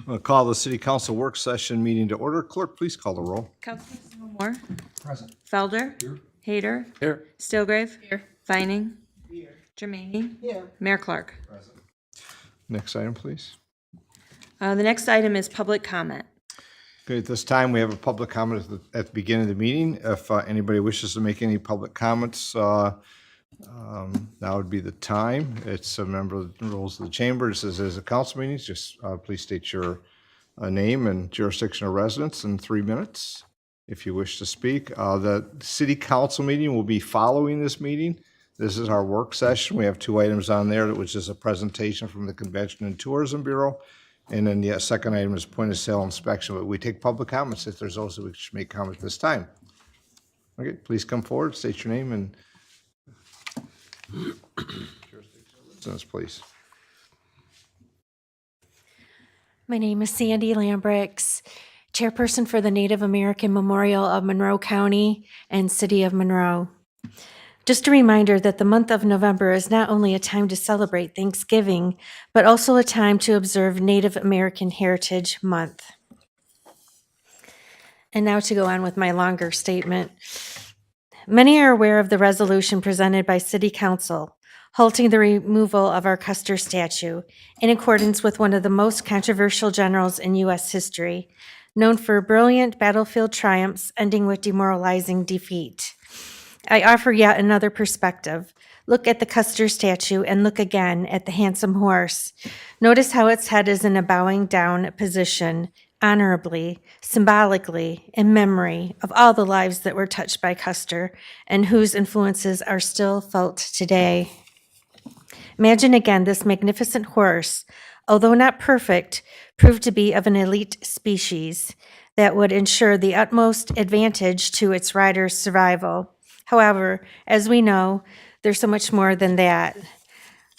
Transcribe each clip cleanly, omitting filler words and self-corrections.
I'll call the City Council work session meeting to order. Clerk, please call the roll. Councilman Moore. Present. Felder. Here. Hayter. Here. Stilgrave. Here. Vining. Here. Jermaine. Here. Mayor Clark. Next item, please. The next item is public comment. Okay, at this time, we have a public comment at the beginning of the meeting. If anybody wishes to make any public comments, now would be the time. It's a member of the rules of the chamber. It says as a council meeting, just please state your name and jurisdiction of residence in 3 minutes if you wish to speak. The city council meeting will be following this meeting. This is our work session. We have 2 items on there, which is a presentation from the Convention and Tourism Bureau. And then the second item is point of sale inspection. But we take public comments if there's those that we should make comment this time. Okay, please come forward, state your name and jurisdiction, please. My name is Sandy Lambrix, chairperson for the Native American Memorial of Monroe County and City of Monroe. Just a reminder that the month of November is not only a time to celebrate Thanksgiving, but also a time to observe Native American Heritage Month. And now to go on with my longer statement. Many are aware of the resolution presented by City Council halting the removal of our Custer statue in accordance with one of the most controversial generals in U.S. history, known for brilliant battlefield triumphs ending with demoralizing defeat. I offer yet another perspective. Look at the Custer statue and look again at the handsome horse. Notice how its head is in a bowing down position, honorably, symbolically, in memory of all the lives that were touched by Custer and whose influences are still felt today. Imagine again this magnificent horse, although not perfect, proved to be of an elite species that would ensure the utmost advantage to its rider's survival. However, as we know, there's so much more than that.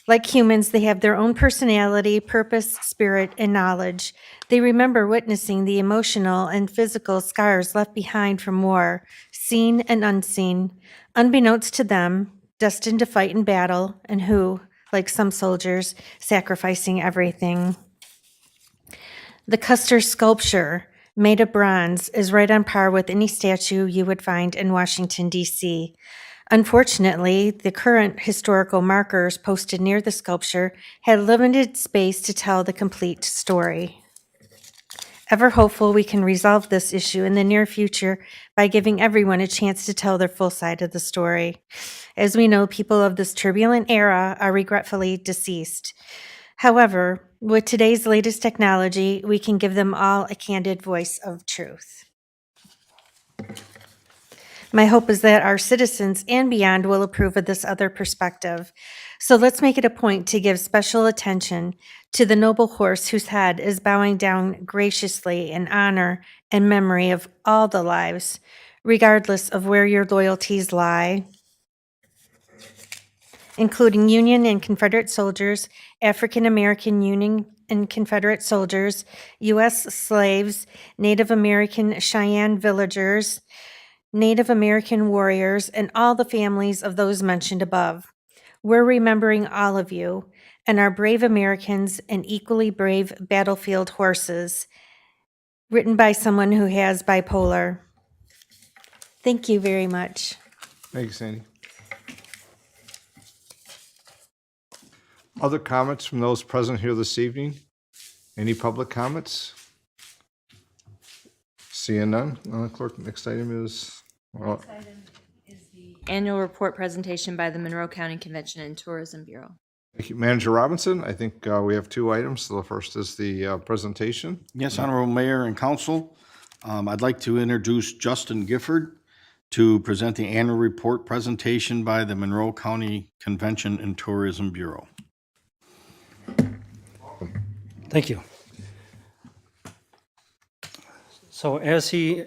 Like humans, they have their own personality, purpose, spirit, and knowledge. They remember witnessing the emotional and physical scars left behind from war, seen and unseen, unbeknownst to them, destined to fight in battle, and who, like some soldiers, sacrificing everything. The Custer sculpture, made of bronze, is right on par with any statue you would find in Washington, D.C. Unfortunately, the current historical markers posted near the sculpture had limited space to tell the complete story. Ever hopeful we can resolve this issue in the near future by giving everyone a chance to tell their full side of the story. As we know, people of this turbulent era are regretfully deceased. However, with today's latest technology, we can give them all a candid voice of truth. My hope is that our citizens and beyond will approve of this other perspective. So let's make it a point to give special attention to the noble horse whose head is bowing down graciously in honor and memory of all the lives, regardless of where your loyalties lie, including Union and Confederate soldiers, African American Union and Confederate soldiers, U.S. slaves, Native American Cheyenne villagers, Native American warriors, and all the families of those mentioned above. We're remembering all of you and our brave Americans and equally brave battlefield horses, written by someone who has bipolar. Thank you very much. Thanks, Sandy. Other comments from those present here this evening? Any public comments? Seeing none, clerk, next item is, Next item is the annual report presentation by the Monroe County Convention and Tourism Bureau. thank you. Manager Robinson, I think we have 2 items. So the first is the presentation. Yes, Honorable Mayor and Council, I'd like to introduce Justin Gifford to present the annual report presentation by the Monroe County Convention and Tourism Bureau. Thank you. So as he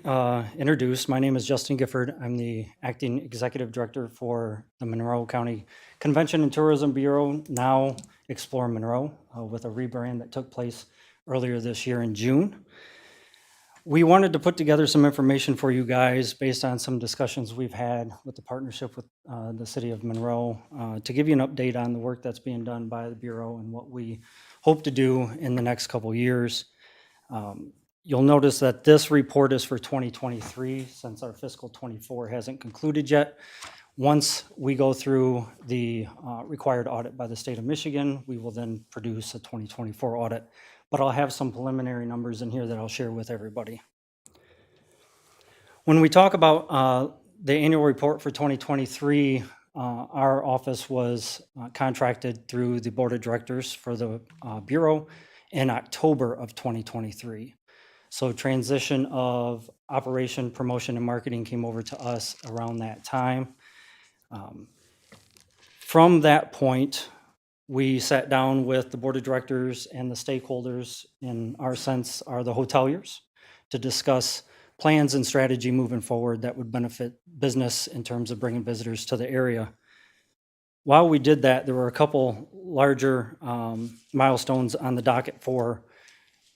introduced, my name is Justin Gifford. I'm the acting executive director for the Monroe County Convention and Tourism Bureau, now Explore Monroe, with a rebrand that took place earlier this year in June. We wanted to put together some information for you guys based on some discussions we've had with the partnership with the city of Monroe to give you an update on the work that's being done by the Bureau and what we hope to do in the next couple years. You'll notice that this report is for 2023, since our fiscal '24 hasn't concluded yet. Once we go through the required audit by the state of Michigan, we will then produce a 2024 audit. But I'll have some preliminary numbers in here that I'll share with everybody. When we talk about the annual report for 2023, our office was contracted through the board of directors for the Bureau in October of 2023. So transition of operation, promotion, and marketing came over to us around that time. From that point, we sat down with the board of directors and the stakeholders, in our sense, are the hoteliers, to discuss plans and strategy moving forward that would benefit business in terms of bringing visitors to the area. While we did that, there were a couple larger milestones on the docket for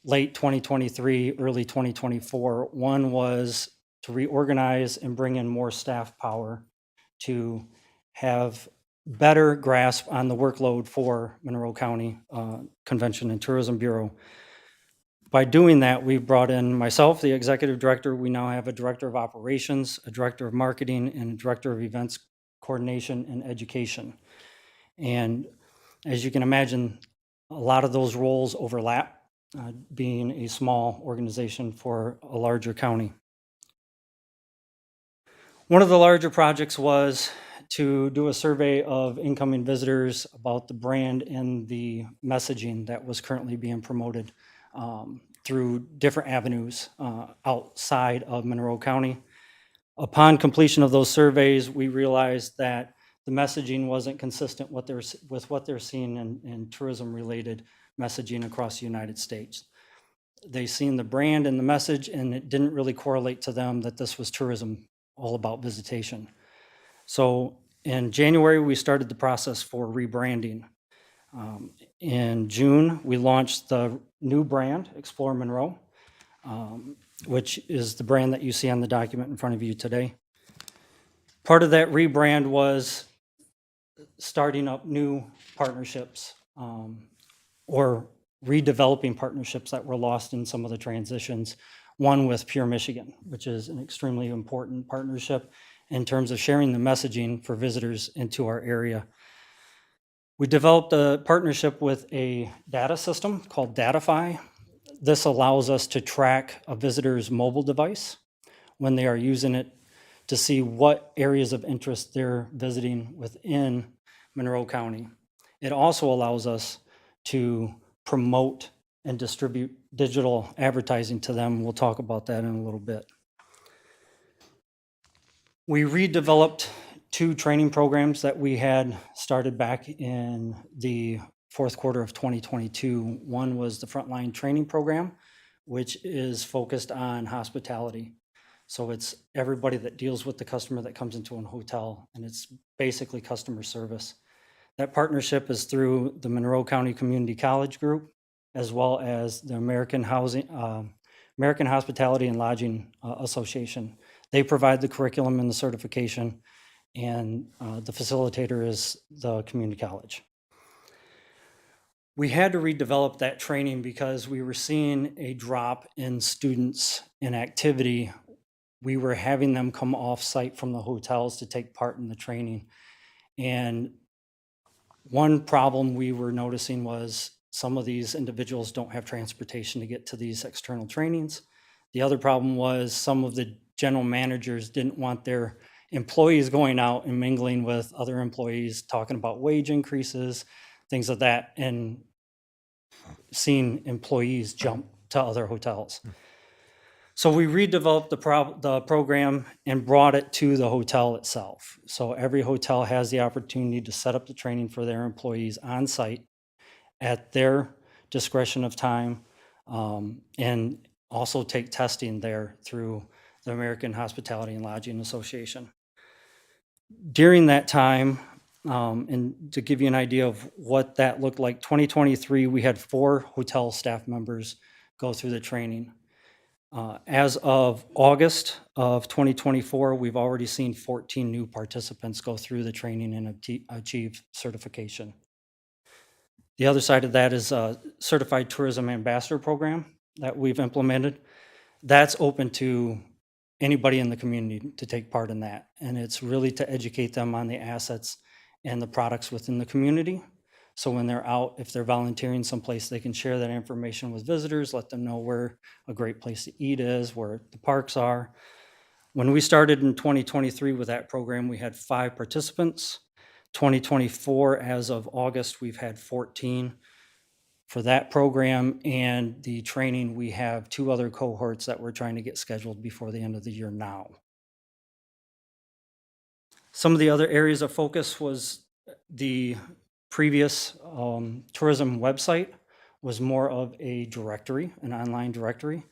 late 2023, early 2024. One was to reorganize and bring in more staff power to have better grasp on the workload for Monroe County Convention and Tourism Bureau. By doing that, we brought in myself, the executive director. We now have a director of operations, a director of marketing, and a director of events coordination and education. And as you can imagine, a lot of those roles overlap, being a small organization for a larger county. One of the larger projects was to do a survey of incoming visitors about the brand and the messaging that was currently being promoted through different avenues outside of Monroe County. Upon completion of those surveys, we realized that the messaging wasn't consistent with what they're seeing in tourism-related messaging across the United States. They seen the brand and the message, and it didn't really correlate to them that this was tourism, all about visitation. So in January, we started the process for rebranding. In June, we launched the new brand, Explore Monroe, which is the brand that you see on the document in front of you today. Part of that rebrand was starting up new partnerships or redeveloping partnerships that were lost in some of the transitions. One with Pure Michigan, which is an extremely important partnership in terms of sharing the messaging for visitors into our area. We developed a partnership with a data system called Datify. This allows us to track a visitor's mobile device when they are using it to see what areas of interest they're visiting within Monroe County. It also allows us to promote and distribute digital advertising to them. We'll talk about that in a little bit. We redeveloped 2 training programs that we had started back in the fourth quarter of 2022. One was the Frontline Training Program, which is focused on hospitality. So it's everybody that deals with the customer that comes into a hotel, and it's basically customer service. That partnership is through the Monroe County Community College Group, as well as the American Hospitality and Lodging Association. They provide the curriculum and the certification, and the facilitator is the community college. We had to redevelop that training because we were seeing a drop in students in activity. We were having them come off site from the hotels to take part in the training. And one problem we were noticing was some of these individuals don't have transportation to get to these external trainings. The other problem was some of the general managers didn't want their employees going out and mingling with other employees, talking about wage increases, things like that, and seeing employees jump to other hotels. So we redeveloped the program and brought it to the hotel itself. So every hotel has the opportunity to set up the training for their employees on site at their discretion of time, and also take testing there through the American Hospitality and Lodging Association. During that time, and to give you an idea of what that looked like, 2023, we had 4 hotel staff members go through the training. As of August of 2024, we've already seen 14 new participants go through the training and achieve certification. The other side of that is a Certified Tourism Ambassador Program. that we've implemented, that's open to anybody in the community to take part in that. And it's really to educate them on the assets and the products within the community. So when they're out, if they're volunteering someplace, they can share that information with visitors, let them know where a great place to eat is, where the parks are. When we started in 2023 with that program, we had 5 participants. 2024, as of August, we've had 14 for that program, and the training, we have 2 other cohorts that we're trying to get scheduled before the end of the year now. Some of the other areas of focus was the previous tourism website was more of a directory, an online directory,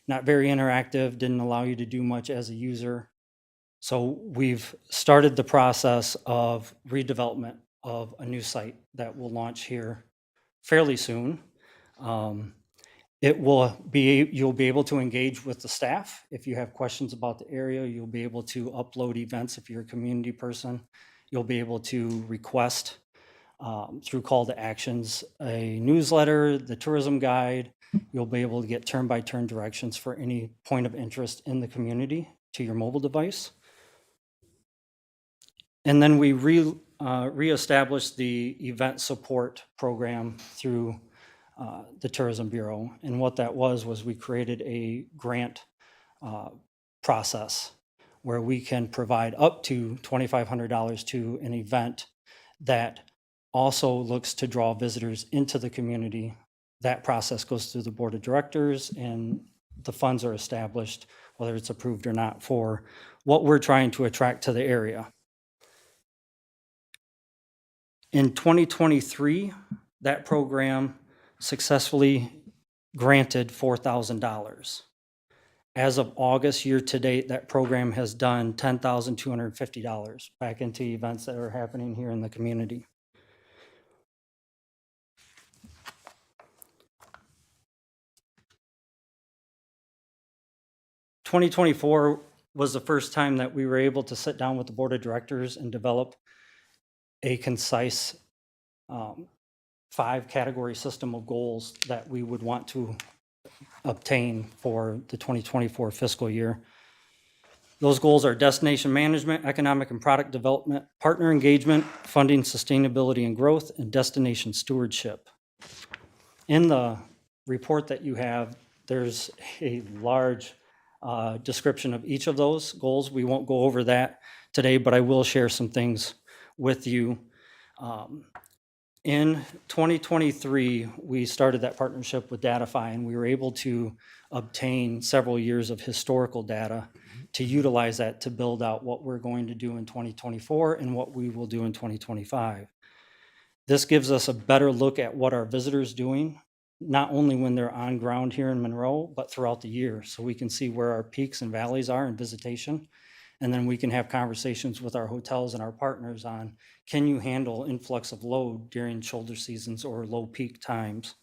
not very interactive, didn't allow you to do much as a user. So we've started the process of redevelopment of a new site that will launch here fairly soon. You'll be able to engage with the staff. If you have questions about the area, you'll be able to upload events if you're a community person. You'll be able to request through call to actions, a newsletter, the tourism guide. You'll be able to get turn-by-turn directions for any point of interest in the community to your mobile device. And then we reestablished the event support program through the Tourism Bureau. And what that was we created a grant process where we can provide up to $2,500 to an event that also looks to draw visitors into the community. That process goes through the board of directors, and the funds are established, whether it's approved or not, for what we're trying to attract to the area. In 2023, that program successfully granted $4,000. As of August year to date, that program has done $10,250 back into events that are happening here in the community. '24 was the first time that we were able to sit down with the board of directors and develop a concise 5-category system of goals that we would want to obtain for the 2024 fiscal year. Those goals are destination management, economic and product development, partner engagement, funding sustainability and growth, and destination stewardship. In the report that you have, there's a large description of each of those goals. We won't go over that today, but I will share some things with you. In 2023, we started that partnership with Datify, and we were able to obtain several years of historical data to utilize that to build out what we're going to do in 2024 and what we will do in 2025. This gives us a better look at what our visitors doing, not only when they're on ground here in Monroe, but throughout the year, so we can see where our peaks and valleys are in visitation. And then we can have conversations with our hotels and our partners on, can you handle influx of load during shoulder seasons or low peak times?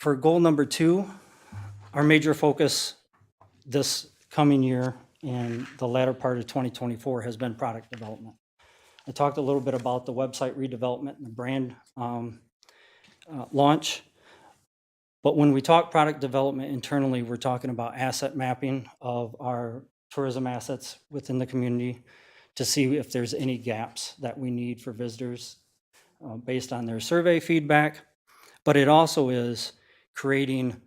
For goal number 2, our major focus this coming year and the latter part of 2024 has been product development. I talked a little bit about the website redevelopment and the brand launch. But when we talk product development internally, we're talking about asset mapping of our tourism assets within the community to see if there's any gaps that we need for visitors based on their survey feedback. But it also is creating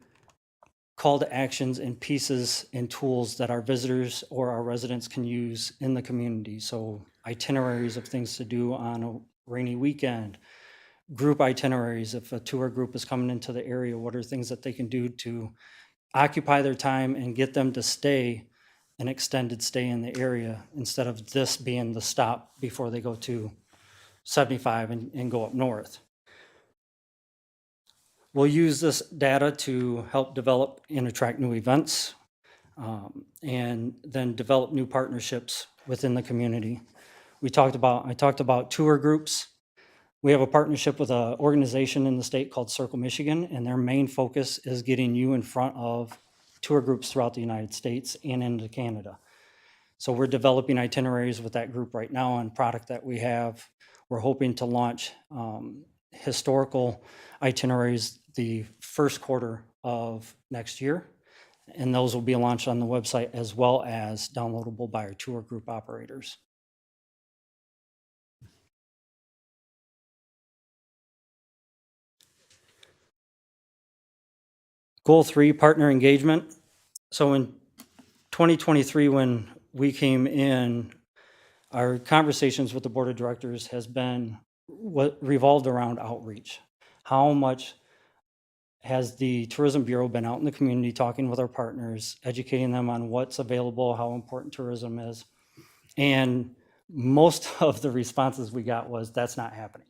call to actions and pieces and tools that our visitors or our residents can use in the community. So itineraries of things to do on a rainy weekend, group itineraries. If a tour group is coming into the area, what are things that they can do to occupy their time and get them to stay an extended stay in the area instead of this being the stop before they go to 75 and go up north. We'll use this data to help develop and attract new events and then develop new partnerships within the community. I talked about tour groups. We have a partnership with an organization in the state called Circle Michigan, and their main focus is getting you in front of tour groups throughout the United States and into Canada. So we're developing itineraries with that group right now on product that we have. We're hoping to launch historical itineraries the first quarter of next year. And those will be launched on the website as well as downloadable by our tour group operators. Goal 3, partner engagement. So in 2023, when we came in, our conversations with the board of directors has been what revolved around outreach. How much has the Tourism Bureau been out in the community talking with our partners, educating them on what's available, how important tourism is? And most of the responses we got was, that's not happening.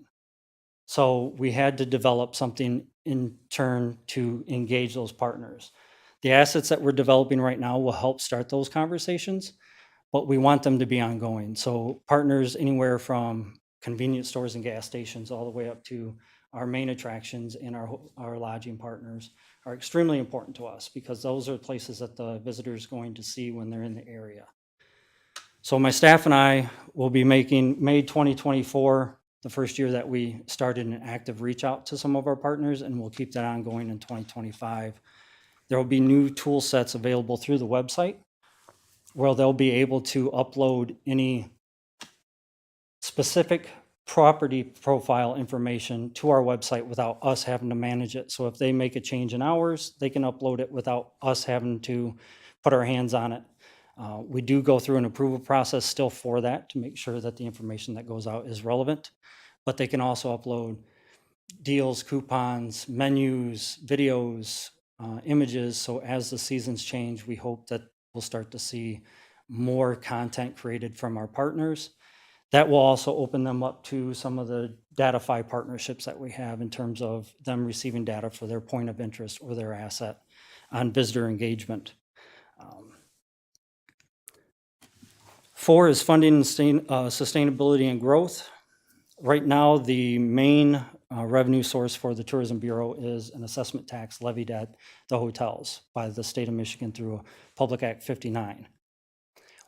So we had to develop something in turn to engage those partners. The assets that we're developing right now will help start those conversations, but we want them to be ongoing. So partners anywhere from convenience stores and gas stations all the way up to our main attractions and our lodging partners are extremely important to us, because those are places that the visitor is going to see when they're in the area. So my staff and I will be making May 2024 the first year that we started an active reach out to some of our partners, and we'll keep that ongoing in 2025. There will be new tool sets available through the website where they'll be able to upload any specific property profile information to our website without us having to manage it. So if they make a change in hours, they can upload it without us having to put our hands on it. We do go through an approval process still for that to make sure that the information that goes out is relevant, but they can also upload deals, coupons, menus, videos, images. So as the seasons change, we hope that we'll start to see more content created from our partners. That will also open them up to some of the Datify partnerships that we have in terms of them receiving data for their point of interest or their asset on visitor engagement. 4 is funding and sustainability and growth. Right now, the main revenue source for the Tourism Bureau is an assessment tax levied at the hotels by the state of Michigan through Public Act 59.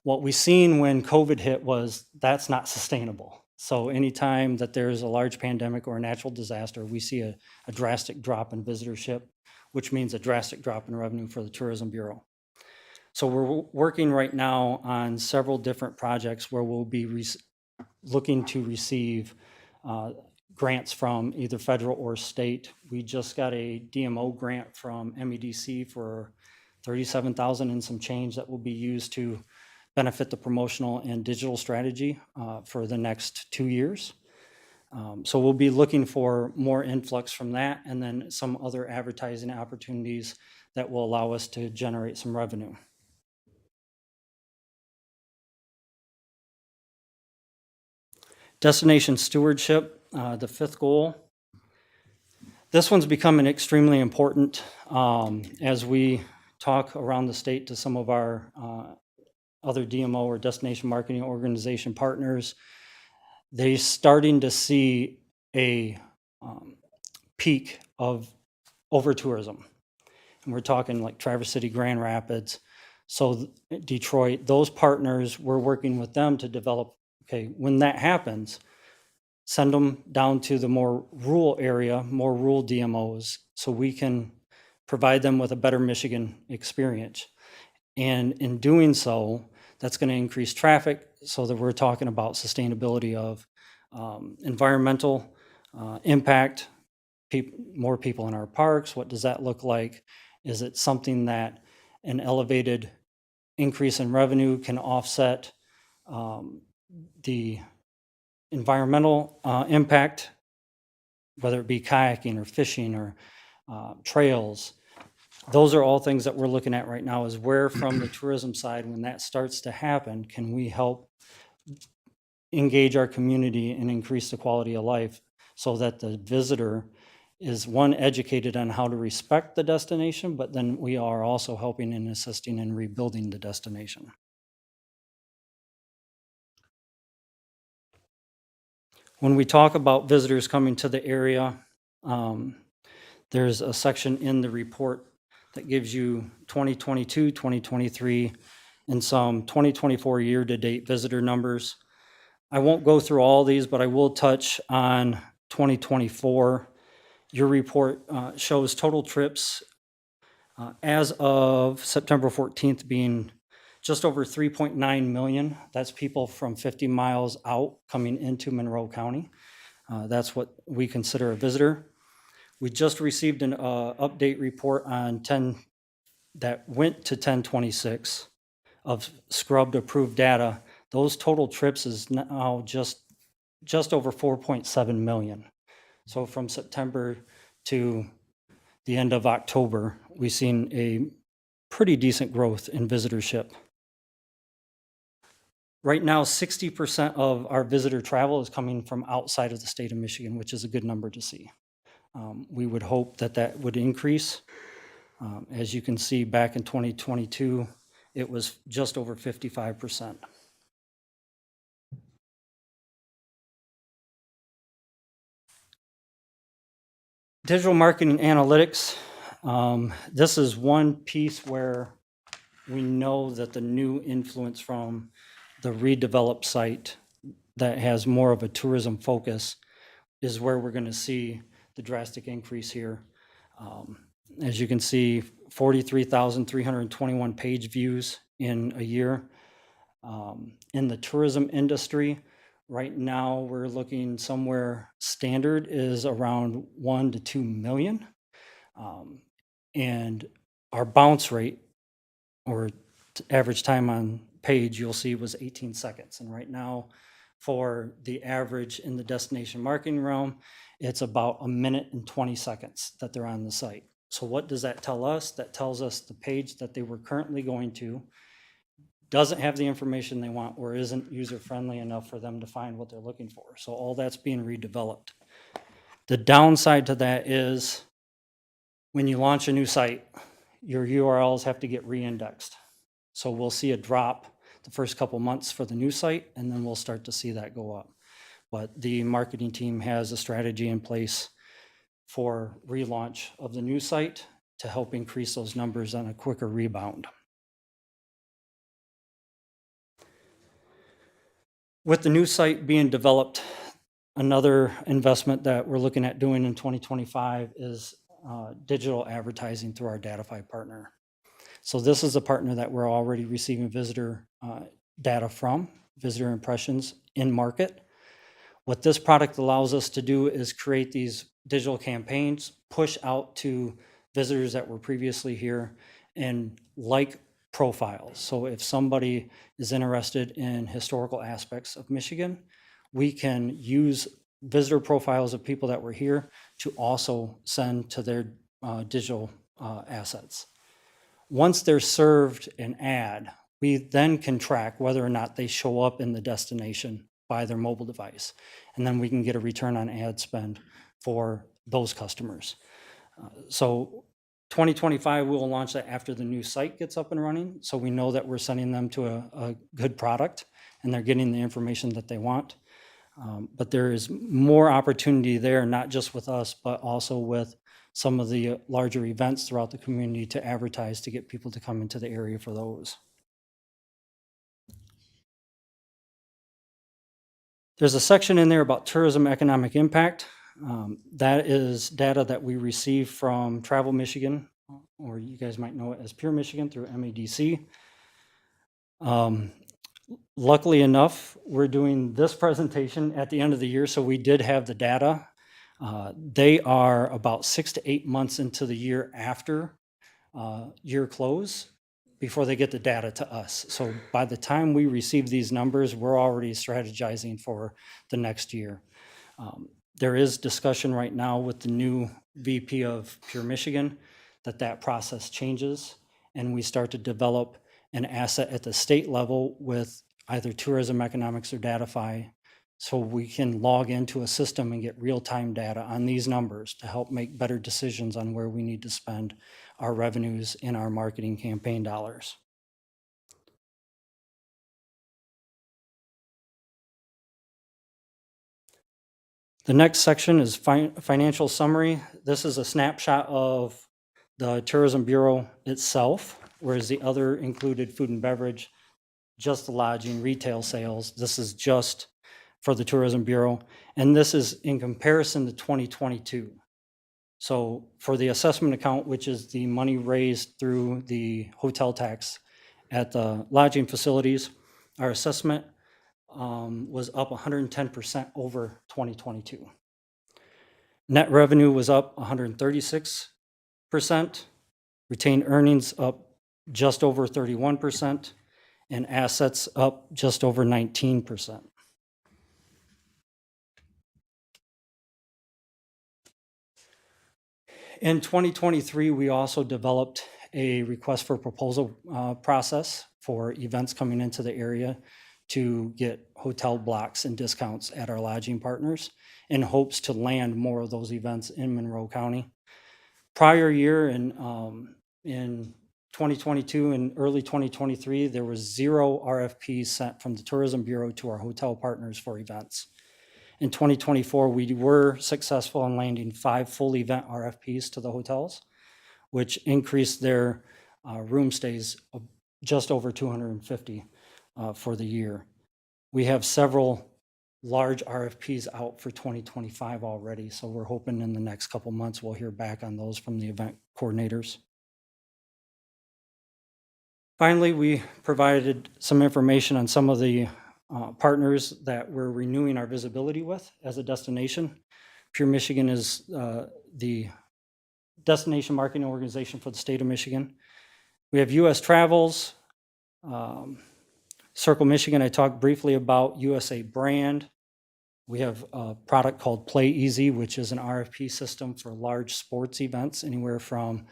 What we seen when COVID hit was that's not sustainable. So anytime that there's a large pandemic or a natural disaster, we see a drastic drop in visitorship, which means a drastic drop in revenue for the Tourism Bureau. So we're working right now on several different projects where we'll be looking to receive grants from either federal or state. We just got a DMO grant from MEDC for $37,000 and some change that will be used to benefit the promotional and digital strategy for the next 2 years. So we'll be looking for more influx from that, and then some other advertising opportunities that will allow us to generate some revenue. Destination stewardship, the 5th goal. This one's becoming extremely important as we talk around the state to some of our other DMO or destination marketing organization partners. They're starting to see a peak of over-tourism. And we're talking like Traverse City, Grand Rapids, so Detroit. Those partners, we're working with them to develop, okay, when that happens, send them down to the more rural area, more rural DMOs, so we can provide them with a better Michigan experience. And in doing so, that's going to increase traffic, so that we're talking about sustainability of environmental impact, more people in our parks. What does that look like? Is it something that an elevated increase in revenue can offset the environmental impact, whether it be kayaking or fishing or trails? Those are all things that we're looking at right now, is where from the tourism side, when that starts to happen, can we help engage our community and increase the quality of life so that the visitor is, one, educated on how to respect the destination, but then we are also helping and assisting in rebuilding the destination. When we talk about visitors coming to the area, there's a section in the report that gives you 2022, 2023, and some 2024 year-to-date visitor numbers. I won't go through all these, but I will touch on 2024, your report shows total trips as of September 14th being just over 3.9 million. That's people from 50 miles out coming into Monroe County. That's what we consider a visitor. We just received an update report on 10 that went to 1026 of scrubbed approved data. Those total trips is now just over 4.7 million. So from September to the end of October, we've seen a pretty decent growth in visitorship. Right now, 60% of our visitor travel is coming from outside of the state of Michigan, which is a good number to see. We would hope that that would increase. As you can see, back in 2022, it was just over 55%. Digital marketing analytics. This is one piece where we know that the new influence from the redeveloped site that has more of a tourism focus is where we're going to see the drastic increase here. As you can see, 43,321 page views in a year. In the tourism industry, right now we're looking somewhere standard is around 1 to 2 million. And our bounce rate or average time on page, you'll see was 18 seconds. And right now for the average in the destination marketing realm, it's about 1 minute and 20 seconds that they're on the site. So what does that tell us? That tells us the page that they were currently going to doesn't have the information they want or isn't user-friendly enough for them to find what they're looking for. So all that's being redeveloped. The downside to that is when you launch a new site, your URLs have to get re-indexed. So we'll see a drop the first couple months for the new site, and then we'll start to see that go up. But the marketing team has a strategy in place for relaunch of the new site to help increase those numbers on a quicker rebound. With the new site being developed, another investment that we're looking at doing in 2025 is digital advertising through our Datify partner. So this is a partner that we're already receiving visitor data from, visitor impressions in market. What this product allows us to do is create these digital campaigns, push out to visitors that were previously here and like profiles. So if somebody is interested in historical aspects of Michigan, we can use visitor profiles of people that were here to also send to their digital assets. Once they're served an ad, we then can track whether or not they show up in the destination by their mobile device. And then we can get a return on ad spend for those customers. So 2025, we will launch that after the new site gets up and running. So we know that we're sending them to a good product and they're getting the information that they want. But there is more opportunity there, not just with us, but also with some of the larger events throughout the community to advertise to get people to come into the area for those. There's a section in there about tourism economic impact. That is data that we receive from Travel Michigan, or you guys might know it as Pure Michigan through MADC. Luckily enough, we're doing this presentation at the end of the year, so we did have the data. They are about 6 to 8 months into the year after year close before they get the data to us. So by the time we receive these numbers, we're already strategizing for the next year. There is discussion right now with the new VP of Pure Michigan that process changes and we start to develop an asset at the state level with either tourism economics or Datify, so we can log into a system and get real-time data on these numbers to help make better decisions on where we need to spend our revenues in our marketing campaign dollars. The next section is financial summary. This is a snapshot of the Tourism Bureau itself, whereas the other included food and beverage, just the lodging, retail sales. This is just for the Tourism Bureau, and this is in comparison to 2022. So for the assessment account, which is the money raised through the hotel tax at the lodging facilities, our assessment was up 110% over 2022. Net revenue was up 136%, retained earnings up just over 31%, and assets up just over 19%. In 2023, we also developed a request for proposal process for events coming into the area to get hotel blocks and discounts at our lodging partners in hopes to land more of those events in Monroe County. Prior year in 2022 and early 2023, there was 0 RFPs sent from the Tourism Bureau to our hotel partners for events. In 2024, we were successful in landing 5 full event RFPs to the hotels, which increased their room stays of just over 250 for the year. We have several large RFPs out for 2025 already, so we're hoping in the next couple months we'll hear back on those from the event coordinators. Finally, we provided some information on some of the partners that we're renewing our visibility with as a destination. Pure Michigan is the destination marketing organization for the state of Michigan. We have U.S. Travels, Circle Michigan, I talked briefly about. USA Brand. We have a product called Play Easy, which is an RFP system for large sports events, anywhere from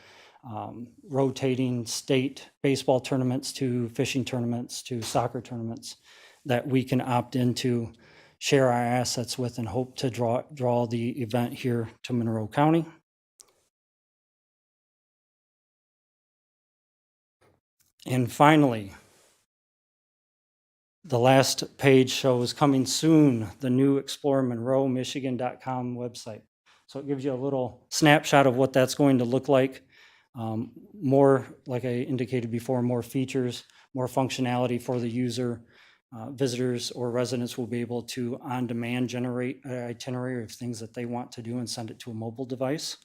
rotating state baseball tournaments to fishing tournaments to soccer tournaments that we can opt into, share our assets with, and hope to draw the event here to Monroe County. And finally, the last page shows coming soon, the new ExploreMonroeMichigan.com website. So it gives you a little snapshot of what that's going to look like. More, like I indicated before, more features, more functionality for the user. Visitors or residents will be able to on-demand generate an itinerary of things that they want to do and send it to a mobile device.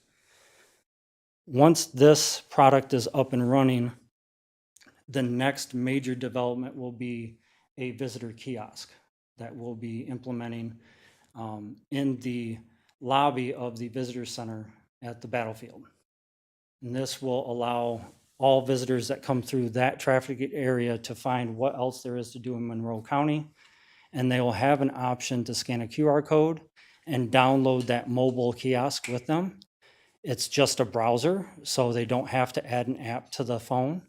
Once this product is up and running, the next major development will be a visitor kiosk that we'll be implementing in the lobby of the visitor center at the battlefield. And this will allow all visitors that come through that traffic area to find what else there is to do in Monroe County. And they will have an option to scan a QR code and download that mobile kiosk with them. It's just a browser, so they don't have to add an app to the phone.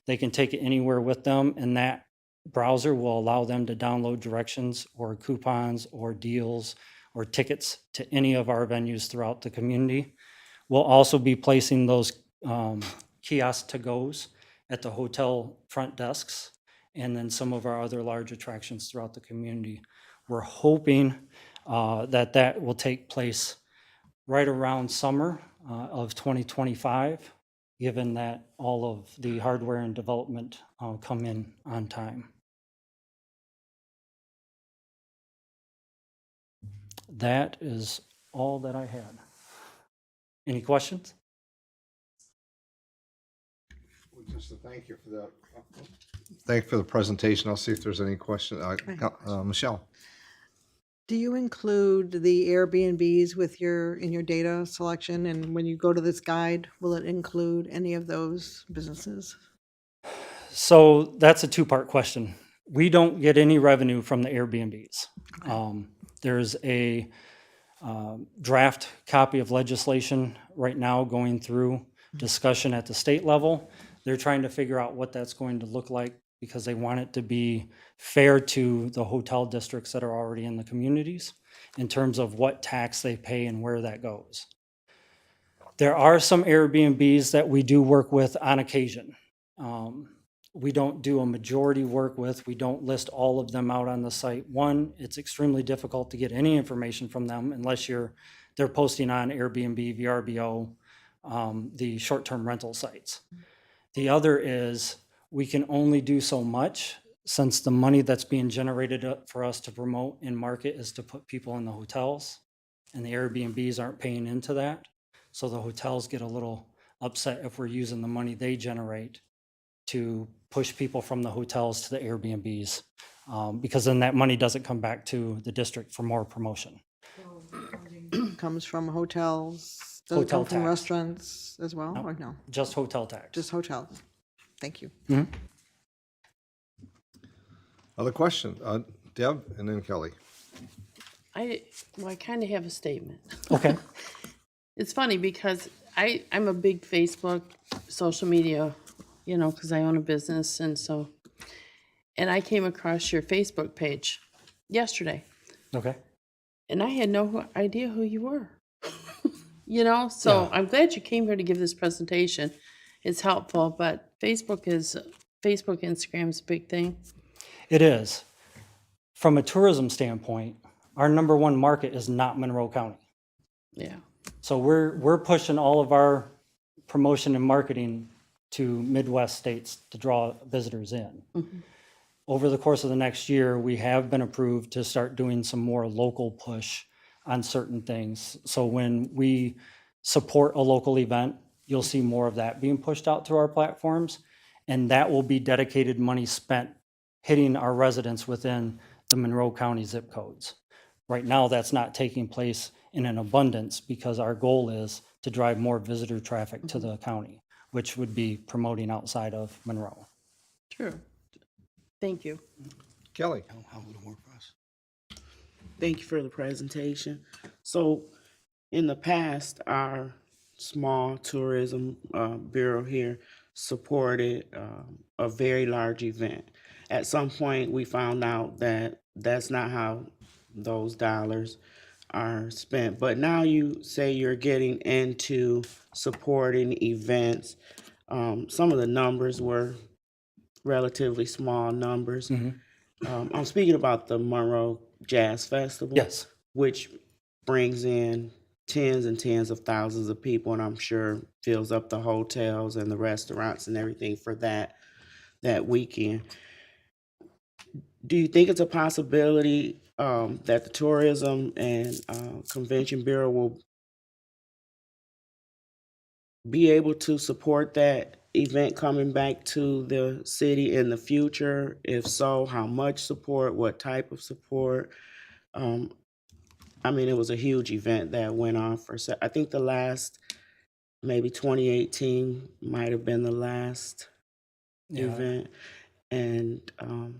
They can take it anywhere with them, and that browser will allow them to download directions or coupons or deals or tickets to any of our venues throughout the community. We'll also be placing those kiosk to-goes at the hotel front desks and then some of our other large attractions throughout the community. We're hoping that will take place right around summer of 2025, given that all of the hardware and development come in on time. That is all that I had. Any questions? Just to thank you for that. Thank you for the presentation. I'll see if there's any questions. Michelle? Do you include the Airbnbs in your data selection? And when you go to this guide, will it include any of those businesses? So that's a two-part question. We don't get any revenue from the Airbnbs. There's a draft copy of legislation right now going through discussion at the state level. They're trying to figure out what that's going to look like because they want it to be fair to the hotel districts that are already in the communities in terms of what tax they pay and where that goes. There are some Airbnbs that we do work with on occasion. We don't do a majority work with. We don't list all of them out on the site. One, it's extremely difficult to get any information from them unless they're posting on Airbnb, VRBO, the short-term rental sites. The other is we can only do so much. since the money that's being generated for us to promote and market is to put people in the hotels, and the Airbnbs aren't paying into that. So the hotels get a little upset if we're using the money they generate to push people from the hotels to the Airbnbs, because then that money doesn't come back to the district for more promotion. Comes from hotels, does it Hotel come from tax. restaurants as well, or no? Just hotel tax. Just hotels? Thank you. Other questions? Deb and then Kelly. I kind of have a statement. Okay. It's funny because I'm a big Facebook, social media, because I own a business, and I came across your Facebook page yesterday, Okay. and I had no idea who you were. So Yeah. I'm glad you came here to give this presentation. It's helpful, but Facebook, Instagram's a big thing. It is. From a tourism standpoint, our number one market is not Monroe County. Yeah. So we're pushing all of our promotion and marketing to Midwest states to draw visitors in. Over the course of the next year, we have been approved to start doing some more local push on certain things. So when we support a local event, you'll see more of that being pushed out through our platforms. And that will be dedicated money spent hitting our residents within the Monroe County zip codes. Right now, that's not taking place in an abundance because our goal is to drive more visitor traffic to the county, which would be promoting outside of Monroe. True. Thank you. Kelly. How would it work for us? Thank you for the presentation. So, in the past, our small tourism bureau here supported a very large event. At some point, we found out that that's not how those dollars are spent. But now you say you're getting into supporting events. Some of the numbers were relatively small numbers. I'm speaking about the Monroe Jazz Festival, Yes. which brings in tens and tens of thousands of people, and I'm sure fills up the hotels and the restaurants and everything for that weekend. Do you think it's a possibility that the Tourism and Convention Bureau will be able to support that event coming back to the city in the future? If so, how much support? What type of support? It was a huge event that went on I think the last, maybe 2018 might have been the last event. And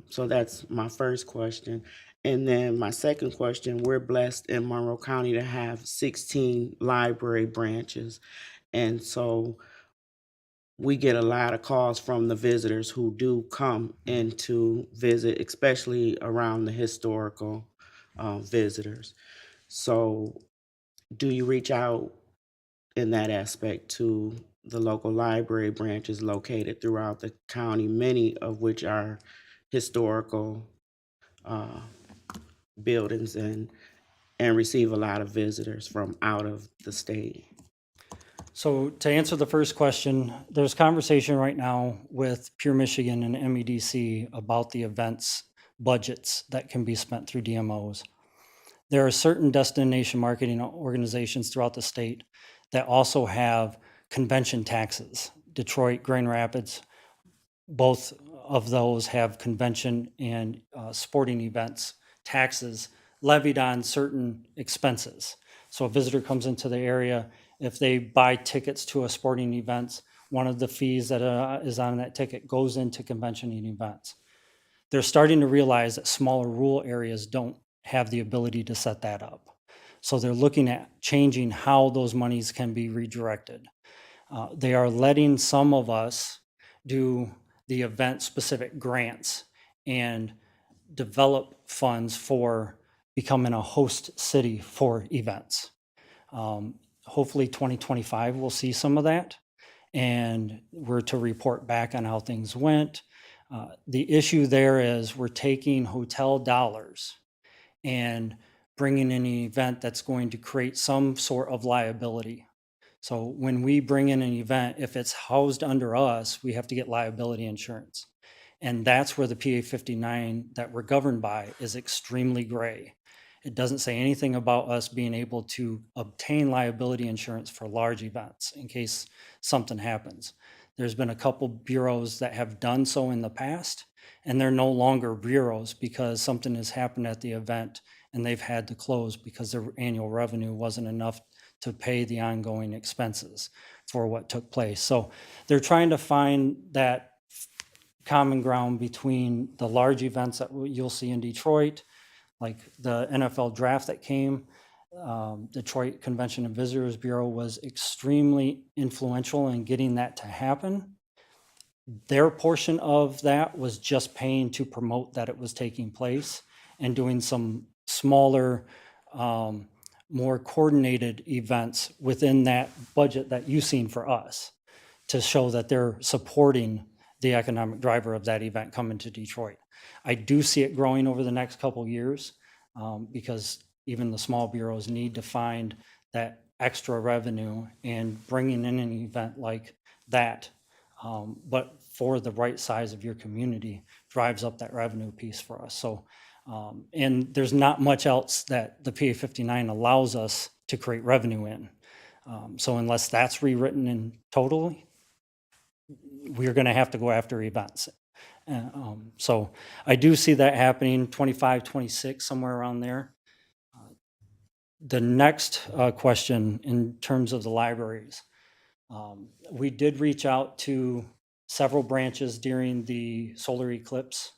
so that's my first question. And then my second question, we're blessed in Monroe County to have 16 library branches. And so we get a lot of calls from the visitors who do come in to visit, especially around the historical visitors. So do you reach out in that aspect to the local library branches located throughout the county, many of which are historical buildings and receive a lot of visitors from out of the state? So to answer the first question, there's conversation right now with Pure Michigan and MEDC about the events budgets that can be spent through DMOs. There are certain destination marketing organizations throughout the state that also have convention taxes. Detroit, Grand Rapids, both of those have convention and sporting events taxes levied on certain expenses. So a visitor comes into the area, if they buy tickets to a sporting event, one of the fees that is on that ticket goes into convention and events. They're starting to realize that smaller rural areas don't have the ability to set that up. So they're looking at changing how those monies can be redirected. They are letting some of us do the event-specific grants and develop funds for becoming a host city for events. Hopefully 2025 we'll see some of that, and we're to report back on how things went. The issue there is we're taking hotel dollars and bringing in an event that's going to create some sort of liability. So when we bring in an event, if it's housed under us, we have to get liability insurance. And that's where the PA 59 that we're governed by is extremely gray. It doesn't say anything about us being able to obtain liability insurance for large events in case something happens. There's been a couple bureaus that have done so in the past, and they're no longer bureaus because something has happened at the event and they've had to close because their annual revenue wasn't enough to pay the ongoing expenses for what took place. So they're trying to find that common ground between the large events that you'll see in Detroit, like the NFL draft that came. Detroit Convention and Visitors Bureau was extremely influential in getting that to happen. Their portion of that was just paying to promote that it was taking place and doing some smaller, more coordinated events within that budget that you've seen for us to show that they're supporting the economic driver of that event coming to Detroit. I do see it growing over the next couple of years because even the small bureaus need to find that extra revenue, and bringing in an event like that, but for the right size of your community, drives up that revenue piece for us. So, and there's not much else that the PA 59 allows us to create revenue in. So unless that's rewritten in totally, we're going to have to go after events. So I do see that happening 25, 26, somewhere around there. The next question in terms of the libraries, we did reach out to several branches during the solar eclipse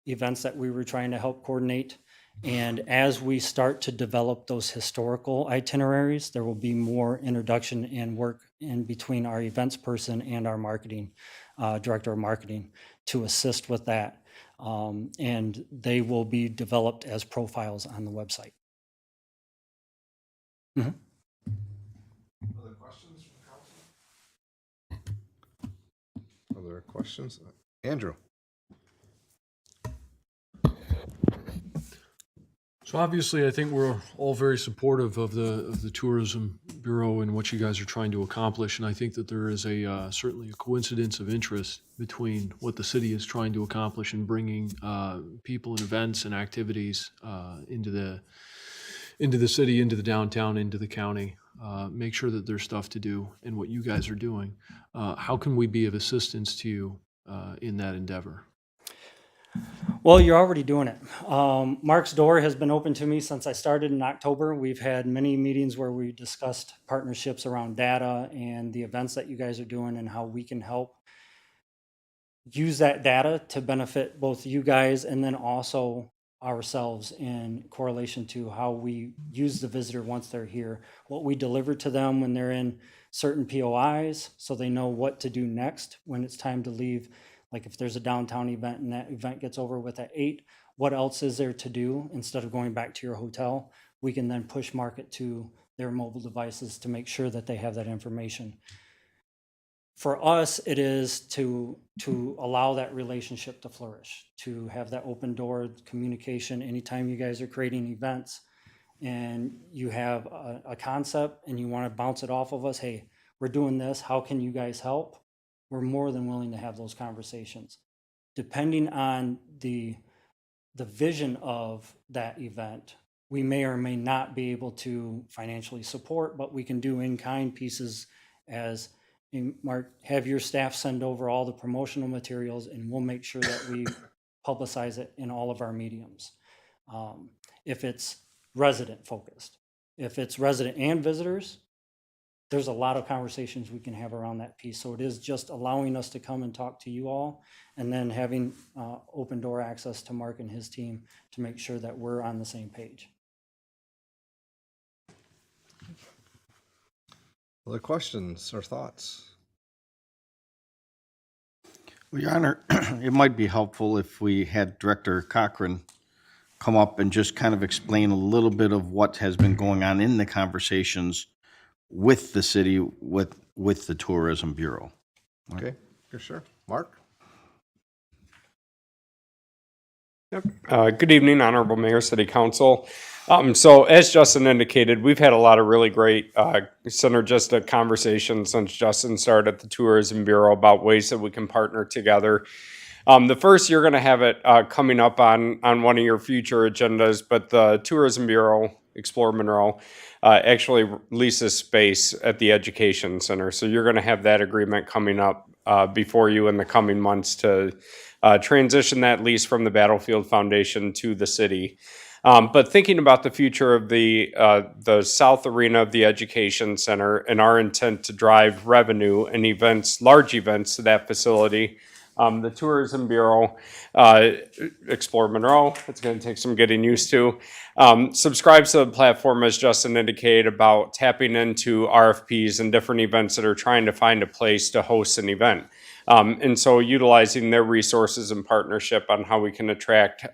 events that we were trying to help coordinate. And as we start to develop those historical itineraries, there will be more introduction and work in between our events person and our marketing director of marketing to assist with that. And they will be developed as profiles on the website. Mhm. Other questions from council? Other questions? Andrew? So obviously, I think we're all very supportive of the Tourism Bureau and what you guys are trying to accomplish. And I think that there is certainly a coincidence of interest between what the city is trying to accomplish in bringing people and events and activities into the city, into the downtown, into the county. Make sure that there's stuff to do and what you guys are doing. How can we be of assistance to you in that endeavor? Well, you're already doing it. Mark's door has been open to me since I started in October. We've had many meetings where we discussed partnerships around data and the events that you guys are doing and how we can help use that data to benefit both you guys and then also ourselves in correlation to how we use the visitor once they're here, what we deliver to them when they're in certain POIs so they know what to do next when it's time to leave. Like if there's a downtown event and that event gets over with at 8, what else is there to do instead of going back to your hotel? We can then push market to their mobile devices to make sure that they have that information. For us, it is to allow that relationship to flourish, to have that open door communication anytime you guys are creating events and you have a concept and you want to bounce it off of us. Hey, we're doing this. How can you guys help? We're more than willing to have those conversations. Depending on the vision of that event, we may or may not be able to financially support, but we can do in-kind pieces as, Mark, have your staff send over all the promotional materials and we'll make sure that we publicize it in all of our mediums. If it's resident focused, if it's resident and visitors, there's a lot of conversations we can have around that piece. So it is just allowing us to come and talk to you all and then having open door access to Mark and his team to make sure that we're on the same page. Other questions or thoughts? Well, Your Honor, it might be helpful if we had Director Cochran come up and just kind of explain a little bit of what has been going on in the conversations with the city, with the Tourism Bureau. Okay, for sure. Mark? Yep. Good evening, Honorable Mayor, City Council. So as Justin indicated, we've had a lot of really great synergistic conversations since Justin started at the Tourism Bureau about ways that we can partner together. The first, you're going to have it coming up on one of your future agendas, but the Tourism Bureau, Explore Monroe, actually leases space at the Education Center. So you're going to have that agreement coming up before you in the coming months to transition that lease from the Battlefield Foundation to the city. But thinking about the future of the South Arena of the Education Center and our intent to drive revenue and events, large events to that facility, the Tourism Bureau, Explore Monroe, it's going to take some getting used to, subscribes to the platform, as Justin indicated, about tapping into RFPs and different events that are trying to find a place to host an event. And so utilizing their resources and partnership on how we can attract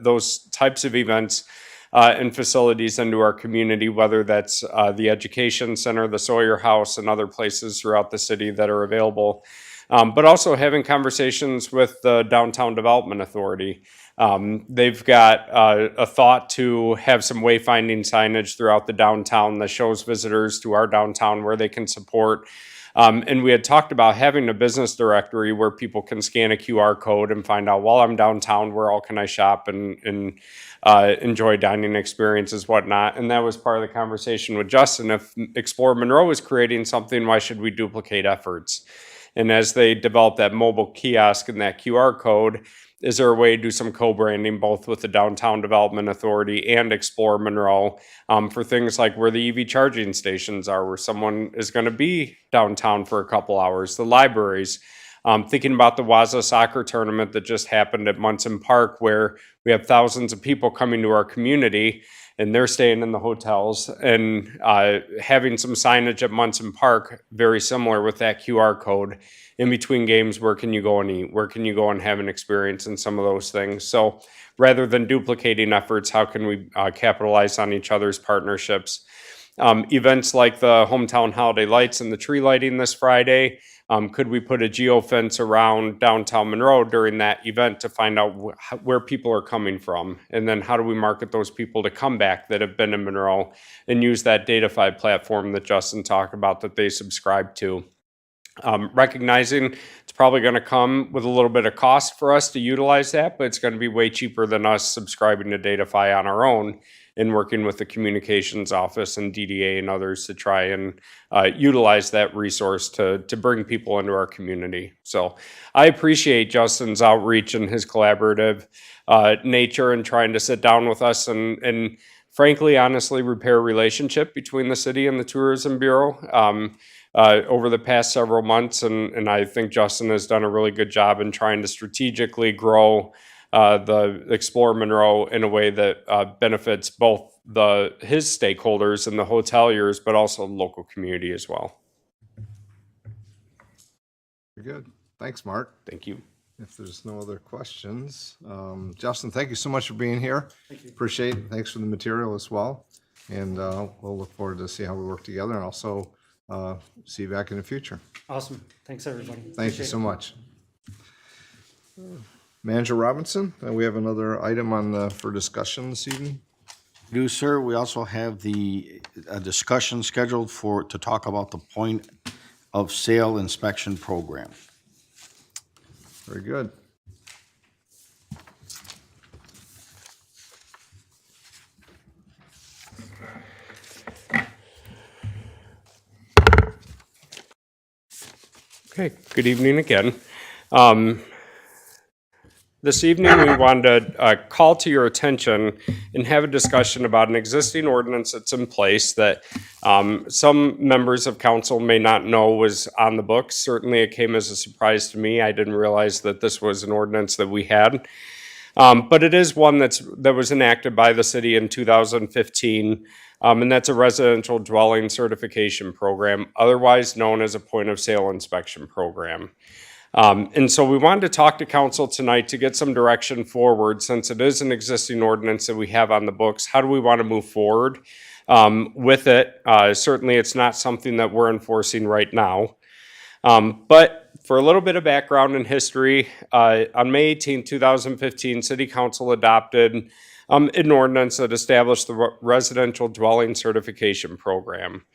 those types of events and facilities into our community, whether that's the Education Center, the Sawyer House, and other places throughout the city that are available. But also having conversations with the Downtown Development Authority. They've got a thought to have some wayfinding signage throughout the downtown that shows visitors to our downtown where they can support. And we had talked about having a business directory where people can scan a QR code and find out, while I'm downtown, where all can I shop and enjoy dining experiences, whatnot. And that was part of the conversation with Justin. If Explore Monroe is creating something, why should we duplicate efforts? And as they develop that mobile kiosk and that QR code, is there a way to do some co-branding both with the Downtown Development Authority and Explore Monroe for things like where the EV charging stations are, where someone is going to be downtown for a couple hours, the libraries. Thinking about the Waza soccer tournament that just happened at Munson Park, where we have thousands of people coming to our community and they're staying in the hotels, and having some signage at Munson Park, very similar with that QR code. In between games, where can you go and eat? Where can you go and have an experience, and some of those things. So rather than duplicating efforts, how can we capitalize on each other's partnerships? Events like the Hometown Holiday Lights and the tree lighting this Friday. Could we put a geofence around downtown Monroe during that event to find out where people are coming from? And then how do we market those people to come back that have been in Monroe and use that DataFi platform that Justin talked about that they subscribe to? Recognizing it's probably going to come with a little bit of cost for us to utilize that, but it's going to be way cheaper than us subscribing to DataFi on our own and working with the communications office and DDA and others to try and utilize that resource to bring people into our community. So I appreciate Justin's outreach and his collaborative nature and trying to sit down with us and frankly, honestly, repair a relationship between the city and the Tourism Bureau over the past several months. And I think Justin has done a really good job in trying to strategically grow the Explore Monroe in a way that benefits both his stakeholders and the hoteliers, but also the local community as well. Very good. Thanks, Mark. Thank you. If there's no other questions, Justin, thank you so much for being here. Thank you. Appreciate it. Thanks for the material as well. And we'll look forward to see how we work together, and also see you back in the future. Awesome. Thanks, everybody. Thank you so much. Manager Robinson, we have another item on for discussion this evening. Do, sir. We also have a discussion scheduled to talk about the point of sale inspection program. Very good. Okay, good evening again. This evening, we wanted to call to your attention and have a discussion about an existing ordinance that's in place that some members of council may not know was on the books. Certainly, it came as a surprise to me. I didn't realize that this was an ordinance that we had. But it is one that was enacted by the city in 2015, and that's a residential dwelling certification program, otherwise known as a point of sale inspection program. And so we wanted to talk to council tonight to get some direction forward, since it is an existing ordinance that we have on the books. How do we want to move forward with it? Certainly, it's not something that we're enforcing right now. But for a little bit of background and history, on May 18, 2015, City Council adopted an ordinance that established the residential dwelling certification program.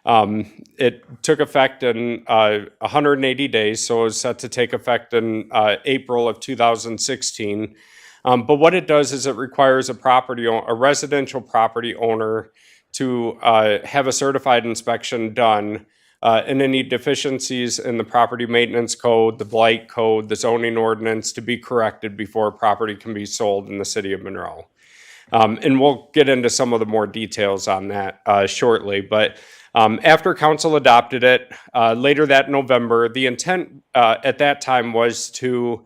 It took effect in 180 days, so it was set to take effect in April of 2016. But what it does is it requires a residential property owner to have a certified inspection done, and any deficiencies in the property maintenance code, the blight code, the zoning ordinance to be corrected before a property can be sold in the city of Monroe. And we'll get into some of the more details on that shortly. But after council adopted it later that November, the intent at that time was to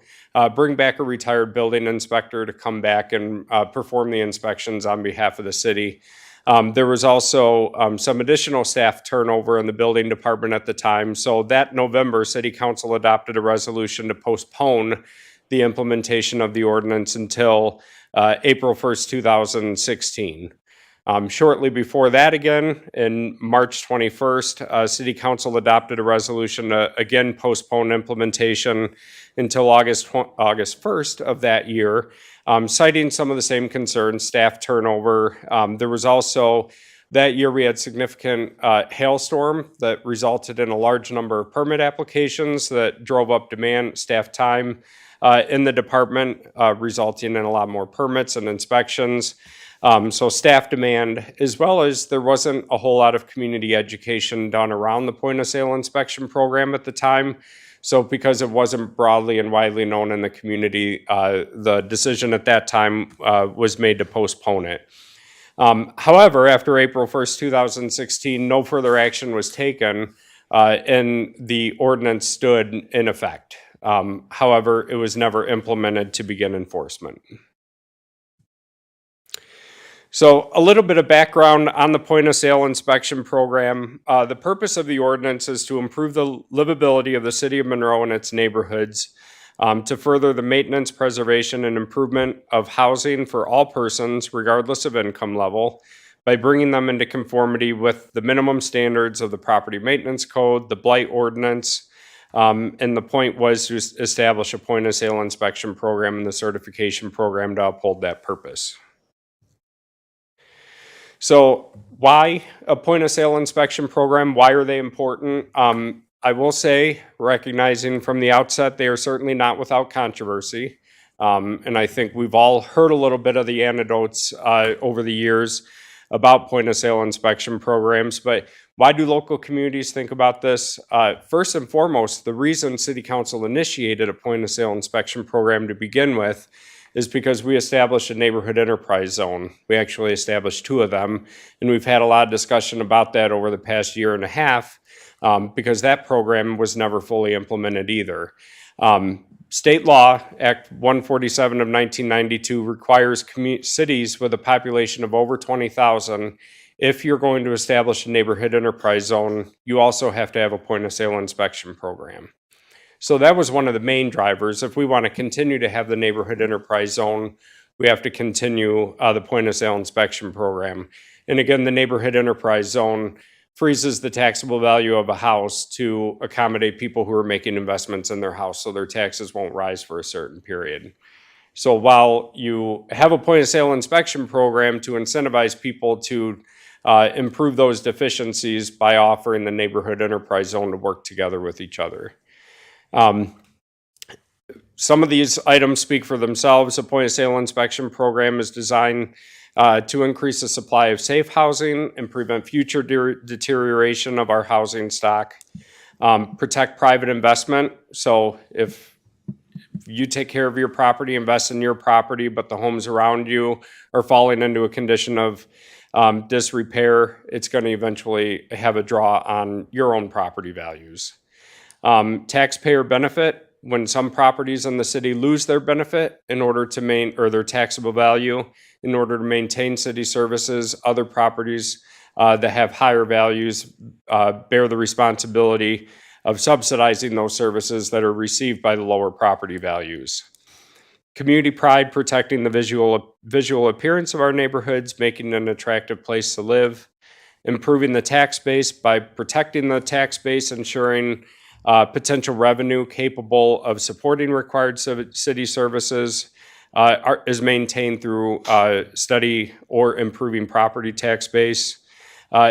bring back a retired building inspector to come back and perform the inspections on behalf of the city. There was also some additional staff turnover in the building department at the time. So that November, City Council adopted a resolution to postpone the implementation of the ordinance until April 1st, 2016. Shortly before that again, in March 21st, City Council adopted a resolution to again postpone implementation until August 1st of that year, citing some of the same concerns, staff turnover. There was also, that year we had significant hailstorm that resulted in a large number of permit applications that drove up demand, staff time in the department, resulting in a lot more permits and inspections. So staff demand, as well as there wasn't a whole lot of community education done around the point of sale inspection program at the time. So because it wasn't broadly and widely known in the community, the decision at that time was made to postpone it. However, after April 1st, 2016, no further action was taken and the ordinance stood in effect. However, it was never implemented to begin enforcement. So a little bit of background on the point of sale inspection program. The purpose of the ordinance is to improve the livability of the city of Monroe and its neighborhoods, to further the maintenance, preservation, and improvement of housing for all persons, regardless of income level, by bringing them into conformity with the minimum standards of the property maintenance code, the blight ordinance, and the point was to establish a point of sale inspection program and the certification program to uphold that purpose. So why a point of sale inspection program? Why are they important? I will say, recognizing from the outset, they are certainly not without controversy. And I think we've all heard a little bit of the anecdotes over the years about point of sale inspection programs. But why do local communities think about this? First and foremost, the reason City Council initiated a point of sale inspection program to begin with is because we established a neighborhood enterprise zone. We actually established 2 of them, and we've had a lot of discussion about that over the past year and a half, because that program was never fully implemented either. State law, Act 147 of 1992, requires cities with a population of over 20,000, if you're going to establish a neighborhood enterprise zone, you also have to have a point of sale inspection program. So that was one of the main drivers. If we want to continue to have the neighborhood enterprise zone, we have to continue the point of sale inspection program. And again, the neighborhood enterprise zone freezes the taxable value of a house to accommodate people who are making investments in their house, so their taxes won't rise for a certain period. So while you have a point of sale inspection program to incentivize people to improve those deficiencies by offering the neighborhood enterprise zone to work together with each other. Some of these items speak for themselves. A point of sale inspection program is designed to increase the supply of safe housing and prevent future deterioration of our housing stock. Protect private investment. So if you take care of your property, invest in your property, but the homes around you are falling into a condition of disrepair, it's going to eventually have a draw on your own property values. Taxpayer benefit, when some properties in the city lose their benefit in order to or their taxable value in order to maintain city services, other properties that have higher values bear the responsibility of subsidizing those services that are received by the lower property values. Community pride, protecting the visual appearance of our neighborhoods, making it an attractive place to live. Improving the tax base by protecting the tax base, ensuring potential revenue capable of supporting required city services is maintained through study or improving property tax base.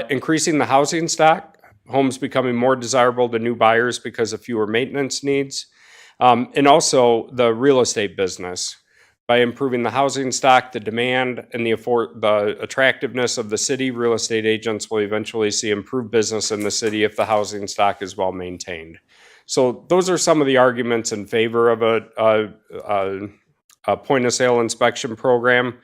Increasing the housing stock, homes becoming more desirable to new buyers because of fewer maintenance needs, and also the real estate business. By improving the housing stock, the demand, and the attractiveness of the city, real estate agents will eventually see improved business in the city if the housing stock is well maintained. So those are some of the arguments in favor of a point of sale inspection program.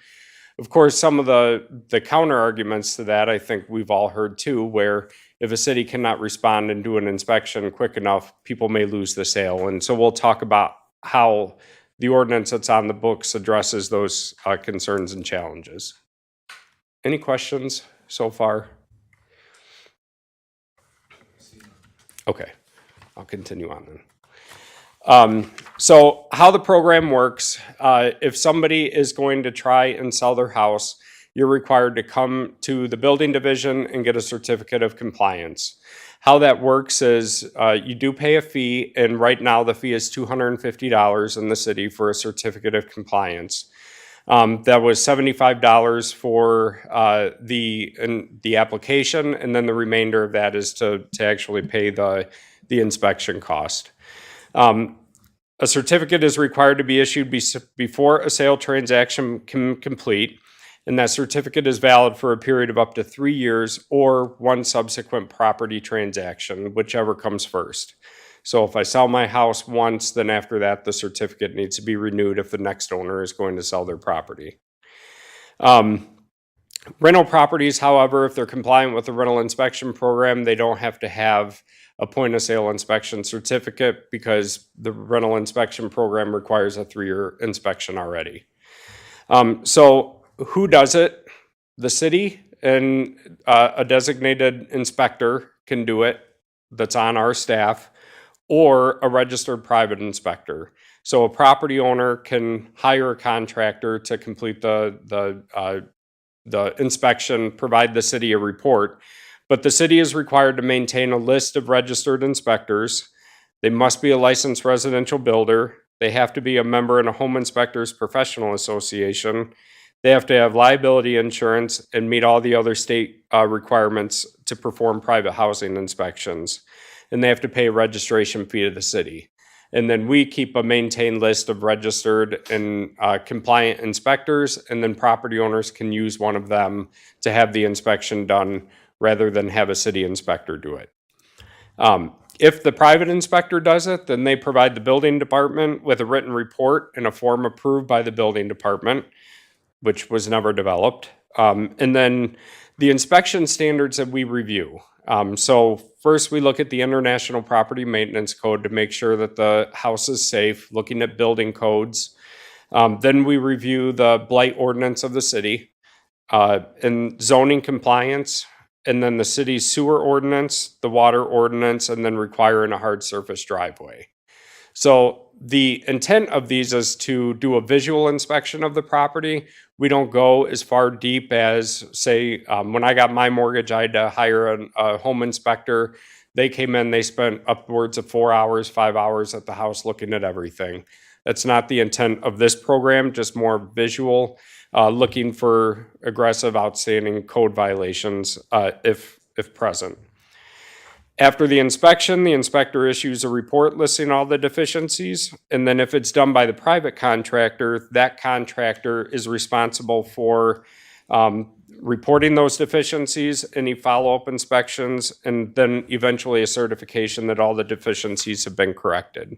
Of course, some of the counter arguments to that, I think we've all heard too, where if a city cannot respond and do an inspection quick enough, people may lose the sale. And so we'll talk about how the ordinance that's on the books addresses those concerns and challenges. Any questions so far? Okay, I'll continue on then. So how the program works, if somebody is going to try and sell their house, you're required to come to the building division and get a certificate of compliance. How that works is you do pay a fee, and right now the fee is $250 in the city for a certificate of compliance. That was $75 for the application, and then the remainder of that is to actually pay the inspection cost. A certificate is required to be issued before a sale transaction can complete, and that certificate is valid for a period of up to 3 years or one subsequent property transaction, whichever comes first. So if I sell my house once, then after that, the certificate needs to be renewed if the next owner is going to sell their property. Rental properties, however, if they're compliant with the rental inspection program, they don't have to have a point of sale inspection certificate because the rental inspection program requires a 3-year inspection already. So who does it? The city, and a designated inspector can do it that's on our staff, or a registered private inspector. So a property owner can hire a contractor to complete the inspection, provide the city a report. But the city is required to maintain a list of registered inspectors. They must be a licensed residential builder. They have to be a member in a home inspectors professional association. They have to have liability insurance and meet all the other state requirements to perform private housing inspections. And they have to pay a registration fee to the city. And then we keep a maintained list of registered and compliant inspectors, and then property owners can use one of them to have the inspection done rather than have a city inspector do it. If the private inspector does it, then they provide the building department with a written report and a form approved by the building department, which was never developed. And then the inspection standards that we review. So first we look at the International Property Maintenance Code to make sure that the house is safe, looking at building codes. Then we review the blight ordinance of the city, and zoning compliance, and then the city's sewer ordinance, the water ordinance, and then requiring a hard surface driveway. So the intent of these is to do a visual inspection of the property. We don't go as far deep as, say, when I got my mortgage, I had to hire a home inspector. They came in, they spent upwards of 4 hours, 5 hours at the house looking at everything. That's not the intent of this program, just more visual, looking for aggressive, outstanding code violations if present. After the inspection, the inspector issues a report listing all the deficiencies, and then if it's done by the private contractor, that contractor is responsible for reporting those deficiencies, any follow-up inspections, and then eventually a certification that all the deficiencies have been corrected.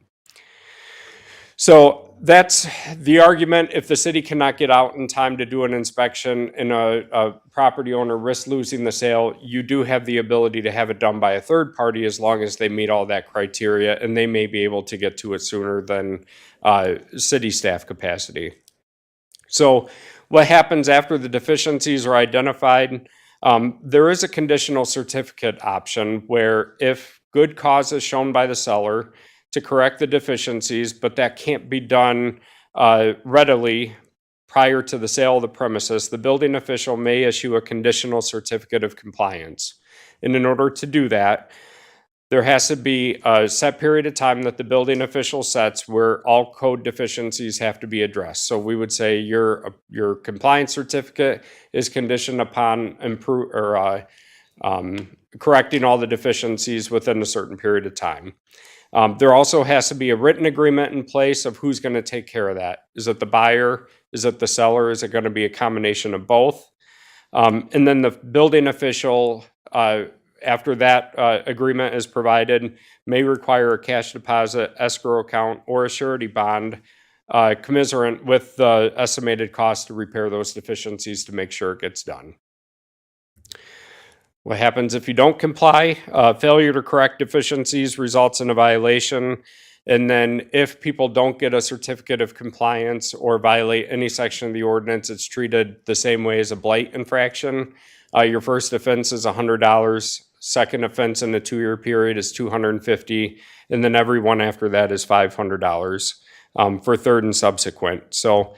So that's the argument. If the city cannot get out in time to do an inspection and a property owner risks losing the sale, you do have the ability to have it done by a third party as long as they meet all that criteria, and they may be able to get to it sooner than city staff capacity. So what happens after the deficiencies are identified? There is a conditional certificate option where if good cause is shown by the seller to correct the deficiencies, but that can't be done readily prior to the sale of the premises, the building official may issue a conditional certificate of compliance. And in order to do that, there has to be a set period of time that the building official sets where all code deficiencies have to be addressed. So we would say your compliance certificate is conditioned upon correcting all the deficiencies within a certain period of time. There also has to be a written agreement in place of who's going to take care of that. Is it the buyer? Is it the seller? Is it going to be a combination of both? And then the building official, after that agreement is provided, may require a cash deposit, escrow account, or a surety bond commiserate with the estimated cost to repair those deficiencies to make sure it gets done. What happens if you don't comply? Failure to correct deficiencies results in a violation. And then if people don't get a certificate of compliance or violate any section of the ordinance, it's treated the same way as a blight infraction. Your first offense is $100. Second offense in a 2-year period is $250. And then every one after that is $500 for third and subsequent. So,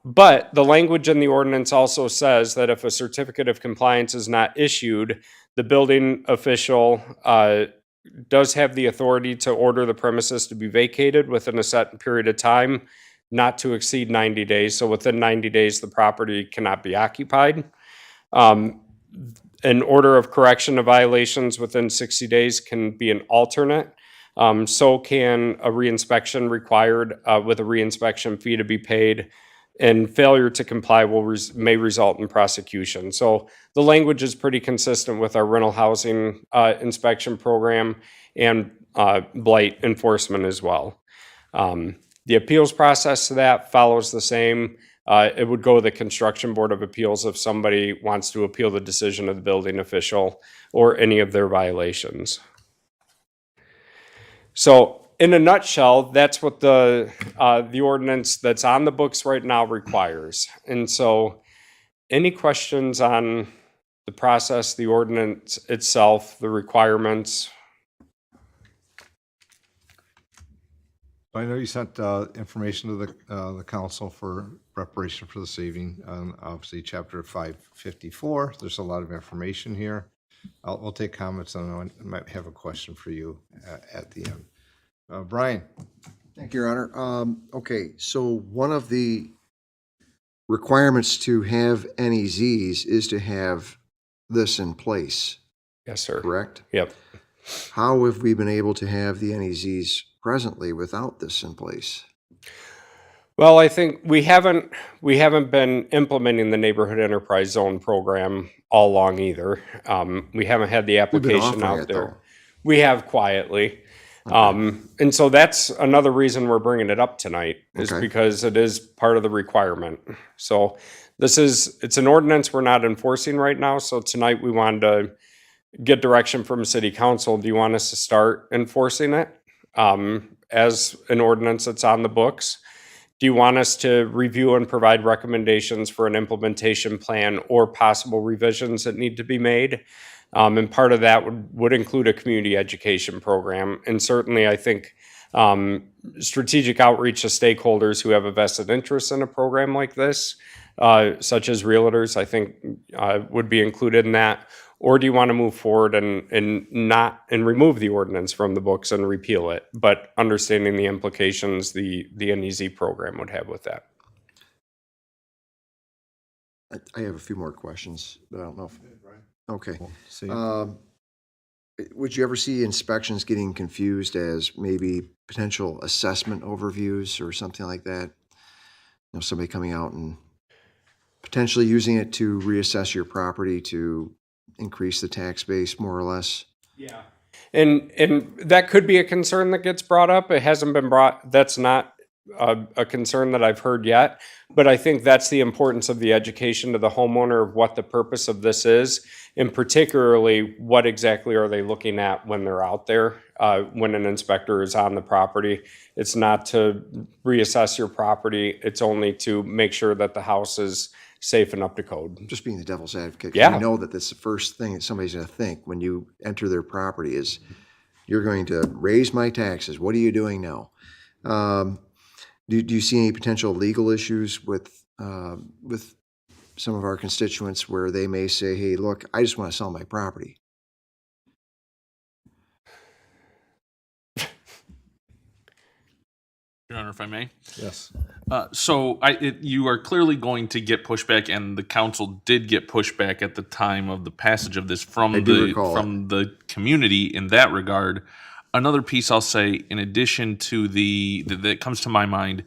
but the language in the ordinance also says that if a certificate of compliance is not issued, the building official does have the authority to order the premises to be vacated within a set period of time, not to exceed 90 days. So within 90 days, the property cannot be occupied. An order of correction of violations within 60 days can be an alternate. So can a reinspection required with a reinspection fee to be paid, and failure to comply may result in prosecution. So the language is pretty consistent with our rental housing inspection program and blight enforcement as well. The appeals process to that follows the same. It would go to the Construction Board of Appeals if somebody wants to appeal the decision of the building official or any of their violations. So in a nutshell, that's what the ordinance that's on the books right now requires. And so any questions on the process, the ordinance itself, the requirements? I know you sent information to the council for preparation for this evening. Obviously, Chapter 554, there's a lot of information here. We'll take comments, and I might have a question for you at the end. Brian? Thank you, Your Honor. Okay, so one of the requirements to have NEZs is to have this in place, Yes, sir. correct? Yep. How have we been able to have the NEZs presently without this in place? Well, I think we haven't been implementing the neighborhood enterprise zone program all along either. We haven't had the We've been application offering out it, there. though. We have quietly. And so that's another reason we're bringing it up tonight, is Okay. because it is part of the requirement. So it's an ordinance we're not enforcing right now. So tonight we wanted to get direction from city council. Do you want us to start enforcing it as an ordinance that's on the books? Do you want us to review and provide recommendations for an implementation plan or possible revisions that need to be made? And part of that would include a community education program. And certainly, I think strategic outreach to stakeholders who have a vested interest in a program like this, such as realtors, I think would be included in that. Or do you want to move forward and remove the ordinance from the books and repeal it, but understanding the implications the NEZ program would have with that? I have a few more questions, but I don't know if. Okay. See, Would you ever see inspections getting confused as maybe potential assessment overviews or something like that? You know, somebody coming out and potentially using it to reassess your property to increase the tax base more or less? Yeah. And that could be a concern that gets brought up. It hasn't been that's not a concern that I've heard yet, but I think that's the importance of the education to the homeowner of what the purpose of this is, and particularly what exactly are they looking at when they're out there, when an inspector is on the property. It's not to reassess your property, it's only to make sure that the house is safe and up to code. Just being the devil's advocate. 'Cause Yeah. You know that that's the first thing that somebody's going to think when you enter their property is, you're going to raise my taxes. What are you doing now? Do you see any potential legal issues with some of our constituents where they may say, hey, look, I just want to sell my property? Your Honor, if I may. Yes. You are clearly going to get pushback, and the council did get pushback at the time of the passage of this I do recall the community in that regard. Another piece I'll say, in addition to that comes to my mind,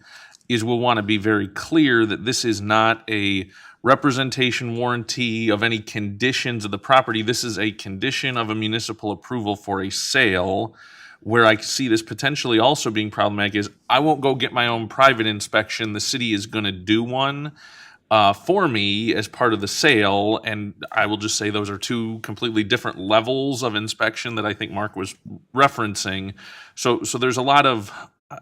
is we'll want to be very clear that this is not a representation warranty of any conditions of the property. This is a condition of a municipal approval for a sale. Where I see this potentially also being problematic is I won't go get my own private inspection. The city is going to do one for me as part of the sale. And I will just say those are two completely different levels of inspection that I think Mark was referencing. So there's a lot of,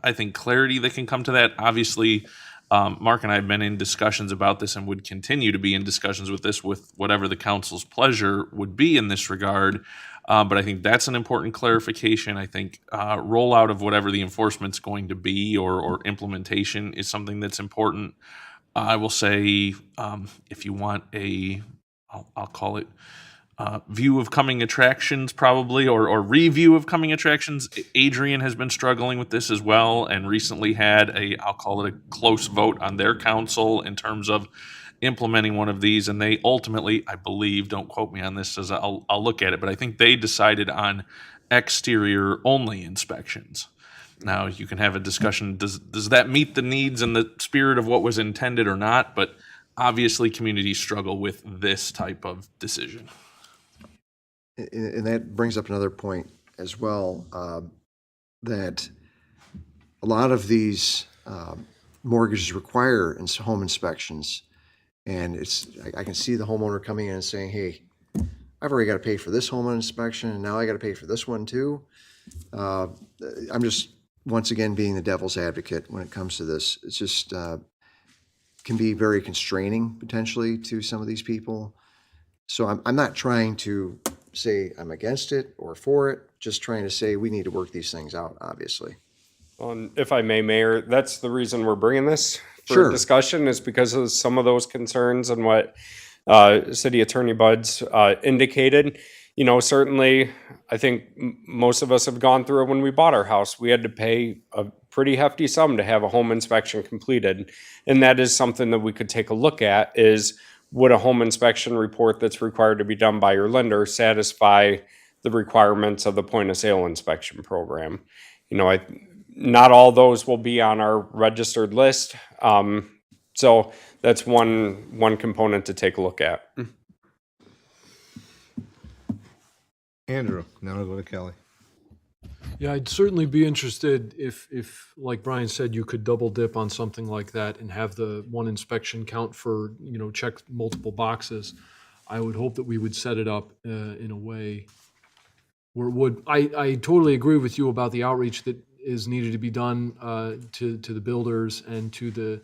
I think, clarity that can come to that. Obviously, Mark and I have been in discussions about this and would continue to be in discussions with this with whatever the council's pleasure would be in this regard. But I think that's an important clarification. I think rollout of whatever the enforcement's going to be or implementation is something that's important. I will say if you want I'll call it view of coming attractions probably, or review of coming attractions. Adrian has been struggling with this as well and recently had I'll call it a close vote on their council in terms of implementing one of these, and they ultimately, I believe, don't quote me on this as I'll look at it, but I think they decided on exterior only inspections. Now you can have a discussion, does that meet the needs and the spirit of what was intended or not? But obviously communities struggle with this type of decision. And that brings up another point as well, that a lot of these mortgages require home inspections. And I can see the homeowner coming in and saying, hey, I've already got to pay for this home inspection, and now I got to pay for this one too. I'm just, once again, being the devil's advocate when it comes to this. It's just can be very constraining potentially to some of these people. So I'm not trying to say I'm against it or for it, just trying to say we need to work these things out, obviously. Well, and if I may, Mayor, that's the reason we're bringing this for Sure. discussion, is because of some of those concerns and what City Attorney Buds indicated. You know, certainly, I think most of us have gone through it when we bought our house. We had to pay a pretty hefty sum to have a home inspection completed. And that is something that we could take a look at, is would a home inspection report that's required to be done by your lender satisfy the requirements of the point of sale inspection program? You know, not all those will be on our registered list. So that's one component to take a look at. Andrew, now I'll go to Kelly. Yeah, I'd certainly be interested if, like Brian said, you could double dip on something like that and have the one inspection count for, check multiple boxes. I would hope that we would set it up in a way where it would, I totally agree with you about the outreach that is needed to be done to the builders and to the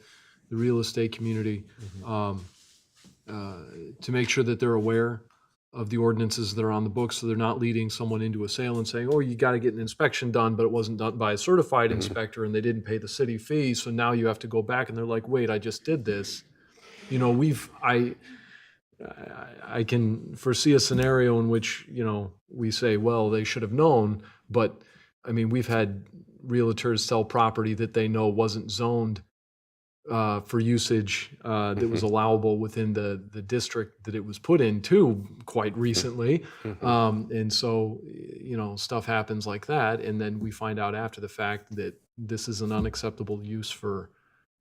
real estate community to make sure that they're aware of the ordinances that are on the books, so they're not leading someone into a sale and saying, oh, you got to get an inspection done, but it wasn't done by a certified inspector and they didn't pay the city fee, so now you have to go back, and they're like, wait, I just did this. I can foresee a scenario in which, we say, well, they should have known, but I mean, we've had realtors sell property that they know wasn't zoned for usage that was allowable within the district that it was put in too quite recently. And so, stuff happens like that. And then we find out after the fact that this is an unacceptable use for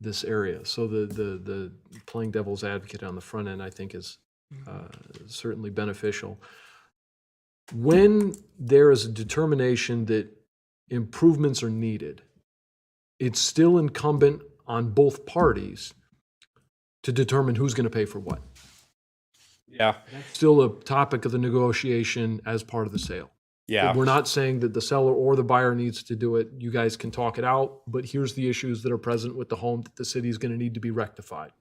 this area. So the playing devil's advocate on the front end, I think, is certainly beneficial. When there is a determination that improvements are needed, it's still incumbent on both parties to determine who's going to pay for what. Yeah. Still a topic of the negotiation as part of the sale. Yeah. We're not saying that the seller or the buyer needs to do it. You guys can talk it out, but here's the issues that are present with the home that the city is going to need to be rectified.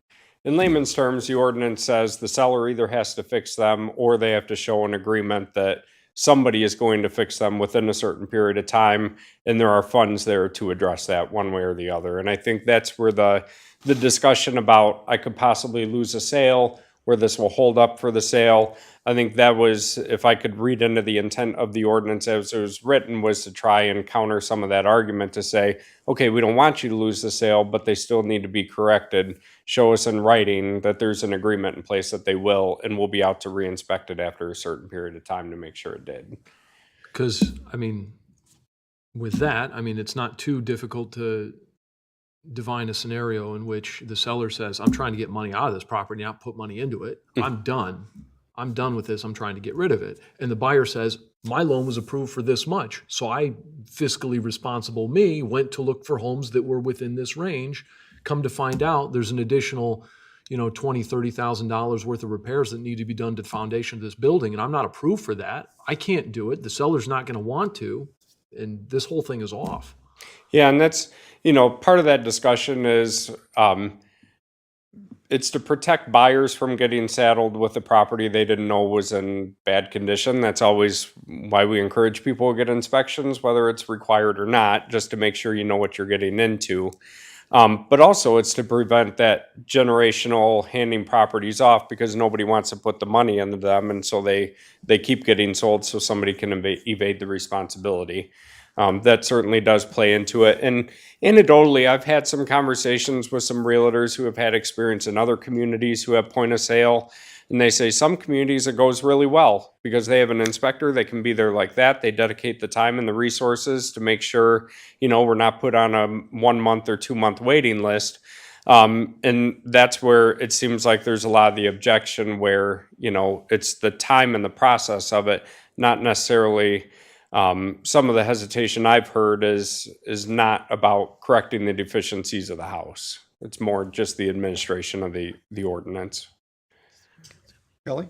In layman's terms, the ordinance says the seller either has to fix them or they have to show an agreement that somebody is going to fix them within a certain period of time, and there are funds there to address that one way or the other. And I think that's where the discussion about I could possibly lose a sale where this will hold up for the sale. I think that was, if I could read into the intent of the ordinance as it was written, was to try and counter some of that argument to say, okay, we don't want you to lose the sale, but they still need to be corrected. Show us in writing that there's an agreement in place that they will, and we'll be out to re-inspect it after a certain period of time to make sure it did. Because, I mean, with that, I mean, it's not too difficult to divine a scenario in which the seller says, I'm trying to get money out of this property, not put money into it. I'm done. I'm done with this. I'm trying to get rid of it. And the buyer says, my loan was approved for this much. So I, fiscally responsible me, went to look for homes that were within this range. Come to find out, there's an additional, $20,000, $30,000 worth of repairs that need to be done to the foundation of this building. And I'm not approved for that. I can't do it. The seller's not going to want to. And this whole thing is off. Yeah, and that's, part of that discussion is it's to protect buyers from getting saddled with a property they didn't know was in bad condition. That's always why we encourage people to get inspections, whether it's required or not, just to make sure you know what you're getting into. But also it's to prevent that generational handing properties off because nobody wants to put the money into them. And so they keep getting sold so somebody can evade the responsibility. That certainly does play into it. And anecdotally, I've had some conversations with some realtors who have had experience in other communities who have point of sale. And they say some communities it goes really well because they have an inspector. They can be there like that. They dedicate the time and the resources to make sure, we're not put on a 1 month or 2 month waiting list. And that's where it seems like there's a lot of the objection where, it's the time and the process of it, not necessarily some of the hesitation I've heard is not about correcting the deficiencies of the house. It's more just the administration of the ordinance. Kelly?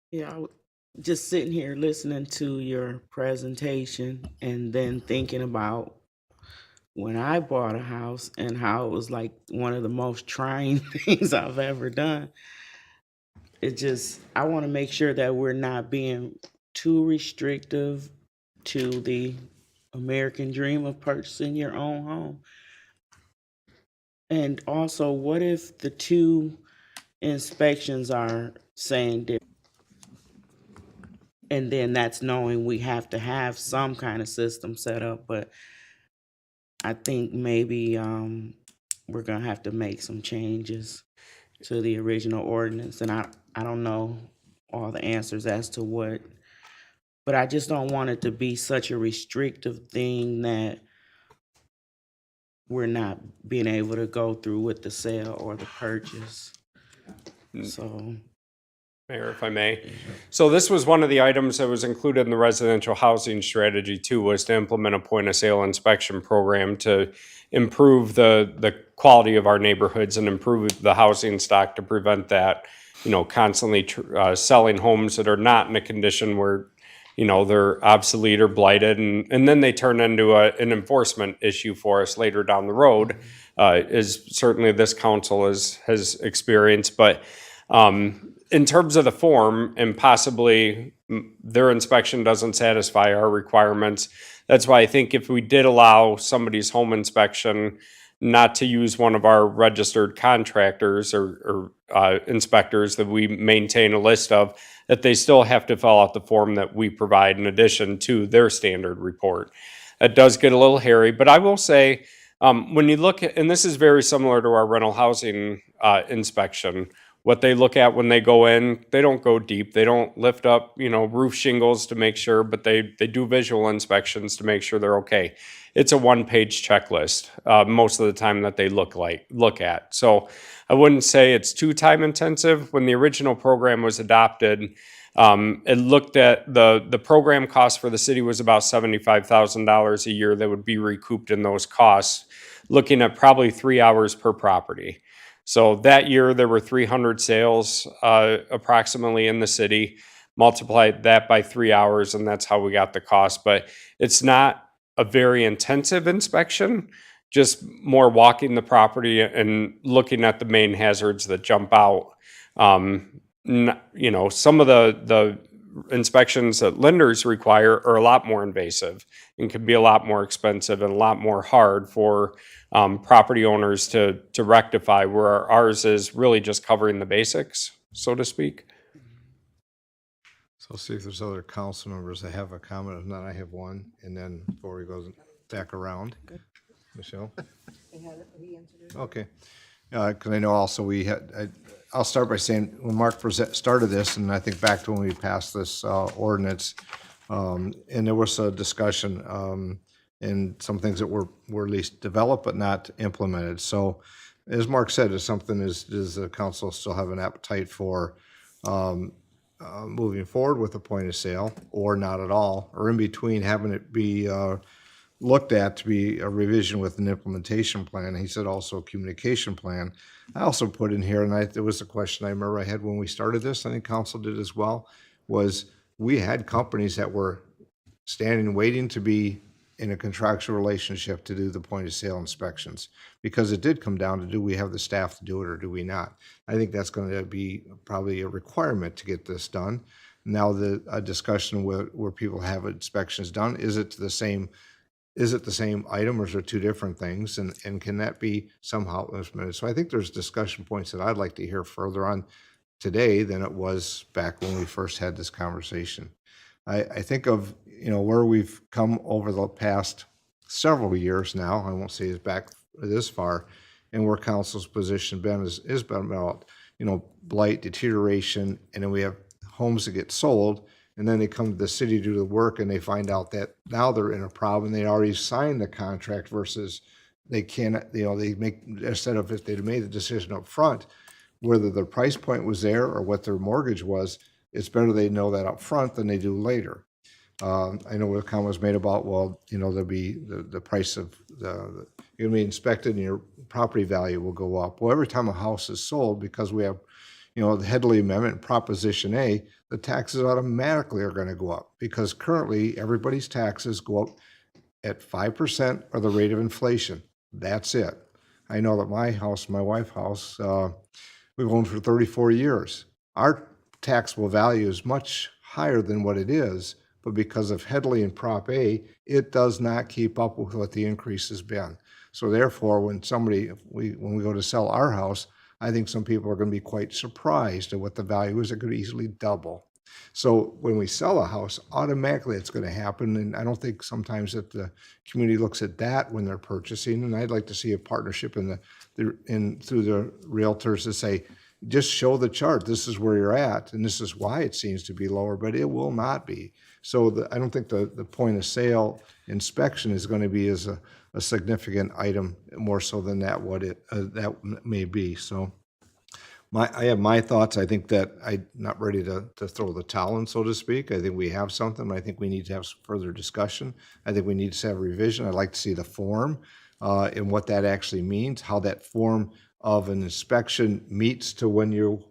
Yeah, just sitting here listening to your presentation and then thinking about when I bought a house and how it was like one of the most trying things I've ever done. I want to make sure that we're not being too restrictive to the American dream of purchasing your own home. And also, what if the two inspections are saying different? And then that's knowing we have to have some kind of system set up, but I think maybe we're gonna have to make some changes to the original ordinance, and I don't know all the answers as to what, but I just don't want it to be such a restrictive thing that we're not being able to go through with the sale or the purchase. So, Mayor, if I may. So this was one of the items that was included in the residential housing strategy too, was to implement a point of sale inspection program to improve the quality of our neighborhoods and improve the housing stock to prevent that, constantly selling homes that are not in a condition where, they're obsolete or blighted. And then they turn into an enforcement issue for us later down the road, is certainly this council has experienced. But in terms of the form and possibly their inspection doesn't satisfy our requirements, that's why I think if we did allow somebody's home inspection not to use one of our registered contractors or inspectors that we maintain a list of, that they still have to fill out the form that we provide in addition to their standard report. It does get a little hairy, but I will say, when you look at, and this is very similar to our rental housing inspection, what they look at when they go in, they don't go deep. They don't lift up, roof shingles to make sure, but they do visual inspections to make sure they're okay. It's a one-page checklist most of the time that they look at. So I wouldn't say it's too time intensive. When the original program was adopted, it looked at the program cost for the city was about $75,000 a year that would be recouped in those costs, looking at probably 3 hours per property. So that year there were 300 sales approximately in the city. Multiplied that by 3 hours, and that's how we got the cost. But it's not a very intensive inspection, just more walking the property and looking at the main hazards that jump out. Some of the inspections that lenders require are a lot more invasive and can be a lot more expensive and a lot more hard for property owners to rectify, where ours is really just covering the basics, so to speak. So I'll see if there's other council members that have a comment. If not, I have one, and then before we go back around. Michelle? Okay. Because I know also I'll start by saying, when Mark started this, and I think back to when we passed this ordinance, and there was a discussion, and some things that were at least developed but not implemented. So as Mark said, is does the council still have an appetite for moving forward with the point of sale, or not at all, or in between having it be looked at to be a revision with an implementation plan? He said also a communication plan. I also put in here, and there was a question I remember I had when we started this, I think council did as well, was we had companies that were standing, waiting to be in a contractual relationship to do the point of sale inspections, because it did come down to, do we have the staff to do it or do we not? I think that's going to be probably a requirement to get this done. Now a discussion where people have inspections done, is it the same item, or is there two different things? And can that be somehow implemented? So I think there's discussion points that I'd like to hear further on today than it was back when we first had this conversation. I think of, where we've come over the past several years now, I won't say it's back this far, and where council's position is been about, blight, deterioration, and then we have homes that get sold, and then they come to the city to do the work, and they find out that now they're in a problem. They already signed the contract versus they cannot, they make, instead of if they'd made the decision up front, whether their price point was there or what their mortgage was, it's better they know that up front than they do later. I know a comment was made about, well, there'll be the price of you're gonna be inspected and your property value will go up. Well, every time a house is sold, because we have, the Headley Amendment, Proposition A, the taxes automatically are gonna go up, because currently everybody's taxes go up at 5% or the rate of inflation. That's it. I know that my house, my wife's house, we've owned for 34 years. Our taxable value is much higher than what it is, but because of Headley and Prop A, it does not keep up with what the increase has been. So therefore, when we go to sell our house, I think some people are going to be quite surprised at what the value is. It could easily double. So when we sell a house, automatically it's going to happen. And I don't think sometimes that the community looks at that when they're purchasing. And I'd like to see a partnership through the realtors to say, just show the chart. This is where you're at, and this is why it seems to be lower, but it will not be. So I don't think the point of sale inspection is going to be as a significant item, more so than that that may be. So I have my thoughts. I think that I'm not ready to throw the towel in, so to speak. I think we have something. I think we need to have some further discussion. I think we need to have a revision. I'd like to see the form and what that actually means, how that form of an inspection meets to when you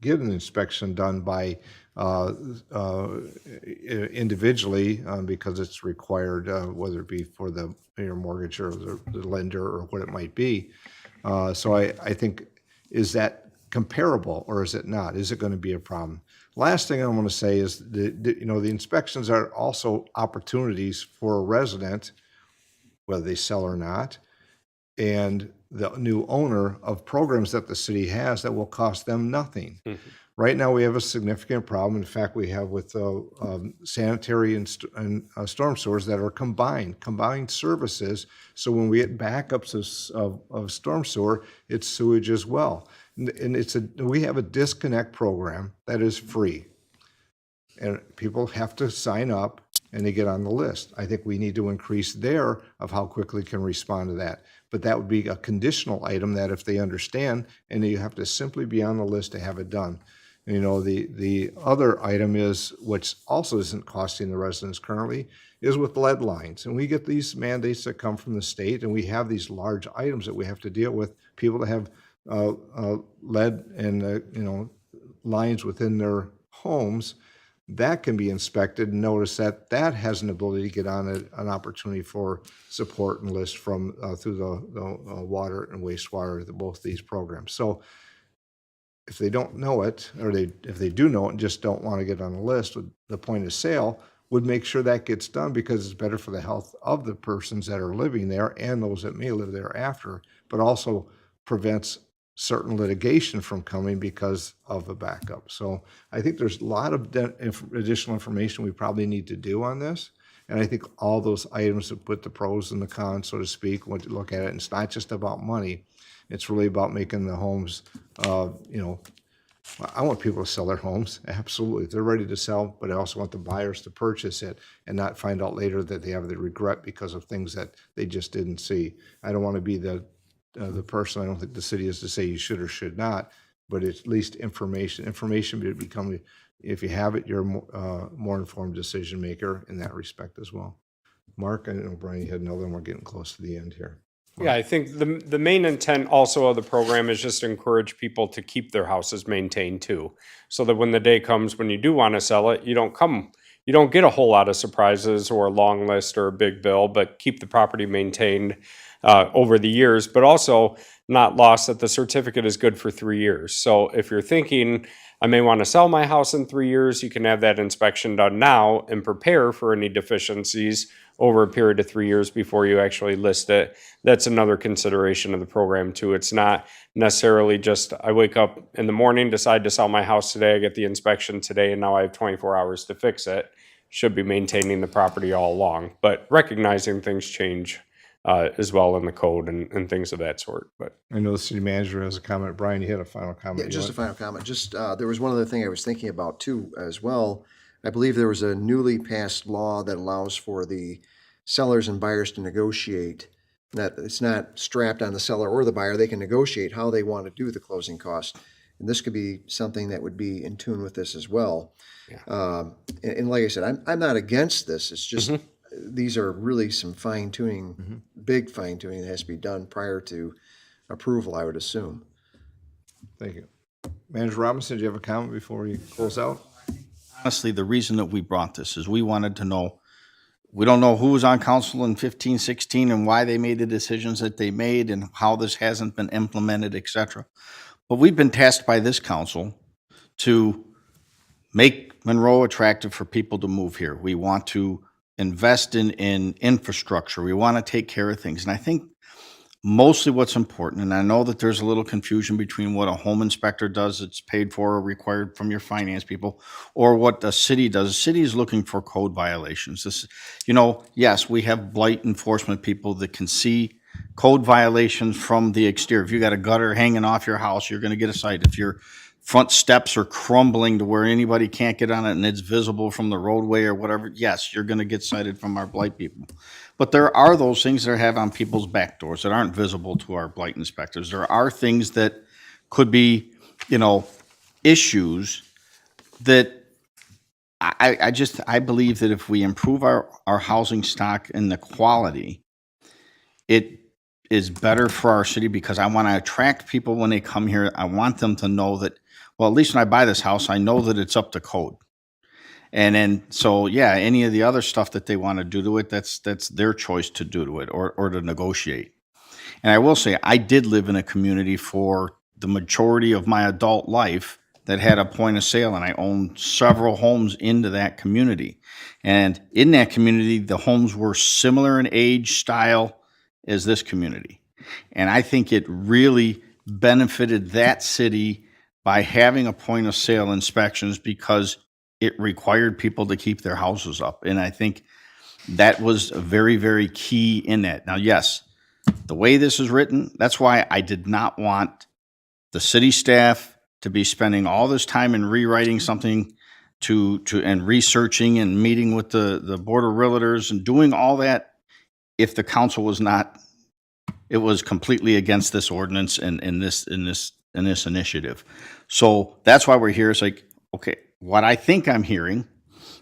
get an inspection done by individually, because it's required, whether it be for your mortgage or the lender or what it might be. So I think, is that comparable or is it not? Is it going to be a problem? Last thing I want to say is the inspections are also opportunities for a resident, whether they sell or not, and the new owner, of programs that the city has that will cost them nothing. Mm-hmm. Right now, we have a significant problem. In fact, we have with sanitary and storm sewers that are combined services. So when we get backups of storm sewer, it's sewage as well. And we have a disconnect program that is free. And people have to sign up and they get on the list. I think we need to increase of how quickly can respond to that. But that would be a conditional item that if they understand, and you have to simply be on the list to have it done. The other item is, which also isn't costing the residents currently, is with lead lines. And we get these mandates that come from the state, and we have these large items that we have to deal with, people that have lead and lines within their homes. That can be inspected, and notice that has an ability to get on an opportunity for support and list from through the water and wastewater, both these programs. So if they don't know it, or if they do know it and just don't want to get on the list with the point of sale, would make sure that gets done because it's better for the health of the persons that are living there and those that may live there after, but also prevents certain litigation from coming because of the backup. So I think there's a lot of additional information we probably need to do on this. And I think all those items that put the pros and the cons, so to speak, when you look at it, and it's not just about money. It's really about making the homes, I want people to sell their homes, absolutely. They're ready to sell, but I also want the buyers to purchase it and not find out later that they have the regret because of things that they just didn't see. I don't want to be the person, I don't think the city is to say you should or should not, but at least information. Information would become, if you have it, you're a more informed decision maker in that respect as well. Mark, I know Brian, you had another one. We're getting close to the end here. Yeah, I think the main intent also of the program is just to encourage people to keep their houses maintained too, so that when the day comes when you do want to sell it, you don't get a whole lot of surprises or a long list or a big bill, but keep the property maintained over the years, but also not lost that the certificate is good for 3 years. So if you're thinking, I may want to sell my house in 3 years, you can have that inspection done now and prepare for any deficiencies over a period of 3 years before you actually list it. That's another consideration of the program too. It's not necessarily just, I wake up in the morning, decide to sell my house today, I get the inspection today, and now I have 24 hours to fix it. Should be maintaining the property all along, but recognizing things change as well in the code and things of that sort. But I know the city manager has a comment. Brian, you had a final comment. Yeah, just a final comment. Just, there was one other thing I was thinking about too as well. I believe there was a newly passed law that allows for the sellers and buyers to negotiate, that it's not strapped on the seller or the buyer. They can negotiate how they want to do the closing costs. And this could be something that would be in tune with this as well. And like I said, I'm not against this. It's just, these are really some fine tuning, big fine tuning that has to be done prior to approval, I would assume. Thank you. Manager Robinson, do you have a comment before we close out? Honestly, the reason that we brought this is we wanted to know, we don't know who was on council in 15, 16 and why they made the decisions that they made and how this hasn't been implemented, et cetera. But we've been tasked by this council to make Monroe attractive for people to move here. We want to invest in infrastructure. We want to take care of things. And I think mostly what's important, and I know that there's a little confusion between what a home inspector does, it's paid for or required from your finance people, or what the city does. The city is looking for code violations. This, yes, we have blight enforcement people that can see code violations from the exterior. If you got a gutter hanging off your house, you're going to get a cite. If your front steps are crumbling to where anybody can't get on it and it's visible from the roadway or whatever, yes, you're going to get cited from our blight people. But there are those things that have on people's back doors that aren't visible to our blight inspectors. There are things that could be, issues that I believe that if we improve our housing stock and the quality, it is better for our city because I want to attract people when they come here. I want them to know that, well, at least when I buy this house, I know that it's up to code. And then, so yeah, any of the other stuff that they want to do to it, that's their choice to do to it or to negotiate. And I will say, I did live in a community for the majority of my adult life that had a point of sale, and I owned several homes into that community. And in that community, the homes were similar in age, style as this community. And I think it really benefited that city by having a point of sale inspections because it required people to keep their houses up. And I think that was very, very key in that. Now, yes, the way this is written, that's why I did not want the city staff to be spending all this time in rewriting something and researching and meeting with the board of realtors and doing all that if the council was not, it was completely against this ordinance and in this initiative. So that's why we're here. It's like, okay, what I think I'm hearing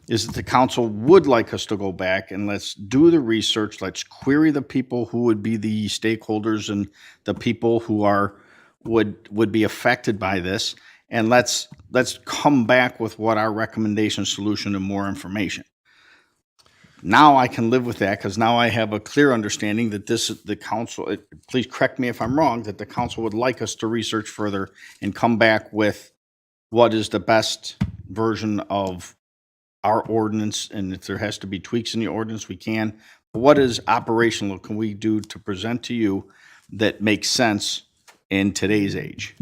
is that the council would like us to go back and let's do the research. Let's query the people who would be the stakeholders and the people who would be affected by this. And let's come back with what our recommendation, solution, and more information. Now I can live with that because now I have a clear understanding that the council, please correct me if I'm wrong, that the council would like us to research further and come back with what is the best version of our ordinance, and if there has to be tweaks in the ordinance, we can. But what is operational can we do to present to you that makes sense in today's age?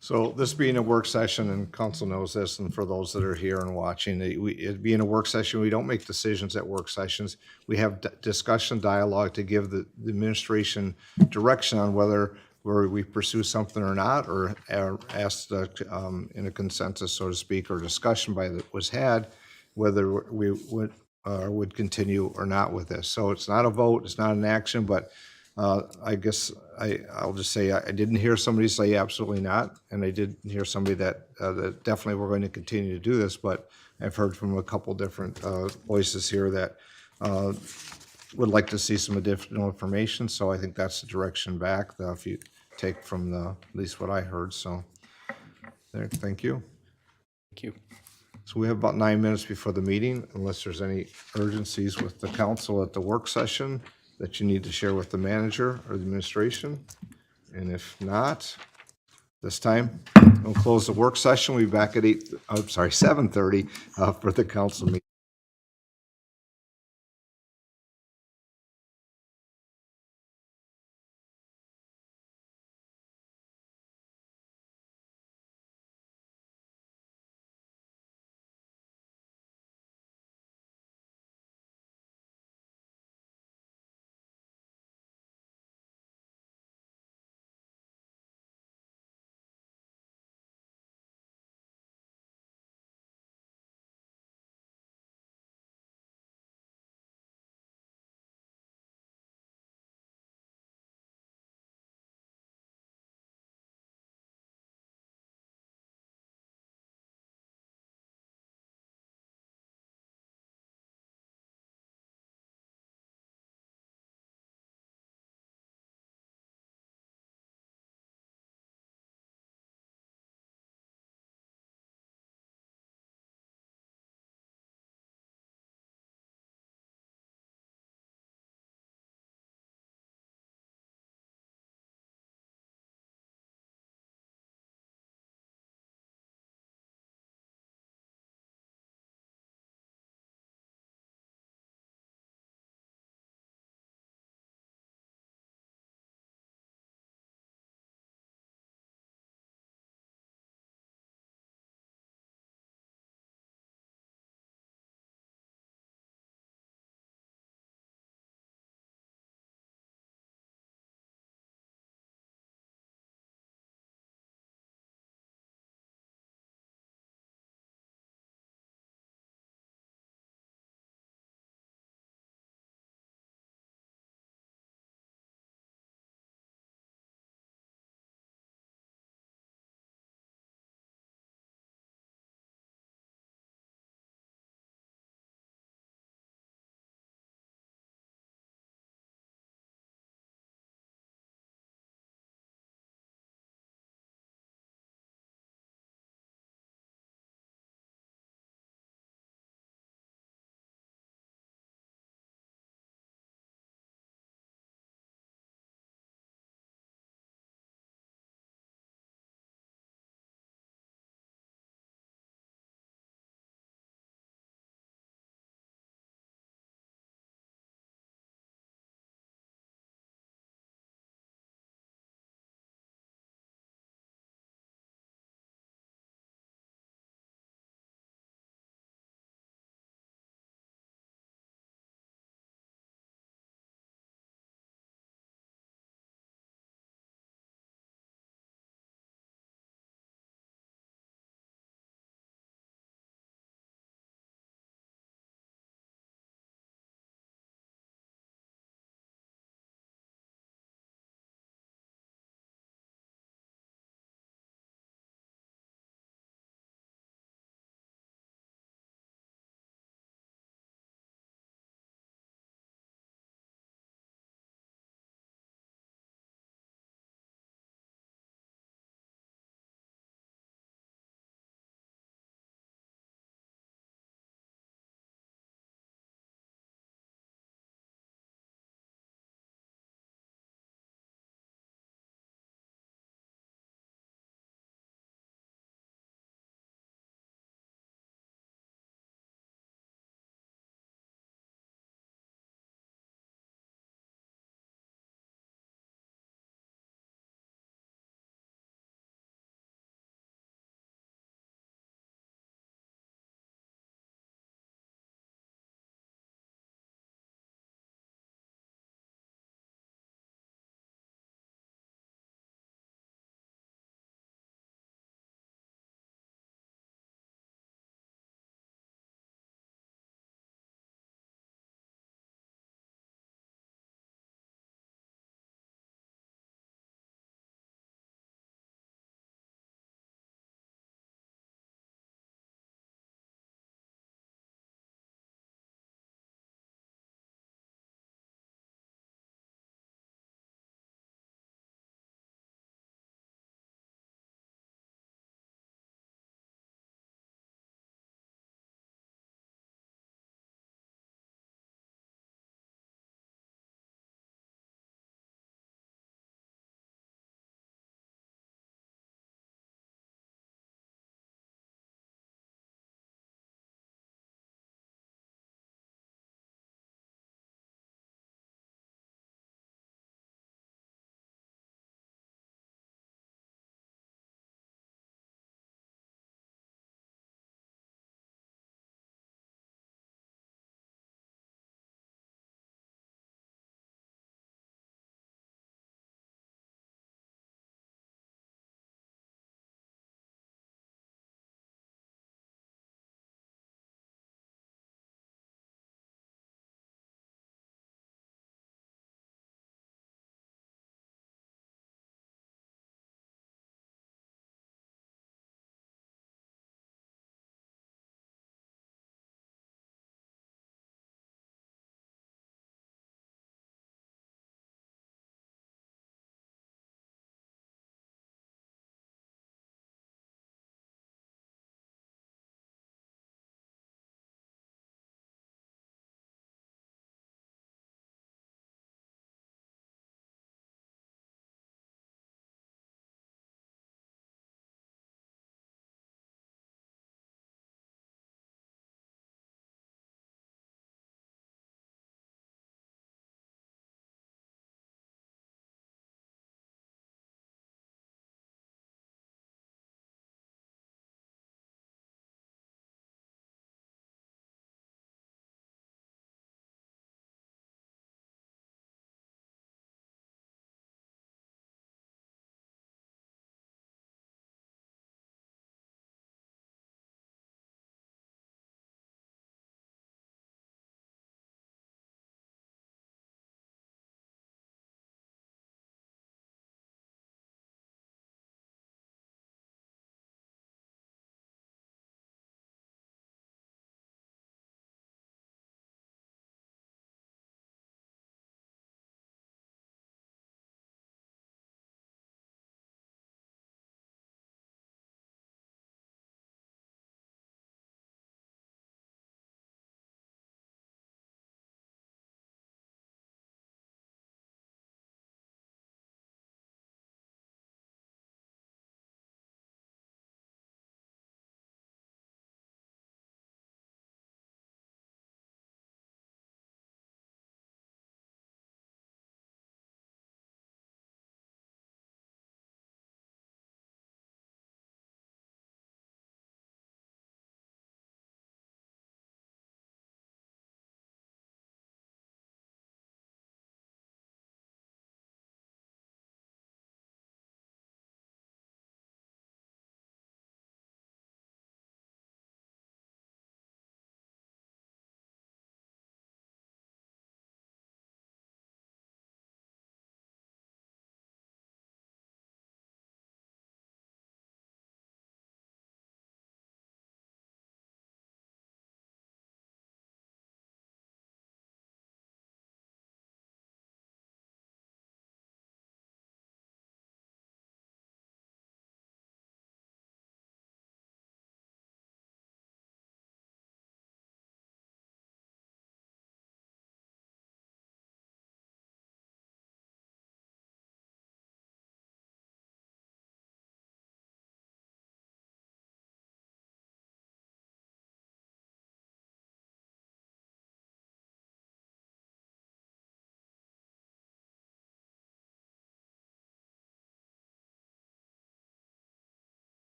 So this being a work session, and council knows this, and for those that are here and watching, it being a work session, we don't make decisions at work sessions. We have discussion, dialogue to give the administration direction on whether we pursue something or not, or ask in a consensus, so to speak, or discussion was had, whether we would continue or not with this. So it's not a vote, it's not an action, but I guess I'll just say I didn't hear somebody say absolutely not, and I did hear somebody that definitely we're going to continue to do this, but I've heard from a couple different voices here that would like to see some additional information, so I think that's the direction back, if you take from at least what I heard, so there, thank you. Thank you. So we have about 9 minutes before the meeting, unless there's any urgencies with the council at the work session that you need to share with the manager or the administration. And if not, this time, we'll close the work session. We'll be back at 7:30 for the council meeting.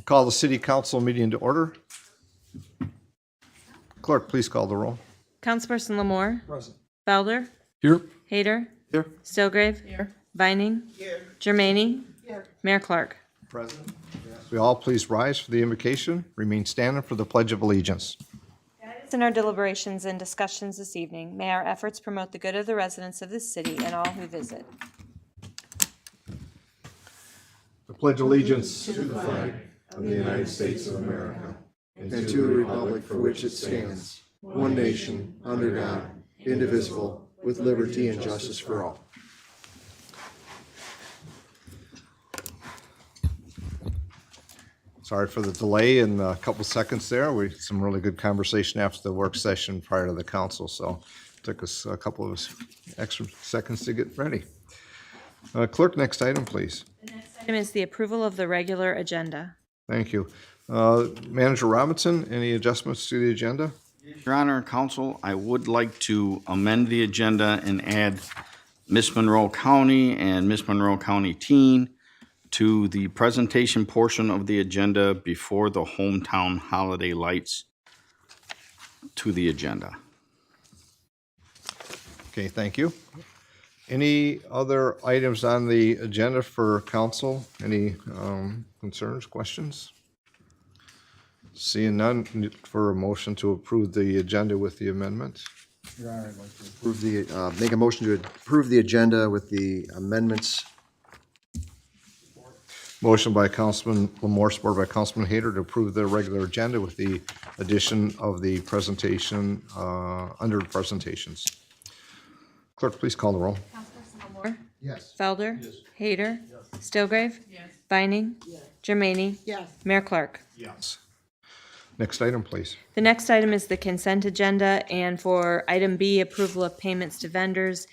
Call the city council meeting to order. Clerk, please call the roll. Councilperson Lamore. Present. Felder. Here? Hader. Here. Stillgrave. Here. Vining. Here. Jermaine. Here. Mayor Clark. Present. We all please rise for the invocation. Remain standing for the Pledge of Allegiance. In our deliberations and discussions this evening, may our efforts promote the good of the residents of this city and all who visit. I pledge allegiance to the flag of the United States of America And to the republic for which it stands, one nation, under God, indivisible, with liberty and justice for all. Sorry for the delay in a couple seconds there. We had some really good conversation after the work session prior to the council, so it took us a couple of extra seconds to get ready. Clerk, next item, please. Item is the approval of the regular agenda. Thank you. Manager Robinson, any adjustments to the agenda? Your Honor and Council, I would like to amend the agenda and add Miss Monroe County and Miss Monroe County Teen to the presentation portion of the agenda before the hometown holiday lights to the agenda. Okay, thank you. Any other items on the agenda for council? Any concerns, questions? Seeing none, need for a motion to approve the agenda with the amendments. Make a motion to approve the agenda with the amendments. Motion by Councilman Lamore, supported by Councilman Hader, to approve the regular agenda with the addition of the presentation under presentations. Clerk, please call the roll. Councilperson Lamore. Yes. Felder. Yes. Hader. Yes. Stillgrave. Yes. Vining. Yes. Jermaine. Yes. Mayor Clark. Yes. Next item, please. The next item is the consent agenda, and for item B, approval of payments to vendors.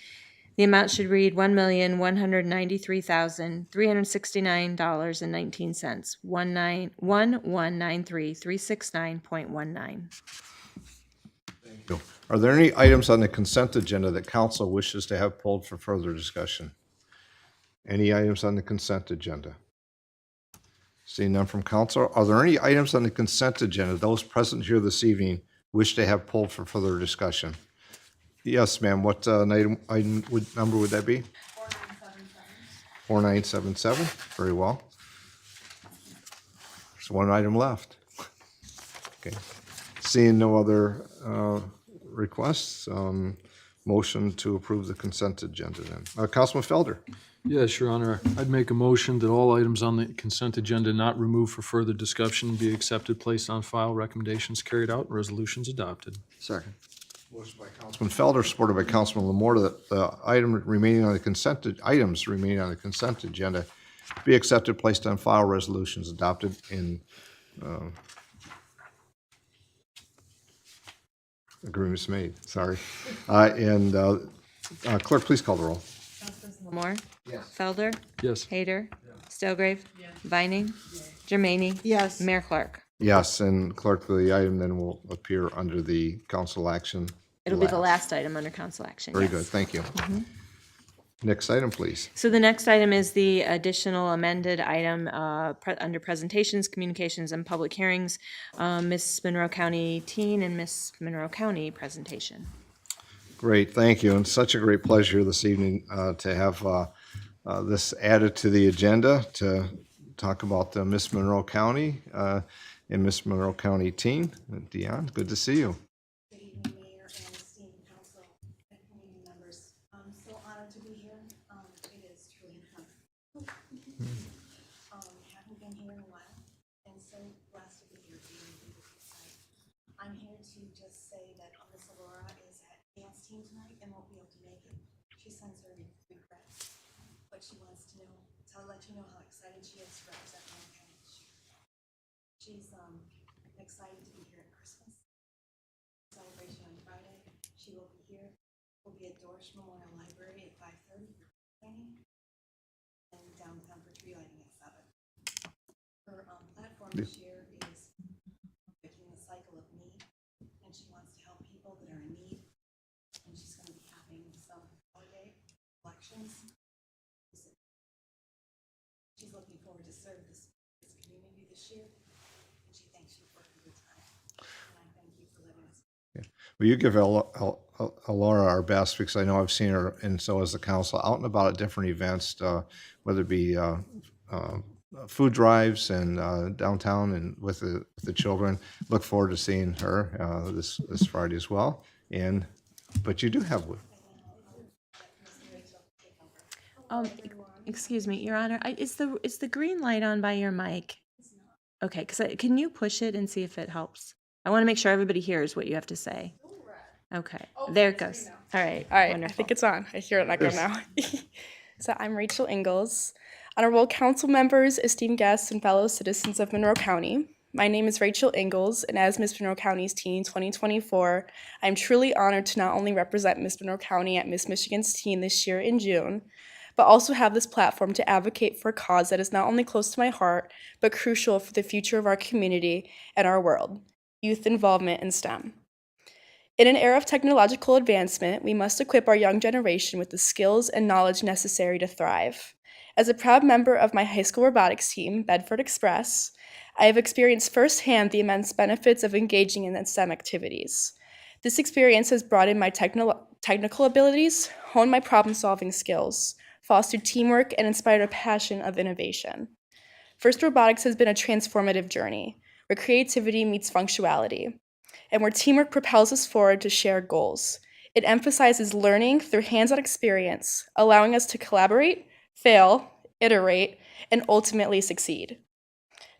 The amount should read $1,193,369.19. 1193369.19. Are there any items on the consent agenda that council wishes to have pulled for further discussion? Any items on the consent agenda? Seeing none from council, are there any items on the consent agenda those present here this evening wish to have pulled for further discussion? Yes, ma'am. What number would that be? 4977. 4977. Very well. There's one item left. Okay. Seeing no other requests, motion to approve the consent agenda then. Councilman Felder. Yes, Your Honor. I'd make a motion that all items on the consent agenda not removed for further discussion be accepted, placed on file, recommendations carried out, and resolutions adopted. Second. Motion by Councilman Felder, supported by Councilman Lamore, that the items remaining on the consent agenda be accepted, placed on file, resolutions adopted in agreements made. Sorry. Clerk, please call the roll. Lamore. Yes. Felder. Yes. Hader. Stillgrave. Vining. Jermaine. Yes. Mayor Clark. Yes, and clerk, the item then will appear under the council action. It'll be the last item under council action. Very yes. good, thank you. Next item, please. So the next item is the additional amended item under presentations, communications, and public hearings, Miss Monroe County Teen and Miss Monroe County presentation. Great, thank you, and such a great pleasure this evening to have this added to the agenda to talk about the Miss Monroe County and Miss Monroe County Teen. Dion, good to see you. Good evening, Mayor and esteemed council and community members. I'm so honored to be here. It is truly an honor. Haven't been here in a while, and so blessed to be here being with you tonight. I'm here to just say that Miss Aurora is at dance team tonight and won't be able to make it. She sends her regrets, but she wants to know, to let you know how excited she is to represent Monroe County this year. She's excited to be here at Christmas celebration on Friday. She will be here. We'll be at Dorsch Memorial Library at 5:30 for training, and downtown for tree lighting at 7. Her platform this year is breaking the cycle of need, and she wants to help people that are in need, and she's going to be happy. She's looking forward to serve this community this year, and she thanks you for your time. And I thank you for letting us. Will you give Laura our best, because I know I've seen her, and so has the council, out and about at different events, whether it be food drives and downtown and with the children. Look forward to seeing her this Friday as well. But you do have Excuse me, Your Honor, is the green light on by your mic? Okay, can you push it and see if it helps? I want to make sure everybody hears what you have to say. Okay, there it goes. All right, I wonderful. think it's on. I hear an echo now. So I'm Rachel Ingalls. Honorable council members, esteemed guests, and fellow citizens of Monroe County. My name is Rachel Ingalls, and as Miss Monroe County's Teen 2024, I'm truly honored to not only represent Miss Monroe County at Miss Michigan's Teen this year in June, but also have this platform to advocate for a cause that is not only close to my heart, but crucial for the future of our community and our world: youth involvement in STEM. In an era of technological advancement, we must equip our young generation with the skills and knowledge necessary to thrive. As a proud member of my high school robotics team, Bedford Express, I have experienced firsthand the immense benefits of engaging in STEM activities. This experience has broadened my technical abilities, honed my problem-solving skills, fostered teamwork, and inspired a passion of innovation. First Robotics has been a transformative journey, where creativity meets functionality, and where teamwork propels us forward to shared goals. It emphasizes learning through hands-on experience, allowing us to collaborate, fail, iterate, and ultimately succeed.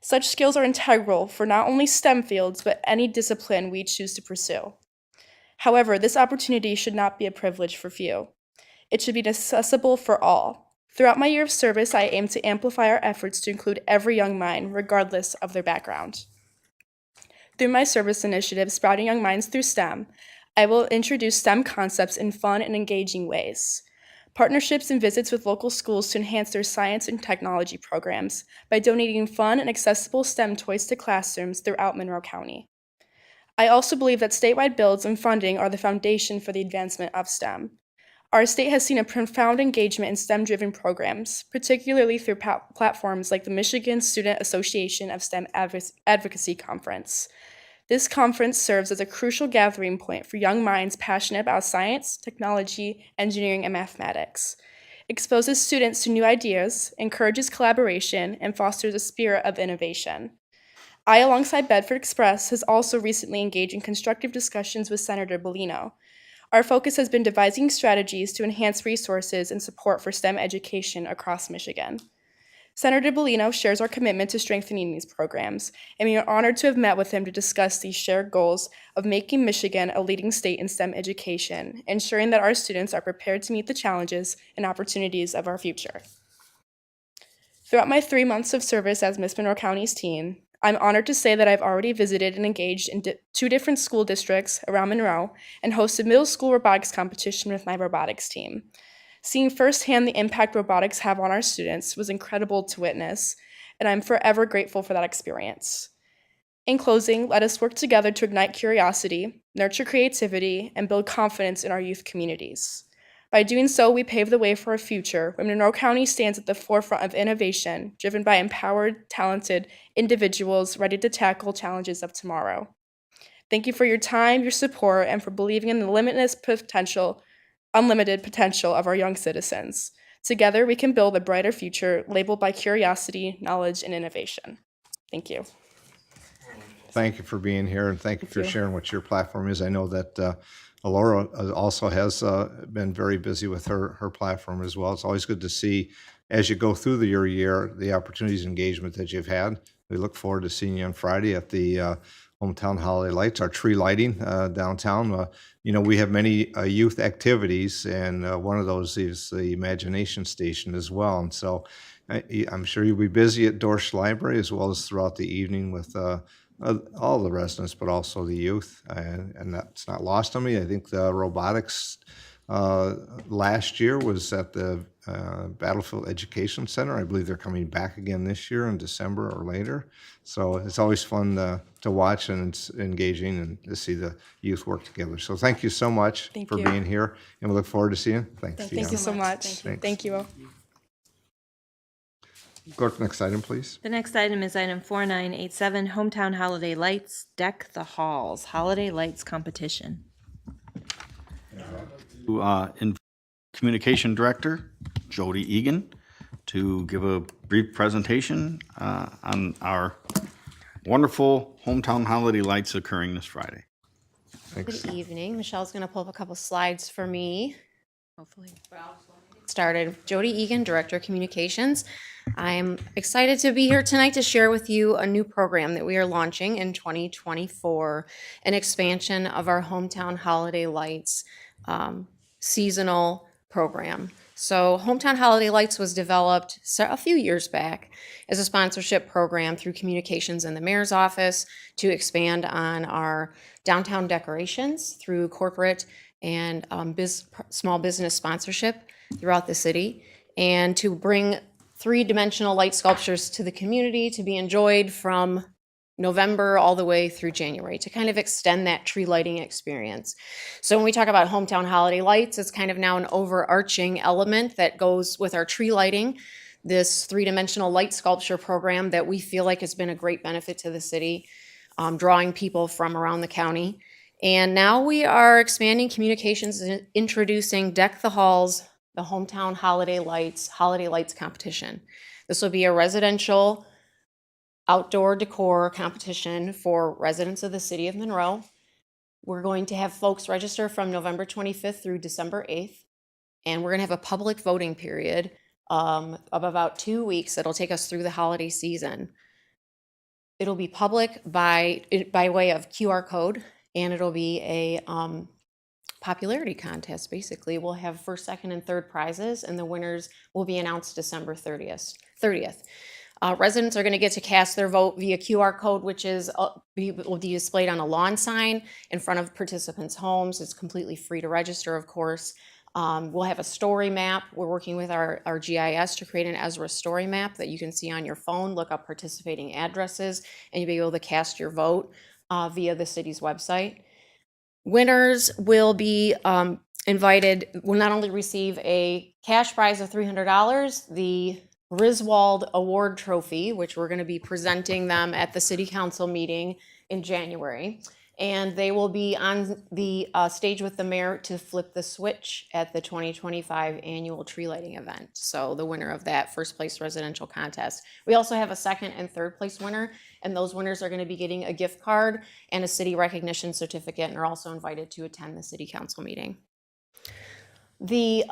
Such skills are integral for not only STEM fields, but any discipline we choose to pursue. However, this opportunity should not be a privilege for few. It should be accessible for all. Throughout my year of service, I aim to amplify our efforts to include every young mind, regardless of their background. Through my service initiative, Sprouting Young Minds Through STEM, I will introduce STEM concepts in fun and engaging ways. Partnerships and visits with local schools to enhance their science and technology programs by donating fun and accessible STEM toys to classrooms throughout Monroe County. I also believe that statewide bills and funding are the foundation for the advancement of STEM. Our state has seen a profound engagement in STEM-driven programs, particularly through platforms like the Michigan Student Association of STEM Advocacy Conference. This conference serves as a crucial gathering point for young minds passionate about science, technology, engineering, and mathematics. It exposes students to new ideas, encourages collaboration, and fosters a spirit of innovation. I, alongside Bedford Express, has also recently engaged in constructive discussions with Senator Bellino. Our focus has been devising strategies to enhance resources and support for STEM education across Michigan. Senator Bellino shares our commitment to strengthening these programs, and we are honored to have met with him to discuss these shared goals of making Michigan a leading state in STEM education, ensuring that our students are prepared to meet the challenges and opportunities of our future. Throughout my 3 months of service as Miss Monroe County's teen, I'm honored to say that I've already visited and engaged in 2 different school districts around Monroe and hosted middle school robotics competition with my robotics team. Seeing firsthand the impact robotics have on our students was incredible to witness, and I'm forever grateful for that experience. In closing, let us work together to ignite curiosity, nurture creativity, and build confidence in our youth communities. By doing so, we pave the way for a future where Monroe County stands at the forefront of innovation, driven by empowered, talented individuals ready to tackle challenges of tomorrow. Thank you for your time, your support, and for believing in the unlimited potential of our young citizens. Together, we can build a brighter future labeled by curiosity, knowledge, and innovation. Thank you. Thank you for being here, and thank you for sharing what your platform is. I know that Laura also has been very busy with her platform as well. It's always good to see, as you go through your year, the opportunities and engagement that you've had. We look forward to seeing you on Friday at the Hometown Holiday Lights, our tree lighting downtown. We have many youth activities, and one of those is the Imagination Station as well. And so I'm sure you'll be busy at Dorsch Library as well as throughout the evening with all the residents, but also the youth. And that's not lost on me. I think the robotics last year was at the Battlefield Education Center. I believe they're coming back again this year in December or later. So it's always fun to watch, and it's engaging, and to see the youth work together. So thank you so much Thank for you. being here, and we look forward to seeing you. Thanks, Thank you so much. Thanks. Thank you. Go to the next item, please. The next item is item 4987, Hometown Holiday Lights, Deck the Halls, Holiday Lights Competition. In Communication Director Jody Egan to give a brief presentation on our wonderful hometown holiday lights occurring this Friday. Thanks. Good evening. Michelle's going to pull up a couple slides for me. Hopefully. Started. Jody Egan, Director of Communications. I'm excited to be here tonight to share with you a new program that we are launching in 2024, an expansion of our Hometown Holiday Lights seasonal program. So Hometown Holiday Lights was developed a few years back as a sponsorship program through communications in the mayor's office to expand on our downtown decorations through corporate and small business sponsorship throughout the city, and to bring three-dimensional light sculptures to the community to be enjoyed from November all the way through January to kind of extend that tree lighting experience. So when we talk about hometown holiday lights, it's kind of now an overarching element that goes with our tree lighting, this three-dimensional light sculpture program that we feel like has been a great benefit to the city, drawing people from around the county. And now we are expanding communications and introducing Deck the Halls, the Hometown Holiday Lights competition. This will be a residential outdoor decor competition for residents of the city of Monroe. We're going to have folks register from November 25th through December 8th, and we're going to have a public voting period of about 2 weeks that'll take us through the holiday season. It'll be public by way of QR code, and it'll be a popularity contest. Basically, we'll have first, second, and third prizes, and the winners will be announced December 30th. Residents are going to get to cast their vote via QR code, which will be displayed on a lawn sign in front of participants' homes. It's completely free to register, of course. We'll have a story map. We're working with our GIS to create an Ezra story map that you can see on your phone. Look up participating addresses, and you'll be able to cast your vote via the city's website. Winners will be will not only receive a cash prize of $300, the Griswold Award Trophy, which we're going to be presenting them at the City Council meeting in January. And they will be on the stage with the mayor to flip the switch at the 2025 annual tree lighting event. So the winner of that first place residential contest. We also have a second and third place winner, and those winners are going to be getting a gift card and a city recognition certificate, and are also invited to attend the City Council meeting. We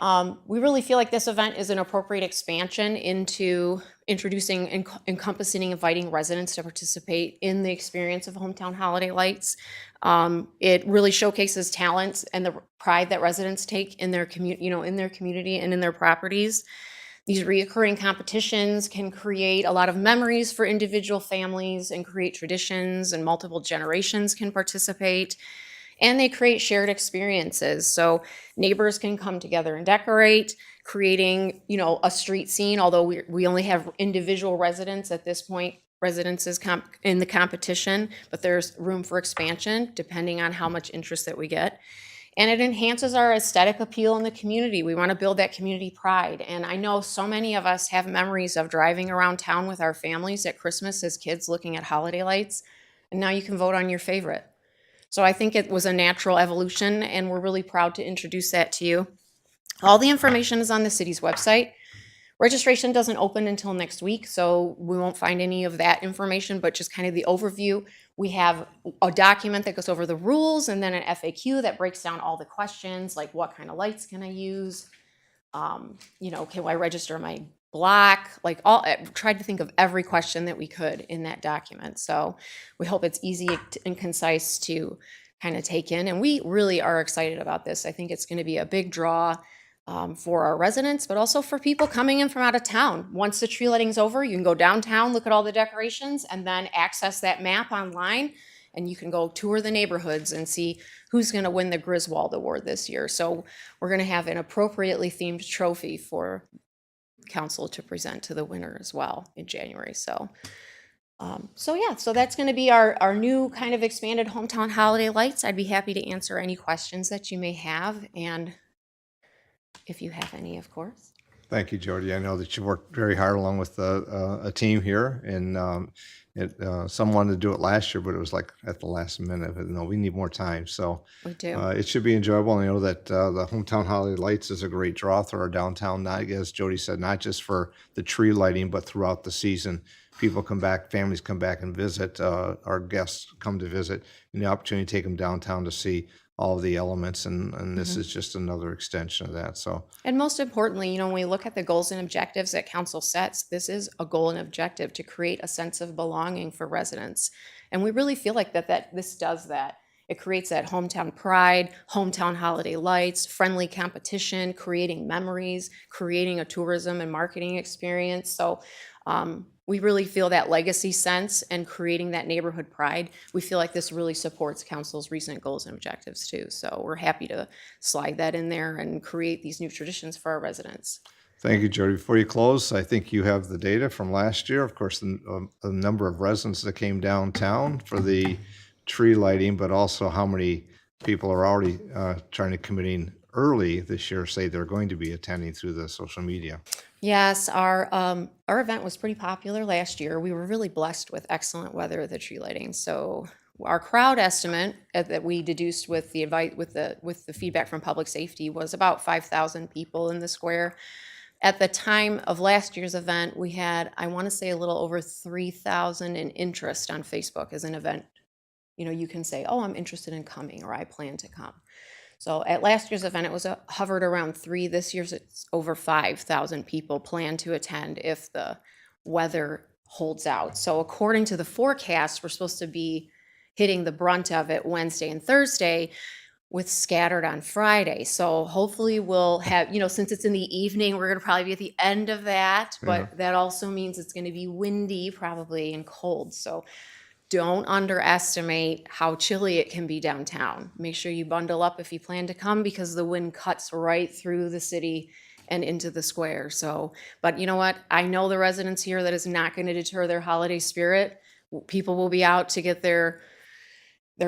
really feel like this event is an appropriate expansion into introducing, encompassing, inviting residents to participate in the experience of Hometown Holiday Lights. It really showcases talents and the pride that residents take in their community and in their properties. These reoccurring competitions can create a lot of memories for individual families and create traditions, and multiple generations can participate. And they create shared experiences. So neighbors can come together and decorate, creating, a street scene, although we only have individual residents at this point, residences in the competition, but there's room for expansion depending on how much interest that we get. And it enhances our aesthetic appeal in the community. We want to build that community pride. And I know so many of us have memories of driving around town with our families at Christmas as kids looking at holiday lights. And now you can vote on your favorite. So I think it was a natural evolution, and we're really proud to introduce that to you. All the information is on the city's website. Registration doesn't open until next week, so we won't find any of that information, but just kind of the overview. We have a document that goes over the rules, and then an FAQ that breaks down all the questions, like what kind of lights can I use? Can I register my block? Tried to think of every question that we could in that document. So we hope it's easy and concise to kind of take in, and we really are excited about this. I think it's going to be a big draw. for our residents, but also for people coming in from out of town. Once the tree lighting's over, you can go downtown, look at all the decorations, and then access that map online, and you can go tour the neighborhoods and see who's going to win the Griswold Award this year. So we're going to have an appropriately themed trophy for council to present to the winner as well in January. So so that's going to be our new kind of expanded hometown holiday lights. I'd be happy to answer any questions that you may have, and if you have any, of course. Thank you, Jody. I know that you worked very hard along with a team here, and some wanted to do it last year, but it was like at the last minute. But no, we need more time. So We do. it should be enjoyable. And I know that the Hometown Holiday Lights is a great draw through our downtown, not, as Jody said, not just for the tree lighting, but throughout the season. People come back, families come back and visit, our guests come to visit, and the opportunity to take them downtown to see all of the elements, and this is just another extension of that. So And most importantly, when we look at the goals and objectives that council sets, this is a goal and objective to create a sense of belonging for residents. And we really feel like that this does that. It creates that hometown pride, hometown holiday lights, friendly competition, creating memories, creating a tourism and marketing experience. So we really feel that legacy sense and creating that neighborhood pride. We feel like this really supports council's recent goals and objectives too. So we're happy to slide that in there and create these new traditions for our residents. thank you, Jody. Before you close, I think you have the data from last year. Of course, the number of residents that came downtown for the tree lighting, but also how many people are already trying to committing early this year, say they're going to be attending through the social media. Yes, our event was pretty popular last year. We were really blessed with excellent weather at the tree lighting. So our crowd estimate that we deduced with the feedback from public safety was about 5,000 people in the square. At the time of last year's event, we had, I want to say, a little over 3,000 in interest on Facebook as an event. You can say, oh, I'm interested in coming, or I plan to come. So at last year's event, it was hovered around 3. This year's it's over 5,000 people plan to attend if the weather holds out. So according to the forecast, we're supposed to be hitting the brunt of it Wednesday and Thursday, with scattered on Friday. So hopefully we'll have, since it's in the evening, we're going to probably be at the end of that, but that also means it's going to be windy probably and cold. So don't underestimate how chilly it can be downtown. Make sure you bundle up if you plan to come, because the wind cuts right through the city and into the square. So, but you know what? I know the residents here, that is not going to deter their holiday spirit. People will be out to get their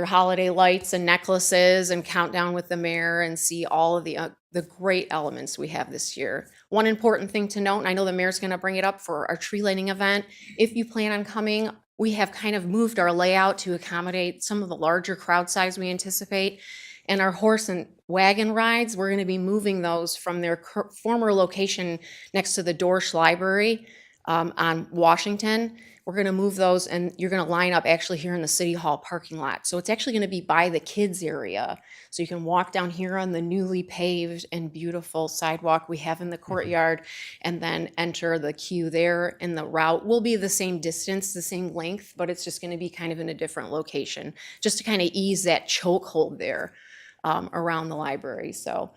holiday lights and necklaces and count down with the mayor and see all of the great elements we have this year. One important thing to note, and I know the mayor's going to bring it up for our tree lighting event, if you plan on coming, we have kind of moved our layout to accommodate some of the larger crowd size we anticipate. And our horse and wagon rides, we're going to be moving those from their former location next to the Dorsch Library on Washington. We're going to move those, and you're going to line up actually here in the City Hall parking lot. So it's actually going to be by the kids area. So you can walk down here on the newly paved and beautiful sidewalk we have in the courtyard, and then enter the queue there. And the route will be the same distance, the same length, but it's just going to be kind of in a different location, just to kind of ease that chokehold there around the library. So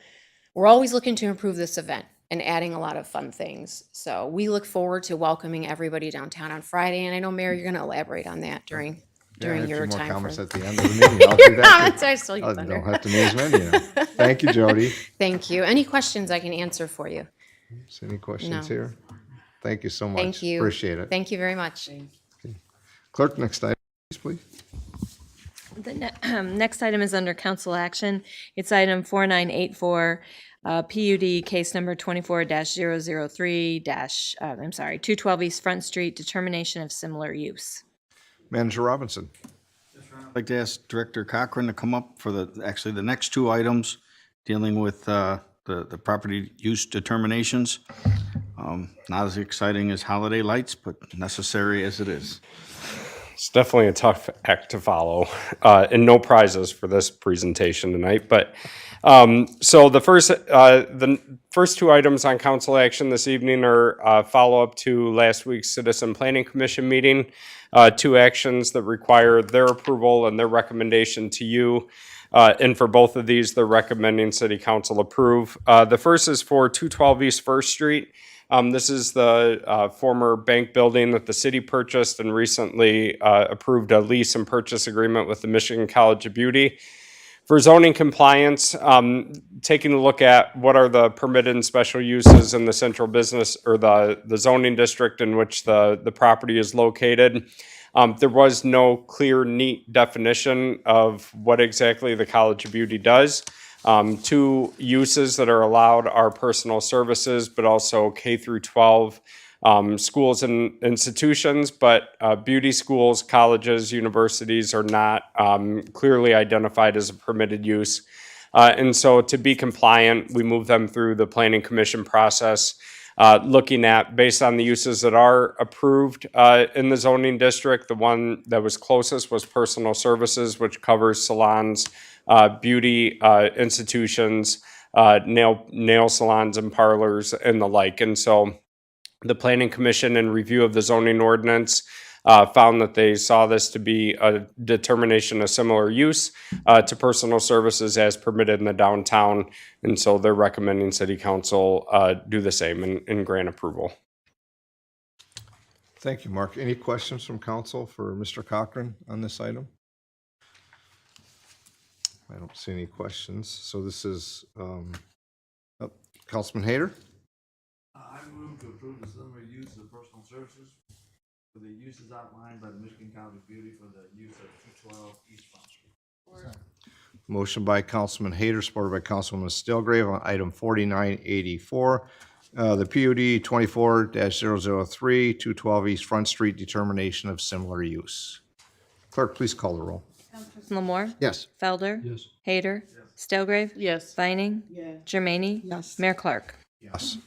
we're always looking to improve this event and adding a lot of fun things. So we look forward to welcoming everybody downtown on Friday. And I know, Mayor, you're going to elaborate on that during I have your a few more time. comments at the end of the meeting. I'll do Your that too. comments, I stole your I thunder. don't have to name as many. Thank you, Jody. Thank you. Any questions I can answer for you? Is any questions No. here? Thank you so much. Thank you. Appreciate it. Thank you very much. Clerk, next item, please. The next item is under council action. It's item 4984, PUD case number 24-003 212 East Front Street, determination of similar use. Manager Robinson. I'd like to ask Director Cochran to come up for the next 2 items dealing with the property use determinations. Not as exciting as holiday lights, but necessary as it is. It's definitely a tough act to follow, and no prizes for this presentation tonight. But so the first two items on council action this evening are follow up to last week's Citizen Planning Commission meeting. Two actions that require their approval and their recommendation to you. And for both of these, they're recommending City Council approve. The first is for 212 East First Street. This is the former bank building that the city purchased and recently approved a lease and purchase agreement with the Michigan College of Beauty. For zoning compliance, taking a look at what are the permitted and special uses in the central business or the zoning district in which the property is located. There was no clear, neat definition of what exactly the College of Beauty does. Two uses that are allowed are personal services, but also K through 12 schools and institutions. But beauty schools, colleges, universities are not clearly identified as a permitted use. And so to be compliant, we move them through the Planning Commission process, looking at, based on the uses that are approved in the zoning district, the one that was closest was personal services, which covers salons, beauty institutions, nail salons and parlors and the like. And so the Planning Commission, in review of the zoning ordinance, found that they saw this to be a determination of similar use to personal services as permitted in the downtown. And so they're recommending City Council do the same and grant approval. Thank you, Mark. Any questions from council for Mr. Cochran on this item? I don't see any questions. So this is Councilman Hayter. I move to approve the summary use of personal services for the uses outlined by the Michigan College of Beauty for the use of 212 East Front Street. Motion by Councilman Hayter, supported by Councilwoman Stilgrave on item 4984. The PUD 24-003, 212 East Front Street, determination of similar use. Clerk, please call the roll. Lamore? Yes. Felder? Yes. Hayter? Stilgrave? Yes. Vining? Yes. Germaini? Yes. Mayor Clark? Yes.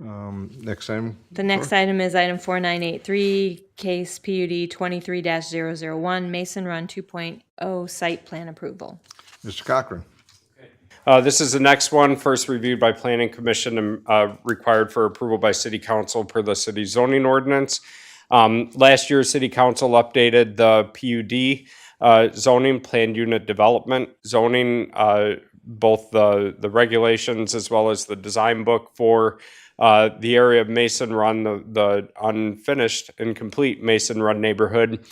Next item. The next item is item 4983, case PUD 23-001, Mason Run 2.0 site plan approval. Mr. Cochran. This is the next one, first reviewed by Planning Commission and required for approval by City Council per the city zoning ordinance. Last year, City Council updated the PUD zoning, planned unit development zoning, both the regulations as well as the design book for the area of Mason Run, the unfinished and complete Mason Run neighborhood.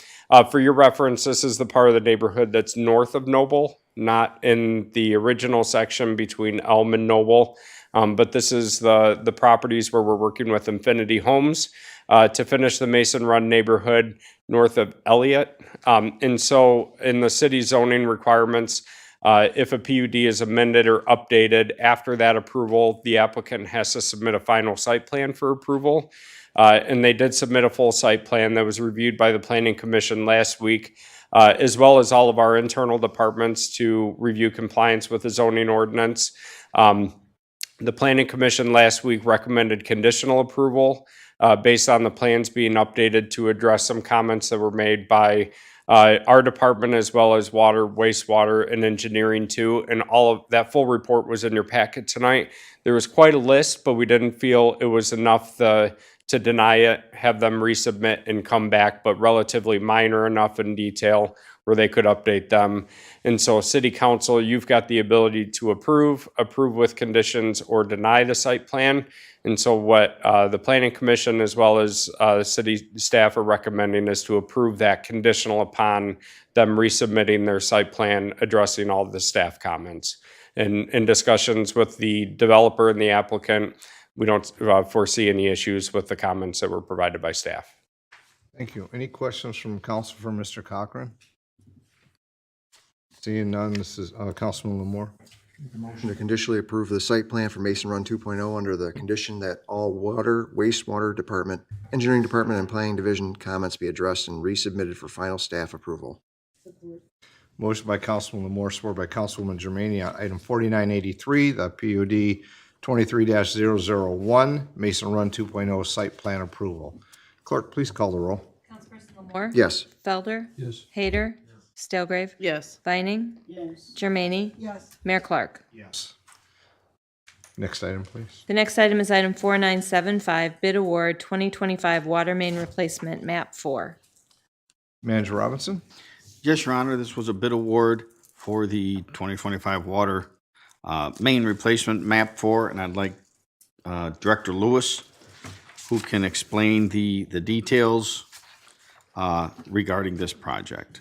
For your reference, this is the part of the neighborhood that's north of Noble, not in the original section between Elm and Noble. But this is the properties where we're working with Infinity Homes to finish the Mason Run neighborhood north of Elliott. And so in the city zoning requirements, if a PUD is amended or updated after that approval, the applicant has to submit a final site plan for approval. And they did submit a full site plan that was reviewed by the Planning Commission last week, as well as all of our internal departments to review compliance with the zoning ordinance. The Planning Commission last week recommended conditional approval based on the plans being updated to address some comments that were made by our department, as well as water, wastewater, and engineering too. And all of that full report was in your packet tonight. There was quite a list, but we didn't feel it was enough to deny it, have them resubmit and come back, but relatively minor enough in detail where they could update them. And so City Council, you've got the ability to approve with conditions, or deny the site plan. And so what the Planning Commission as well as city staff are recommending is to approve that conditional upon them resubmitting their site plan, addressing all of the staff comments. And in discussions with the developer and the applicant, we don't foresee any issues with the comments that were provided by staff. Thank you. Any questions from council for Mr. Cochran? Seeing none, this is Councilman Lamore. Motion to conditionally approve the site plan for Mason Run 2.0 under the condition that all water, wastewater department, engineering department, and planning division comments be addressed and resubmitted for final staff approval. Motion by Councilman Lamore, supported by Councilwoman Germaini on item 4983, the PUD 23-001, Mason Run 2.0 site plan approval. Clerk, please call the roll. Councilperson Moore? Yes. Felder? Yes. Hayter? Stilgrave? Yes. Vining? Yes. Jermaine? Yes. Mayor Clark? Yes. Next item, please. The next item is item 4975, bid award 2025 water main replacement, map 4. Manager Robinson? Yes, Your Honor, this was a bid award for the 2025 water main replacement map 4, and I'd like Director Lewis, who can explain the details regarding this project.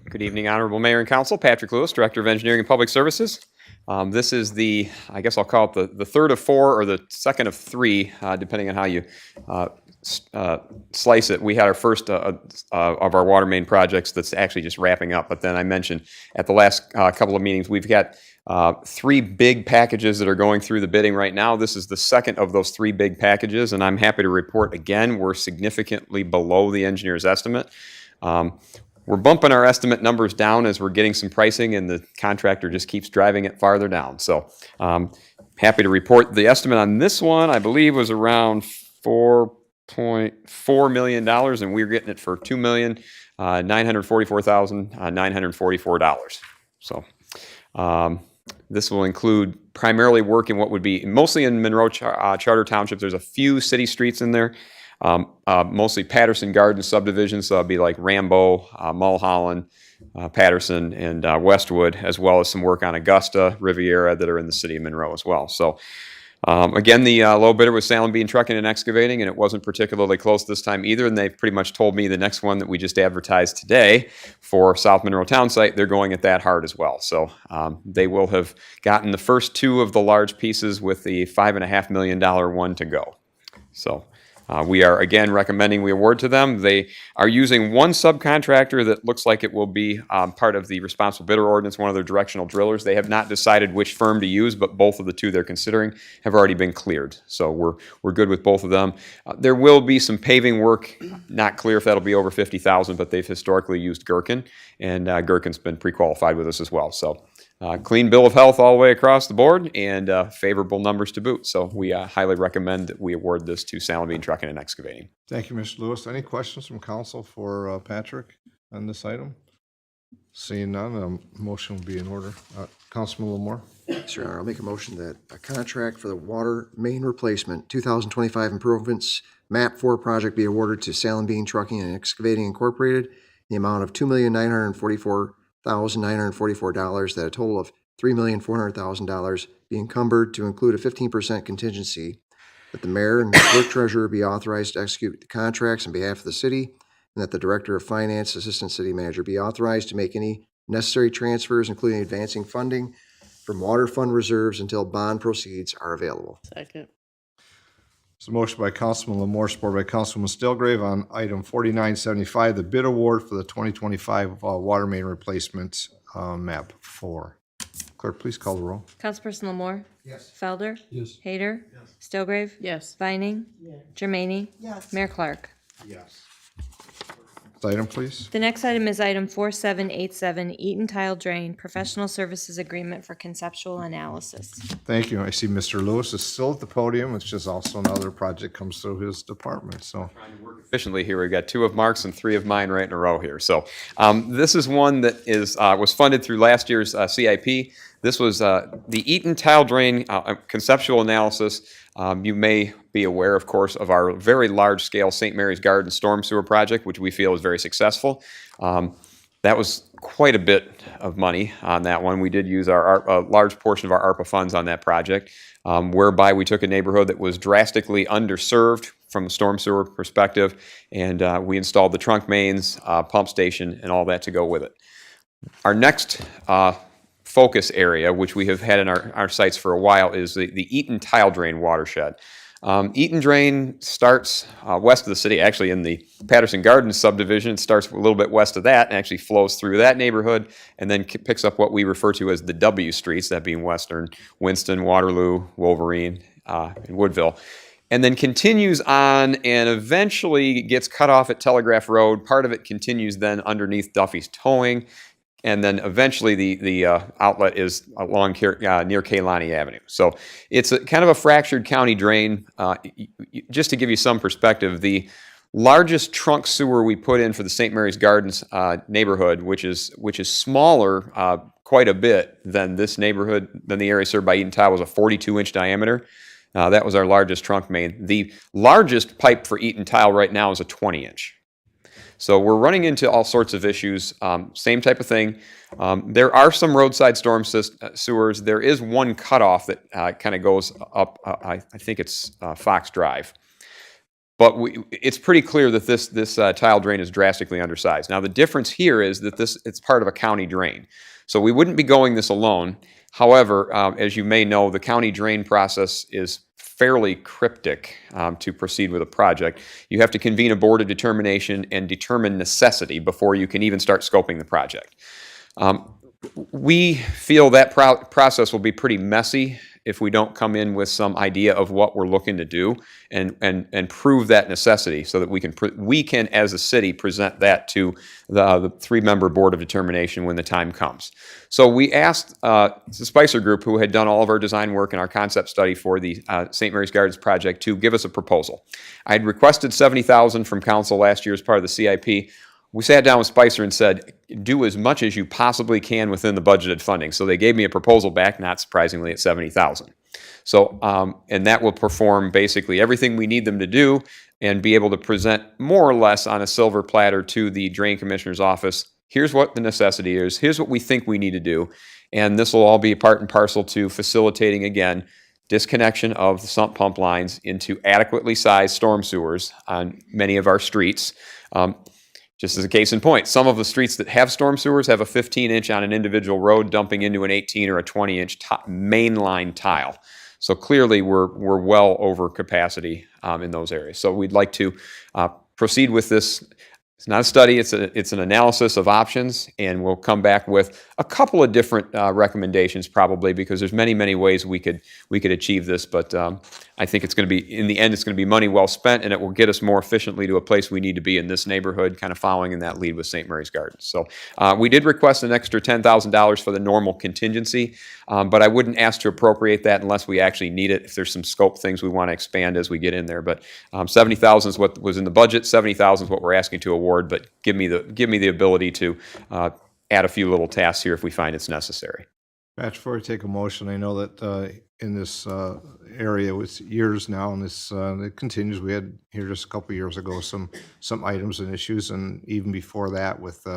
Good evening, Honorable Mayor and Council. Patrick Lewis, Director of Engineering and Public Services. This is the, I guess I'll call it the third of 4 or the second of 3, depending on how you slice it. We had our first of our water main projects that's actually just wrapping up. But then I mentioned at the last couple of meetings, we've got 3 big packages that are going through the bidding right now. This is the second of those 3 big packages, and I'm happy to report again, we're significantly below the engineer's estimate. We're bumping our estimate numbers down as we're getting some pricing, and the contractor just keeps driving it farther down. So happy to report the estimate on this one, I believe, was around $4.4 million, and we're getting it for $2,944,944. So this will include primarily work in what would be mostly in Monroe Charter Township. There's a few city streets in there. Mostly Patterson Gardens subdivisions, so that'd be like Rambo, Mulholland, Patterson, and Westwood, as well as some work on Augusta, Riviera that are in the city of Monroe as well. So again, the low bidder was Salem Bean Trucking and Excavating, and it wasn't particularly close this time either, and they pretty much told me the next one that we just advertised today for South Monroe Town Site, they're going at that hard as well. So they will have gotten the first 2 of the large pieces with the $5.5 million one to go. So we are, again, recommending we award to them. They are using one subcontractor that looks like it will be part of the responsible bidder ordinance, one of their directional drillers. They have not decided which firm to use, but both of the 2 they're considering have already been cleared. So we're good with both of them. There will be some paving work, not clear if that'll be over $50,000, but they've historically used Gherkin, and Gherkin's been pre-qualified with us as well. So clean bill of health all the way across the board, and favorable numbers to boot. So we highly recommend that we award this to Salem Bean Trucking and Excavating. Thank you, Mr. Lewis. Any questions from council for Patrick on this item? Seeing none, a motion will be in order. Councilman Lamore? Yes, Your Honor, I'll make a motion that a contract for the water main replacement 2025 improvements map 4 project be awarded to Salem Bean Trucking and Excavating Incorporated in the amount of $2,944,944, that a total of $3,400,000 be encumbered to include a 15% contingency, that the mayor and clerk treasurer be authorized to execute the contracts on behalf of the city, and that the director of finance, assistant city manager be authorized to make any necessary transfers, including advancing funding from water fund reserves until bond proceeds are available. Second. There's a motion by Councilman Lamore, supported by Councilman Stilgrave on item 4975, the bid award for the 2025 water main replacement map 4. Clerk, please call the roll. Councilperson Lamore? Yes. Felder? Yes. Hayter? Stilgrave? Yes. Vining? Jermaine? Yes. Mayor Clark? Yes. Next item, please. The next item is item 4787, Eaton Tile Drain, Professional Services Agreement for Conceptual Analysis. Thank you. I see Mr. Lewis is still at the podium, which is also another project comes through his department, so. Efficiently here, we've got 2 of Mark's and 3 of mine right in a row here. So this is one that is was funded through last year's CIP. This was the Eaton Tile Drain conceptual analysis. You may be aware, of course, of our very large-scale St. Mary's Garden storm sewer project, which we feel is very successful. That was quite a bit of money on that one. We did use a large portion of our ARPA funds on that project, whereby we took a neighborhood that was drastically underserved from a storm sewer perspective, and we installed the trunk mains, pump station, and all that to go with it. Our next focus area, which we have had in our sites for a while, is the Eaton Tile Drain watershed. Eaton Drain starts west of the city, actually in the Patterson Gardens subdivision. It starts a little bit west of that and actually flows through that neighborhood, and then picks up what we refer to as the W streets, that being Western, Winston, Waterloo, Wolverine, and Woodville, and then continues on and eventually gets cut off at Telegraph Road. Part of it continues then underneath Duffy's Towing, and then eventually the outlet is along near Kaylani Avenue. So it's kind of a fractured county drain. Just to give you some perspective, the largest trunk sewer we put in for the St. Mary's Gardens neighborhood, which is smaller quite a bit than this neighborhood, than the area served by Eaton Tile, was a 42-inch diameter. That was our largest trunk main. The largest pipe for Eaton Tile right now is a 20-inch. So we're running into all sorts of issues. Same type of thing. There are some roadside storm sewers. There is one cutoff that kind of goes up, I think it's Fox Drive. But it's pretty clear that this tile drain is drastically undersized. Now the difference here is that it's part of a county drain. So we wouldn't be going this alone. However, as you may know, the county drain process is fairly cryptic to proceed with a project. You have to convene a board of determination and determine necessity before you can even start scoping the project. We feel that process will be pretty messy if we don't come in with some idea of what we're looking to do and prove that necessity, so that we can as a city present that to the 3-member board of determination when the time comes. So we asked the Spicer Group, who had done all of our design work and our concept study for the St. Mary's Gardens project, to give us a proposal. I had requested $70,000 from council last year as part of the CIP. We sat down with Spicer and said, do as much as you possibly can within the budgeted funding. So they gave me a proposal back, not surprisingly, at $70,000. So, and that will perform basically everything we need them to do and be able to present more or less on a silver platter to the Drain Commissioner's office. Here's what the necessity is. Here's what we think we need to do. And this will all be part and parcel to facilitating, again, disconnection of the sump pump lines into adequately sized storm sewers on many of our streets. Just as a case in point, some of the streets that have storm sewers have a 15-inch on an individual road dumping into an 18 or a 20-inch mainline tile. So clearly we're well over capacity in those areas. So we'd like to proceed with this. It's not a study, it's an analysis of options, and we'll come back with a couple of different recommendations probably, because there's many ways we could achieve this, but I think it's going to be, in the end, it's going to be money well spent, and it will get us more efficiently to a place we need to be in this neighborhood, kind of following in that lead with St. Mary's Gardens. So we did request an extra $10,000 for the normal contingency, but I wouldn't ask to appropriate that unless we actually need it, if there's some scope things we want to expand as we get in there. But $70,000 is what was in the budget, $70,000 is what we're asking to award, but give me the ability to add a few little tasks here if we find it's necessary. Pat, before I take a motion, I know that in this area, it's years now, and this it continues. We had here just a couple of years ago some items and issues, and even before that with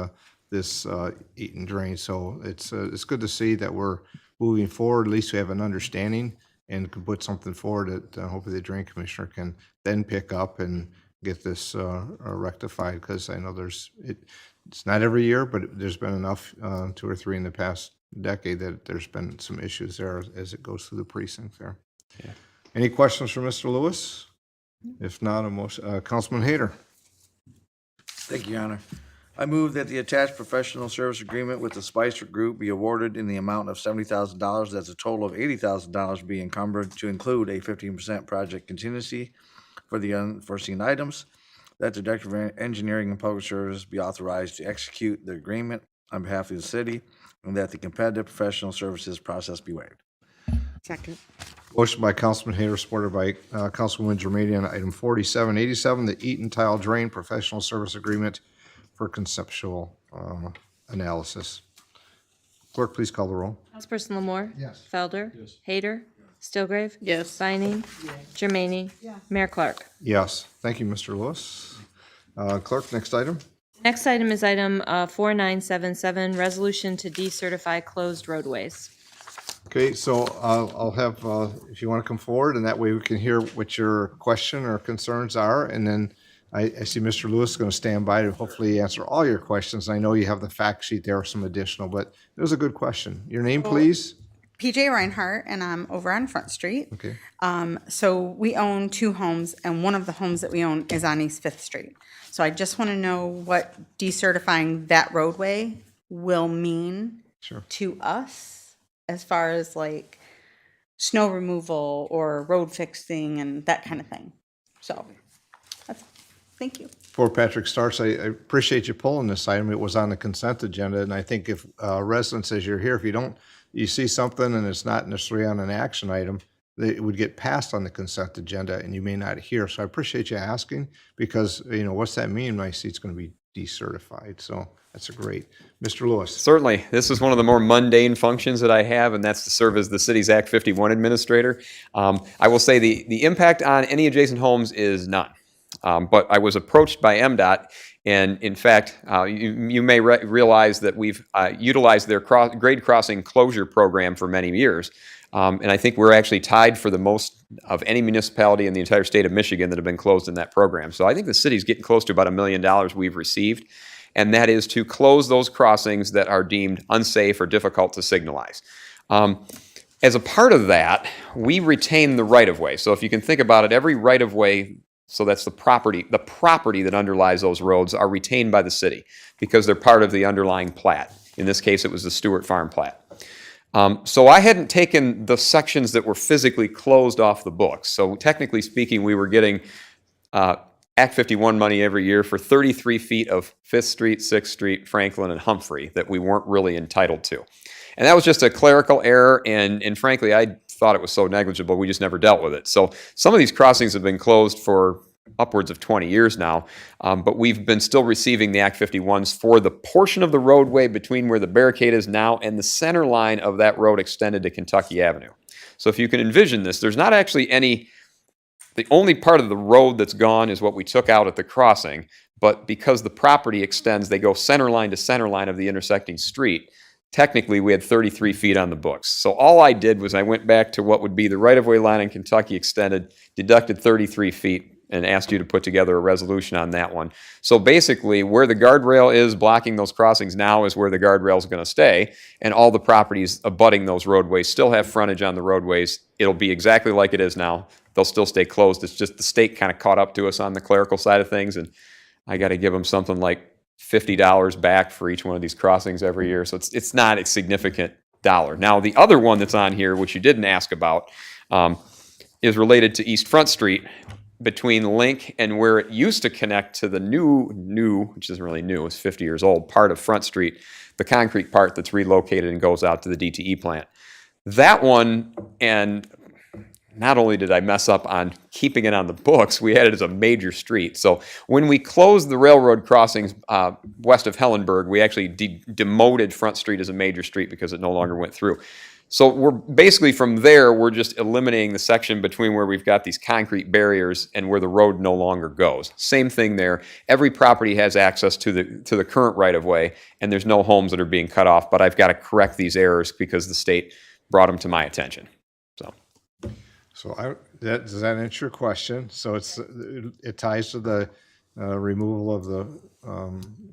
this Eaton drain. So it's good to see that we're moving forward. At least we have an understanding and can put something forward that hopefully the Drain Commissioner can then pick up and get this rectified, because I know it's not every year, but there's been enough, 2 or 3 in the past decade, that there's been some issues there as it goes through the precinct there. Yeah. Any questions for Mr. Lewis? If not, a motion, Councilman Hayter. Thank you, Your Honor. I move that the attached professional service agreement with the Spicer Group be awarded in the amount of $70,000. That's a total of $80,000 be encumbered, to include a 15% project contingency for the unforeseen items. That the Director of Engineering and Public Service be authorized to execute the agreement on behalf of the city, and that the competitive professional services process be waived. Second. Motion by Councilman Hayter, supported by Councilwoman Germaine on item 4787, the Eaton Tile Drain Professional Service Agreement for conceptual analysis. Clerk, please call the roll. Councilperson Lamore? Yes. Felder? Yes. Hayter? Stillgrave? Yes. Vining? Germaine? Mayor Clark? Yes. Thank you, Mr. Lewis. Clerk, next item. Next item is item 4977, resolution to decertify closed roadways. Okay, so I'll have, if you want to come forward, and that way we can hear what your question or concerns are. And then I see Mr. Lewis is going to stand by to hopefully answer all your questions. I know you have the fact sheet there, some additional, but it was a good question. Your name, please? PJ Reinhardt, and I'm over on Front Street. Okay. So we own 2 homes, and one of the homes that we own is on East 5th Street. So I just want to know what decertifying that roadway will mean to us, as far as like snow removal or road fixing and that kind of thing. So thank you. Before Patrick starts, I appreciate you pulling this item. It was on the consent agenda, and I think if residents, as you're here, if you see something and it's not necessarily on an action item, it would get passed on the consent agenda and you may not hear. So I appreciate you asking because, what's that mean? My seat's going to be decertified. So that's a great. Mr. Lewis. Certainly. This is one of the more mundane functions that I have, and that's to serve as the city's Act 51 administrator. I will say the impact on any adjacent homes is none. But I was approached by MDOT, and in fact, you may realize that we've utilized their grade crossing closure program for many years. And I think we're actually tied for the most of any municipality in the entire state of Michigan that have been closed in that program. So I think the city's getting close to about $1 million we've received, and that is to close those crossings that are deemed unsafe or difficult to signalize. As a part of that, we retain the right-of-way. So if you can think about it, every right-of-way, so that's the property that underlies those roads, are retained by the city because they're part of the underlying plat. In this case, it was the Stewart Farm plat. So I hadn't taken the sections that were physically closed off the books. So technically speaking, we were getting Act 51 money every year for 33 feet of 5th Street, 6th Street, Franklin, and Humphrey that we weren't really entitled to. And that was just a clerical error, and frankly, I thought it was so negligible, we just never dealt with it. So some of these crossings have been closed for upwards of 20 years now, but we've been still receiving the Act 51s for the portion of the roadway between where the barricade is now and the center line of that road extended to Kentucky Avenue. So if you can envision this, there's not actually any. The only part of the road that's gone is what we took out at the crossing, but because the property extends, they go center line to center line of the intersecting street. Technically, we had 33 feet on the books. So all I did was I went back to what would be the right-of-way line in Kentucky extended, deducted 33 feet, and asked you to put together a resolution on that one. So basically, where the guardrail is blocking those crossings now is where the guardrail is going to stay, and all the properties abutting those roadways still have frontage on the roadways. It'll be exactly like it is now. They'll still stay closed. It's just the state kind of caught up to us on the clerical side of things, and I got to give them something like $50 back for each one of these crossings every year. So it's not a significant dollar. Now, the other one that's on here, which you didn't ask about, is related to East Front Street between Link and where it used to connect to the new, which isn't really new, it's 50 years old, part of Front Street, the concrete part that's relocated and goes out to the DTE plant. That one, and not only did I mess up on keeping it on the books, we had it as a major street. So when we closed the railroad crossings west of Hellenberg, we actually demoted Front Street as a major street because it no longer went through. So we're basically from there, we're just eliminating the section between where we've got these concrete barriers and where the road no longer goes. Same thing there. Every property has access to the current right-of-way, and there's no homes that are being cut off, but I've got to correct these errors because the state brought them to my attention. So does that answer your question? So it ties to the removal of the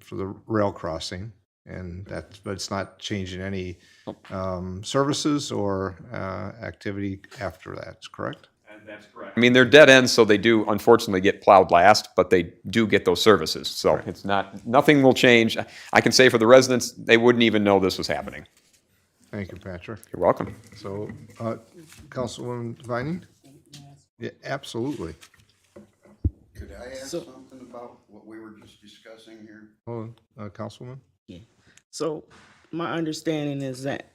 for the rail crossing, but it's not changing any services or activity after that. Correct? That's correct. I mean, they're dead ends, so they do unfortunately get plowed last, but they do get those services. So it's nothing will change. I can say for the residents, they wouldn't even know this was happening. Thank you, Patrick. You're welcome. So, Councilwoman Vining? Yeah, absolutely. Could I ask something about what we were just discussing here? Oh, Councilwoman? Yeah. So my understanding is that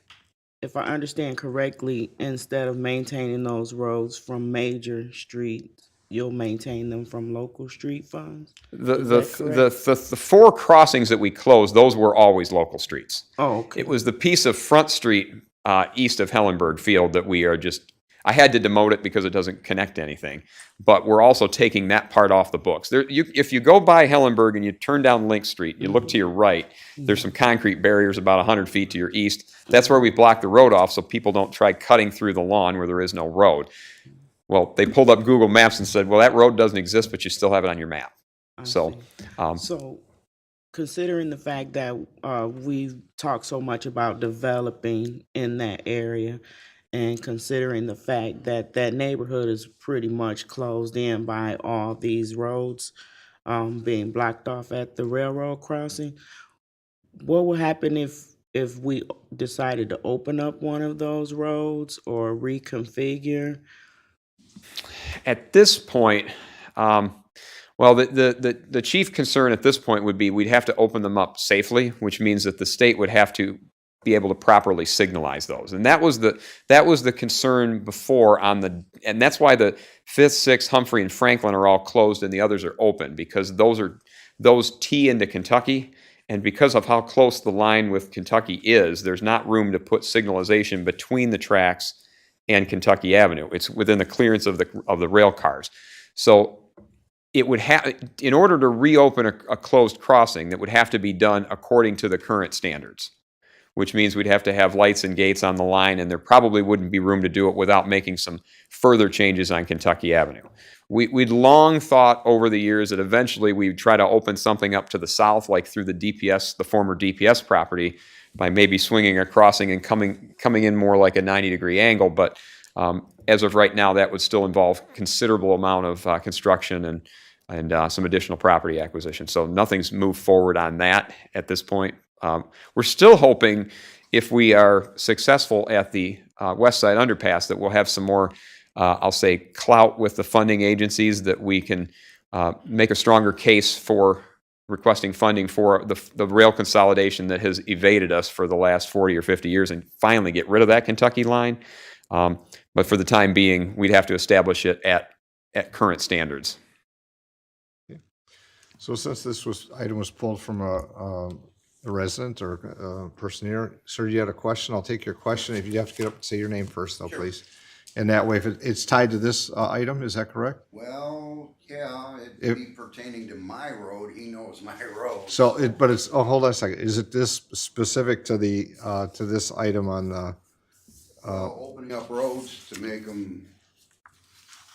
if I understand correctly, instead of maintaining those roads from major streets, you'll maintain them from local street funds? The four crossings that we closed, those were always local streets. Oh, okay. It was the piece of Front Street east of Hellenberg Field that we are just, I had to demote it because it doesn't connect to anything. But we're also taking that part off the books. If you go by Hellenberg and you turn down Link Street, you look to your right, there's some concrete barriers about 100 feet to your east. That's where we blocked the road off so people don't try cutting through the lawn where there is no road. Well, they pulled up Google Maps and said, well, that road doesn't exist, but you still have it on your map. So considering the fact that we've talked so much about developing in that area, and considering the fact that that neighborhood is pretty much closed in by all these roads being blocked off at the railroad crossing, what would happen if we decided to open up one of those roads or reconfigure? At this point, well, the chief concern at this point would be we'd have to open them up safely, which means that the state would have to be able to properly signalize those. And that was the concern before and that's why the 5th, 6th, Humphrey, and Franklin are all closed and the others are open, because those tee into Kentucky. And because of how close the line with Kentucky is, there's not room to put signalization between the tracks and Kentucky Avenue. It's within the clearance of the rail cars. So it would have, in order to reopen a closed crossing, that would have to be done according to the current standards, which means we'd have to have lights and gates on the line, and there probably wouldn't be room to do it without making some further changes on Kentucky Avenue. We'd long thought over the years that eventually we'd try to open something up to the south, like through the former DPS property, by maybe swinging a crossing and coming in more like a 90-degree angle. But as of right now, that would still involve considerable amount of construction and some additional property acquisition. So nothing's moved forward on that at this point. We're still hoping, if we are successful at the West Side Underpass, that we'll have some more, I'll say, clout with the funding agencies, that we can make a stronger case for requesting funding for the rail consolidation that has evaded us for the last 40 or 50 years, and finally get rid of that Kentucky line. But for the time being, we'd have to establish it at current standards. So since this item was pulled from a resident or a person here, sir, you had a question? I'll take your question. If you have to get up and say your name first, though, please. And that way, if it's tied to this item, is that correct? Well, yeah, it'd be pertaining to my road. He knows my road. So, but it's, hold on a second. Is it this specific to to this item on the? Opening up roads to make them,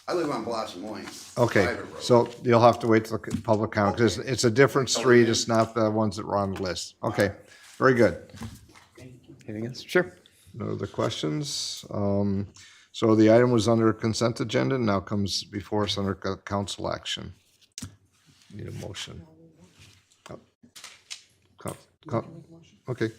I live on Blossom Lane. Okay, private road. so you'll have to wait till the public comment, because it's a different street. It's not the ones that were on the list. Okay, very good. Anything else? Sure. No other questions? So the item was under consent agenda, and now comes before us under council action. Need a motion. Okay.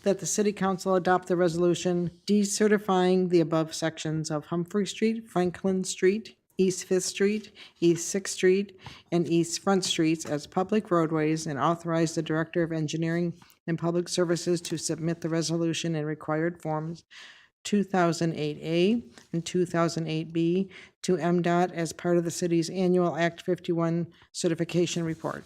That the city council adopt the resolution decertifying the above sections of Humphrey Street, Franklin Street, East Fifth Street, East Sixth Street, and East Front Streets as public roadways, and authorize the Director of Engineering and Public Services to submit the resolution in required forms 2008A and 2008B to MDOT as part of the city's annual Act 51 certification report.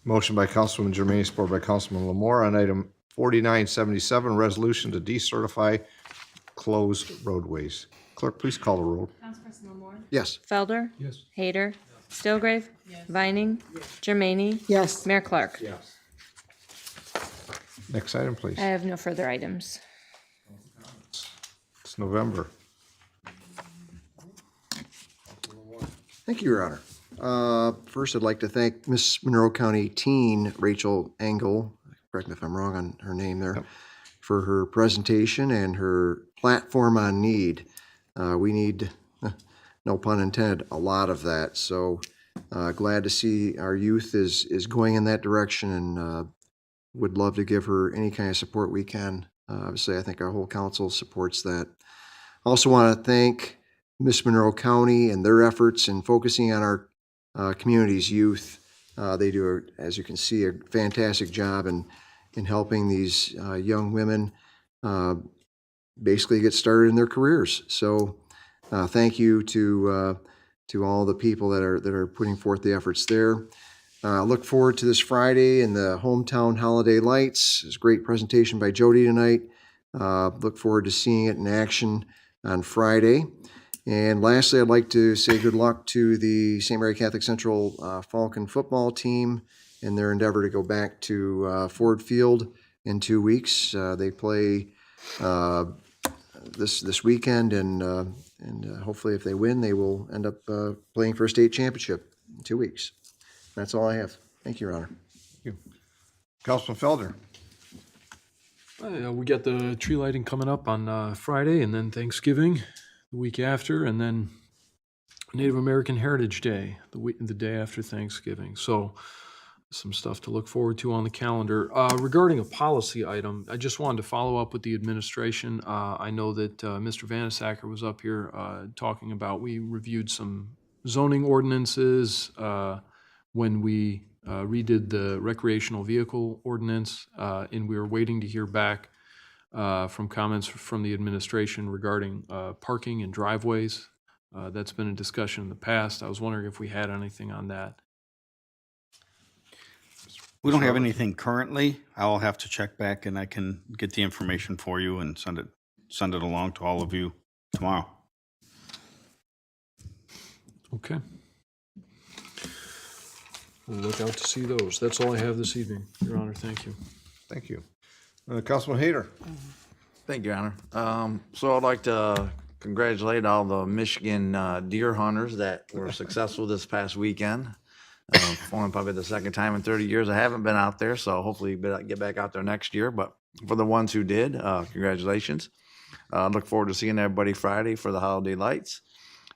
Motion by Councilwoman Germain, supported by Councilman Lamore on item 4977, resolution to decertify closed roadways. Clerk, please call the roll. Councilperson Lamore? Yes. Felder? Yes. Hayter? Stillgrave? Vining? Germaini? Yes. Mayor Clark? Yes. Next item, please. I have no further items. It's November. Thank you, Your Honor. First, I'd like to thank Miss Monroe County teen Rachel Engel, correct me if I'm wrong on her name there, for her presentation and her platform on need. We need, no pun intended, a lot of that. So glad to see our youth is going in that direction, and would love to give her any kind of support we can. Obviously, I think our whole council supports that. Also want to thank Miss Monroe County and their efforts in focusing on our community's youth. They do, as you can see, a fantastic job in helping these young women basically get started in their careers. So thank you to all the people that are putting forth the efforts there. Look forward to this Friday and the Hometown Holiday Lights. It's a great presentation by Jody tonight. Look forward to seeing it in action on Friday. And lastly, I'd like to say good luck to the St. Mary Catholic Central Falcon football team in their endeavor to go back to Ford Field in 2 weeks. They play this weekend, and hopefully, if they win, they will end up playing for a state championship in 2 weeks. That's all I have. Thank you, Your Honor. Thank you. Councilman Felder. We got the tree lighting coming up on Friday, and then Thanksgiving the week after, and then Native American Heritage Day the day after Thanksgiving. So some stuff to look forward to on the calendar. Regarding a policy item, I just wanted to follow up with the administration. I know that Mr. Vanasacker was up here talking about, we reviewed some zoning ordinances when we redid the recreational vehicle ordinance, and we were waiting to hear back from comments from the administration regarding parking and driveways. That's been a discussion in the past. I was wondering if we had anything on that. We don't have anything currently. I'll have to check back and I can get the information for you and send it along to all of you tomorrow. Okay. We'll look out to see those. That's all I have this evening, Your Honor. Thank you. Thank you. Councilman Hayter. Thank you, Honor. So I'd like to congratulate all the Michigan deer hunters that were successful this past weekend. Only probably the second time in 30 years I haven't been out there, so hopefully get back out there next year. But for the ones who did, congratulations. Look forward to seeing everybody Friday for the holiday lights.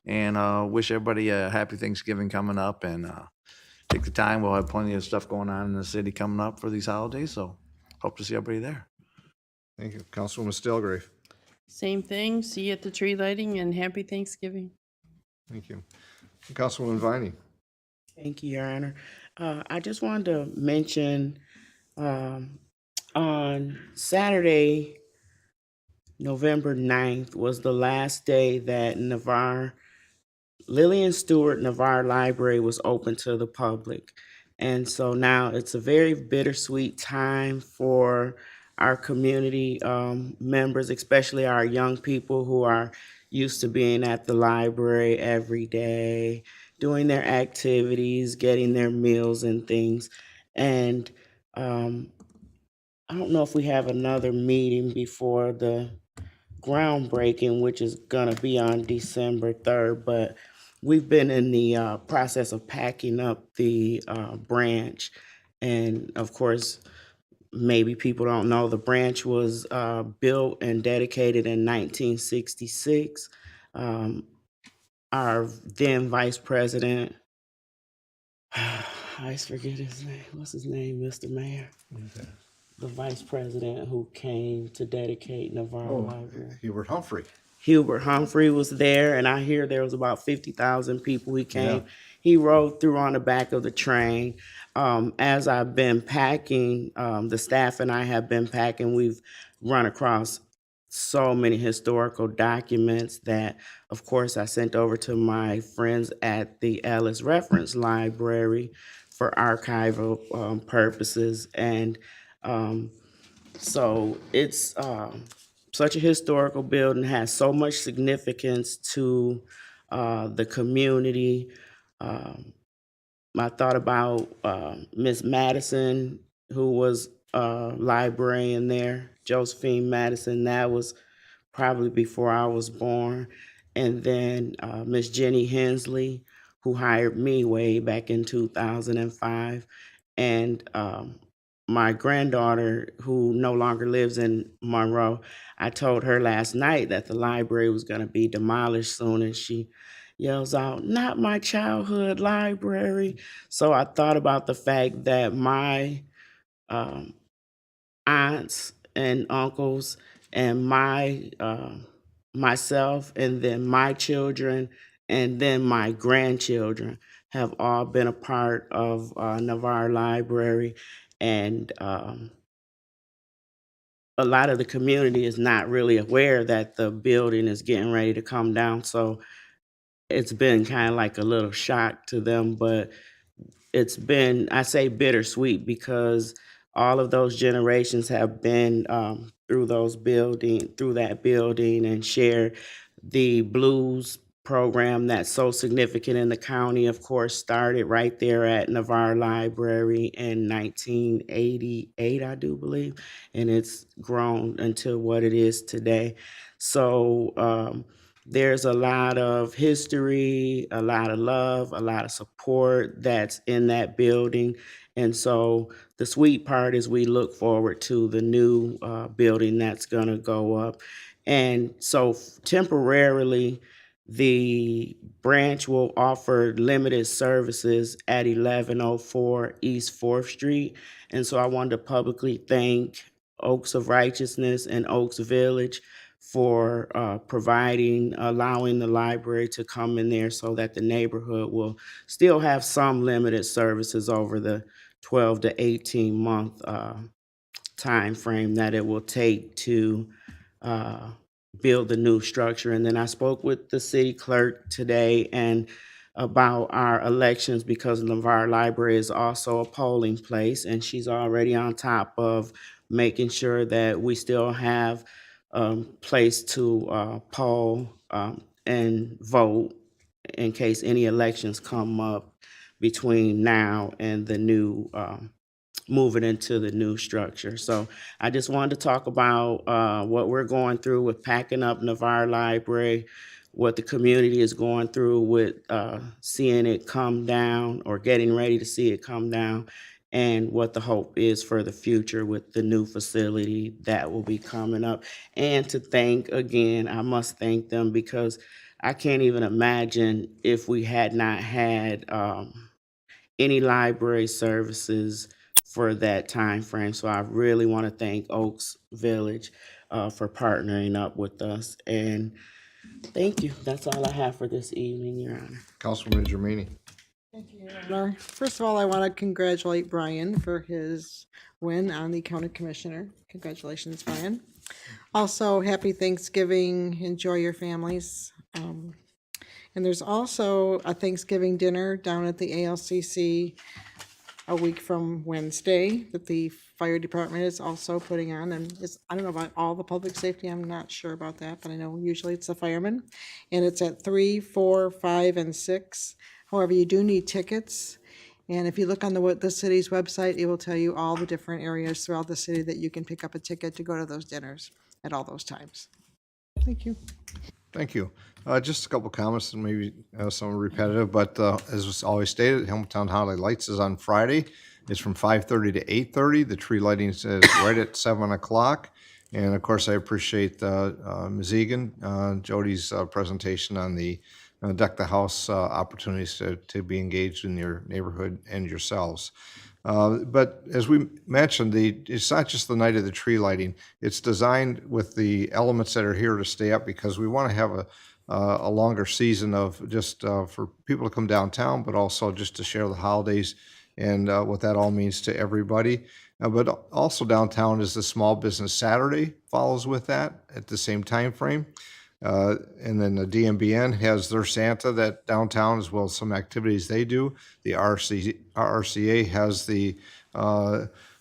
And wish everybody a happy Thanksgiving coming up. And take the time. We'll have plenty of stuff going on in the city coming up for these holidays. So hope to see everybody there. Thank you. Councilwoman Stilgrave. Same thing. See you at the tree lighting and happy Thanksgiving. Thank you. Councilwoman Viney. Thank you, Your Honor. I just wanted to mention on Saturday, November 9th was the last day that Lillian Stewart Navarre Library was open to the public. And so now it's a very bittersweet time for our community members, especially our young people who are used to being at the library every day, doing their activities, getting their meals and things. And I don't know if we have another meeting before the groundbreaking, which is going to be on December 3rd, but we've been in the process of packing up the branch. And of course, maybe people don't know, the branch was built and dedicated in 1966. Our then vice president, I forget his name. What's his name, Mr. Mayor? The vice president who came to dedicate Navarre Library. Hubert Humphrey. Hubert Humphrey was there, and I hear there was about 50,000 people. He came. Yeah. He rode through on the back of the train. As I've been packing, the staff and I have been packing, we've run across so many historical documents that, of course, I sent over to my friends at the Ellis Reference Library for archival purposes. And so it's such a historical building, has so much significance to the community. I thought about Miss Madison, who was a librarian there, Josephine Madison. That was probably before I was born. And then Miss Jenny Hensley, who hired me way back in 2005. And my granddaughter, who no longer lives in Monroe, I told her last night that the library was going to be demolished soon, and she yells out, "Not my childhood library." So I thought about the fact that my aunts and uncles and myself, and then my children, and then my grandchildren have all been a part of Navarre Library. And a lot of the community is not really aware that the building is getting ready to come down. So it's been kind of like a little shock to them, but it's been, I say bittersweet, because all of those generations have been through that building and shared the blues program that's so significant in the county. Of course, started right there at Navarre Library in 1988, I do believe, and it's grown until what it is today. So there's a lot of history, a lot of love, a lot of support that's in that building. And so the sweet part is we look forward to the new building that's going to go up. And so temporarily, the branch will offer limited services at 1104 East 4th Street. And so I wanted to publicly thank Oaks of Righteousness and Oaks Village for allowing the library to come in there so that the neighborhood will still have some limited services over the 12 to 18 month time frame that it will take to uh, build the new structure. And then I spoke with the city clerk today and about our elections because Navarre Library is also a polling place, and she's already on top of making sure that we still have place to poll and vote in case any elections come up between now and the new moving into the new structure. So I just wanted to talk about what we're going through with packing up Navarre Library, what the community is going through with seeing it come down or getting ready to see it come down, and what the hope is for the future with the new facility that will be coming up. And to thank again, I must thank them because I can't even imagine if we had not had any library services for that time frame. So I really want to thank Oaks Village for partnering up with us. And thank you. That's all I have for this evening, Your Honor. Councilwoman Germaini. Thank you, Your Honor. First of all, I want to congratulate Brian for his win on the county commissioner. Congratulations, Brian. Also, happy Thanksgiving. Enjoy your families. And there's also a Thanksgiving dinner down at the ALCC a week from Wednesday that the fire department is also putting on. And it's, I don't know about all the public safety, I'm not sure about that, but I know usually it's the firemen. And it's at 3, 4, 5, and 6. However, you do need tickets. And if you look on the city's website, it will tell you all the different areas throughout the city that you can pick up a ticket to go to those dinners at all those times. Thank you. Thank you. Just a couple comments and maybe some repetitive, but as was always stated, Hamilton Holiday Lights is on Friday. It's from 5:30 to 8:30. The tree lighting is right at 7 o'clock. And of course, I appreciate Ms. Egan, Jody's presentation on the Deck the House opportunities to be engaged in your neighborhood and yourselves. But as we mentioned, it's not just the night of the tree lighting. It's designed with the elements that are here to stay up because we want to have a longer season of just for people to come downtown, but also just to share the holidays and what that all means to everybody. But also downtown is the Small Business Saturday follows with that at the same time frame. And then the DMBN has their Santa that downtown as well as some activities they do. The RCA has the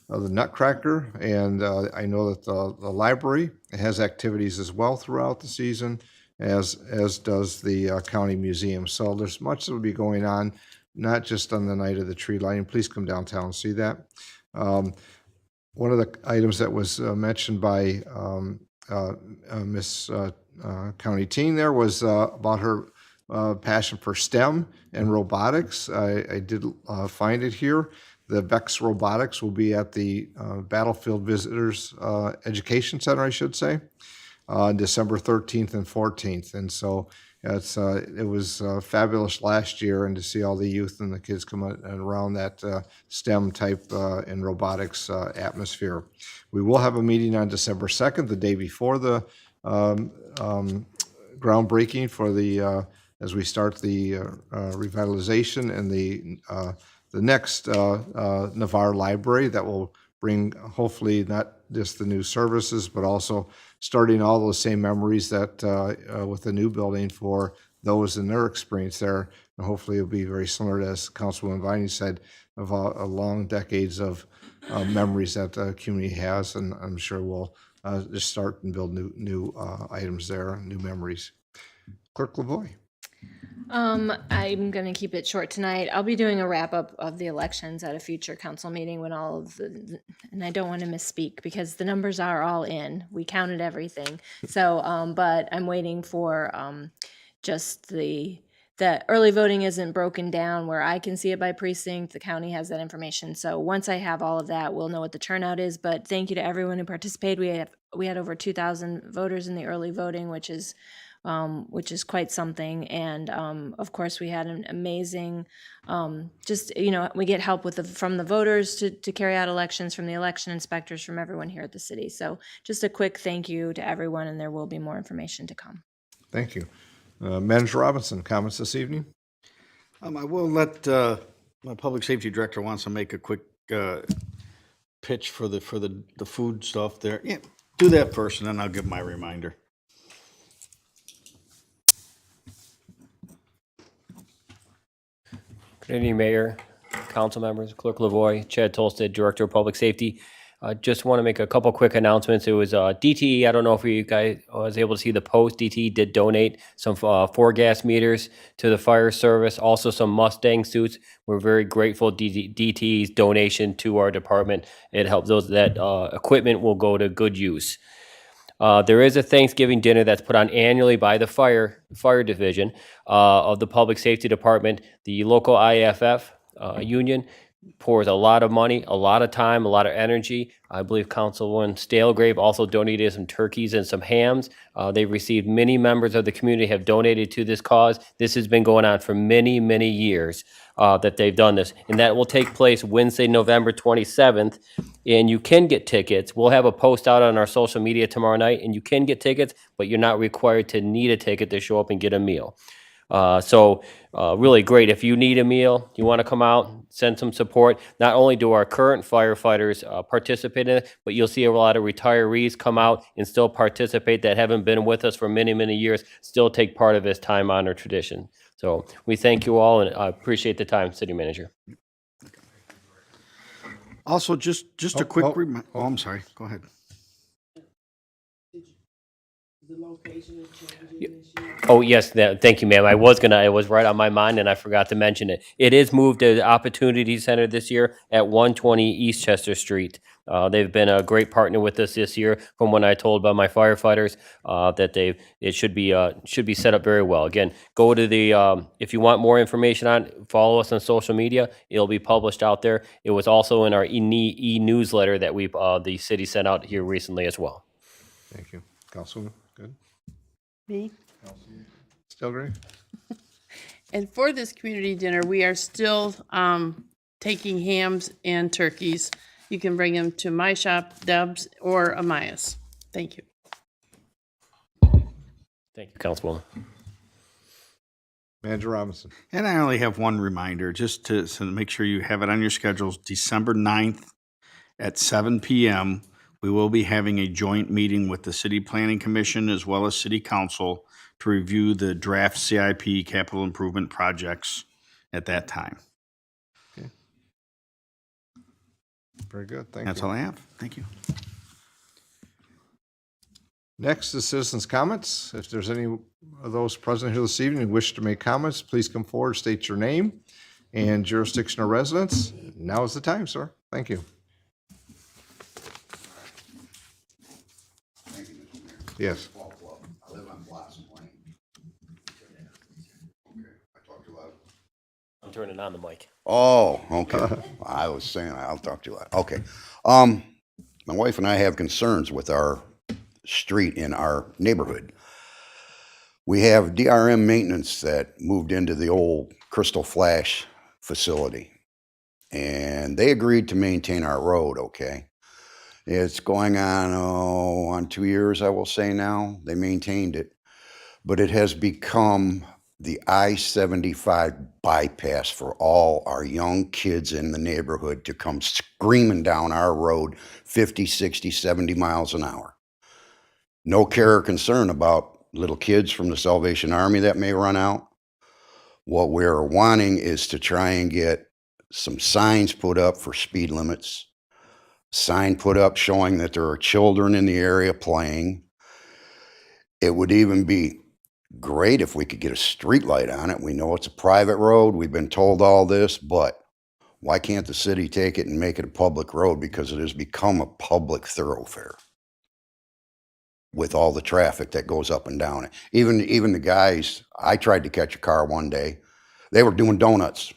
Nutcracker, and I know that the library has activities as well throughout the season, as does the county museum. So there's much that will be going on, not just on the night of the tree lighting. Please come downtown and see that. One of the items that was mentioned by Miss County Teen there was about her passion for STEM and robotics. I did find it here. The VEX Robotics will be at the Battlefield Visitors Education Center, I should say, on December 13th and 14th. And so it was fabulous last year, and to see all the youth and the kids come out and around that STEM type and robotics atmosphere. We will have a meeting on December 2nd, the day before the groundbreaking for the as we start the revitalization and the next Navarre Library that will bring hopefully not just the new services, but also starting all those same memories that with the new building for those in their experience there. And hopefully it'll be very similar to, as Councilwoman Viney said, of a long decades of memories that the community has. And I'm sure we'll just start and build new items there, new memories. Clerk Lavoie. I'm going to keep it short tonight. I'll be doing a wrap up of the elections at a future council meeting when all of and I don't want to misspeak because the numbers are all in. We counted everything. So, but I'm waiting for just the early voting isn't broken down where I can see it by precinct. The county has that information. So once I have all of that, we'll know what the turnout is. But thank you to everyone who participated. We had over 2,000 voters in the early voting, which is which is quite something. And of course, we had an amazing, we get help from the voters to carry out elections, from the election inspectors, from everyone here at the city. So just a quick thank you to everyone, and there will be more information to come. Thank you. Manager Robinson, comments this evening? I will let my public safety director wants to make a quick pitch for the food stuff there. Yeah, do that first, and then I'll give my reminder. Good evening, Mayor, council members, Clerk Lavoy, Chad Tolstead, Director of Public Safety. Just want to make a couple quick announcements. It was DTE. I don't know if you guys was able to see the post. DTE did donate some 4 gas meters to the fire service, also some Mustang suits. We're very grateful DTE's donation to our department. It helps those that equipment will go to good use. There is a Thanksgiving dinner that's put on annually by the fire division of the Public Safety Department. The local IAFF union pours a lot of money, a lot of time, a lot of energy. I believe Councilwoman Stalegrave also donated some turkeys and some hams. They've received, many members of the community have donated to this cause. This has been going on for many, many years that they've done this. And that will take place Wednesday, November 27th. And you can get tickets. We'll have a post out on our social media tomorrow night, and you can get tickets, but you're not required to need a ticket to show up and get a meal. Really great. If you need a meal, you want to come out, send some support. Not only do our current firefighters participate in it, but you'll see a lot of retirees come out and still participate that haven't been with us for many, many years, still take part of this time-honored tradition. So we thank you all, and I appreciate the time, City Manager. Also, just a quick reminder. Oh, I'm sorry. Go ahead. The location is changing this year. Oh, yes, thank you, ma'am. It was right on my mind, and I forgot to mention it. It is moved to the Opportunity Center this year at 120 East Chester Street. They've been a great partner with us this year, from when I told by my firefighters that it should be set up very well. Again, go to the if you want more information on it, follow us on social media. It'll be published out there. It was also in our e-newsletter that the city sent out here recently as well. Thank you. Councilwoman, good. Me? Stalegrave? And for this community dinner, we are still taking hams and turkeys. You can bring them to my shop, Deb's, or Amaya's. Thank you. Thank you, Councilwoman. Manager Robinson. And I only have one reminder, just to make sure you have it on your schedules. December 9th at 7 p.m., we will be having a joint meeting with the City Planning Commission as well as City Council to review the draft CIP capital improvement projects at that time. Okay. Very good. Thank you. That's all I have. Thank you. Next is citizens' comments. If there's any of those present here this evening who wish to make comments, please come forward, state your name and jurisdiction of residence. Now is the time, sir. Thank you. Thank you, Mr. Mayor. Yes. I live on Blossom Lane. Okay, I talked too loud. I'm turning on the mic. Oh, okay. I was saying I'll talk too loud. Okay. My wife and I have concerns with our street in our neighborhood. We have DRM maintenance that moved into the old Crystal Flash facility, and they agreed to maintain our road, okay? It's going on 2 years, I will say now. They maintained it, but it has become the I-75 bypass for all our young kids in the neighborhood to come screaming down our road 50, 60, 70 miles an hour. No care or concern about little kids from the Salvation Army that may run out. What we're wanting is to try and get some signs put up for speed limits, sign put up showing that there are children in the area playing. It would even be great if we could get a street light on it. We know it's a private road. We've been told all this, but why can't the city take it and make it a public road? Because it has become a public thoroughfare with all the traffic that goes up and down it. Even the guys, I tried to catch a car one day. They were doing donuts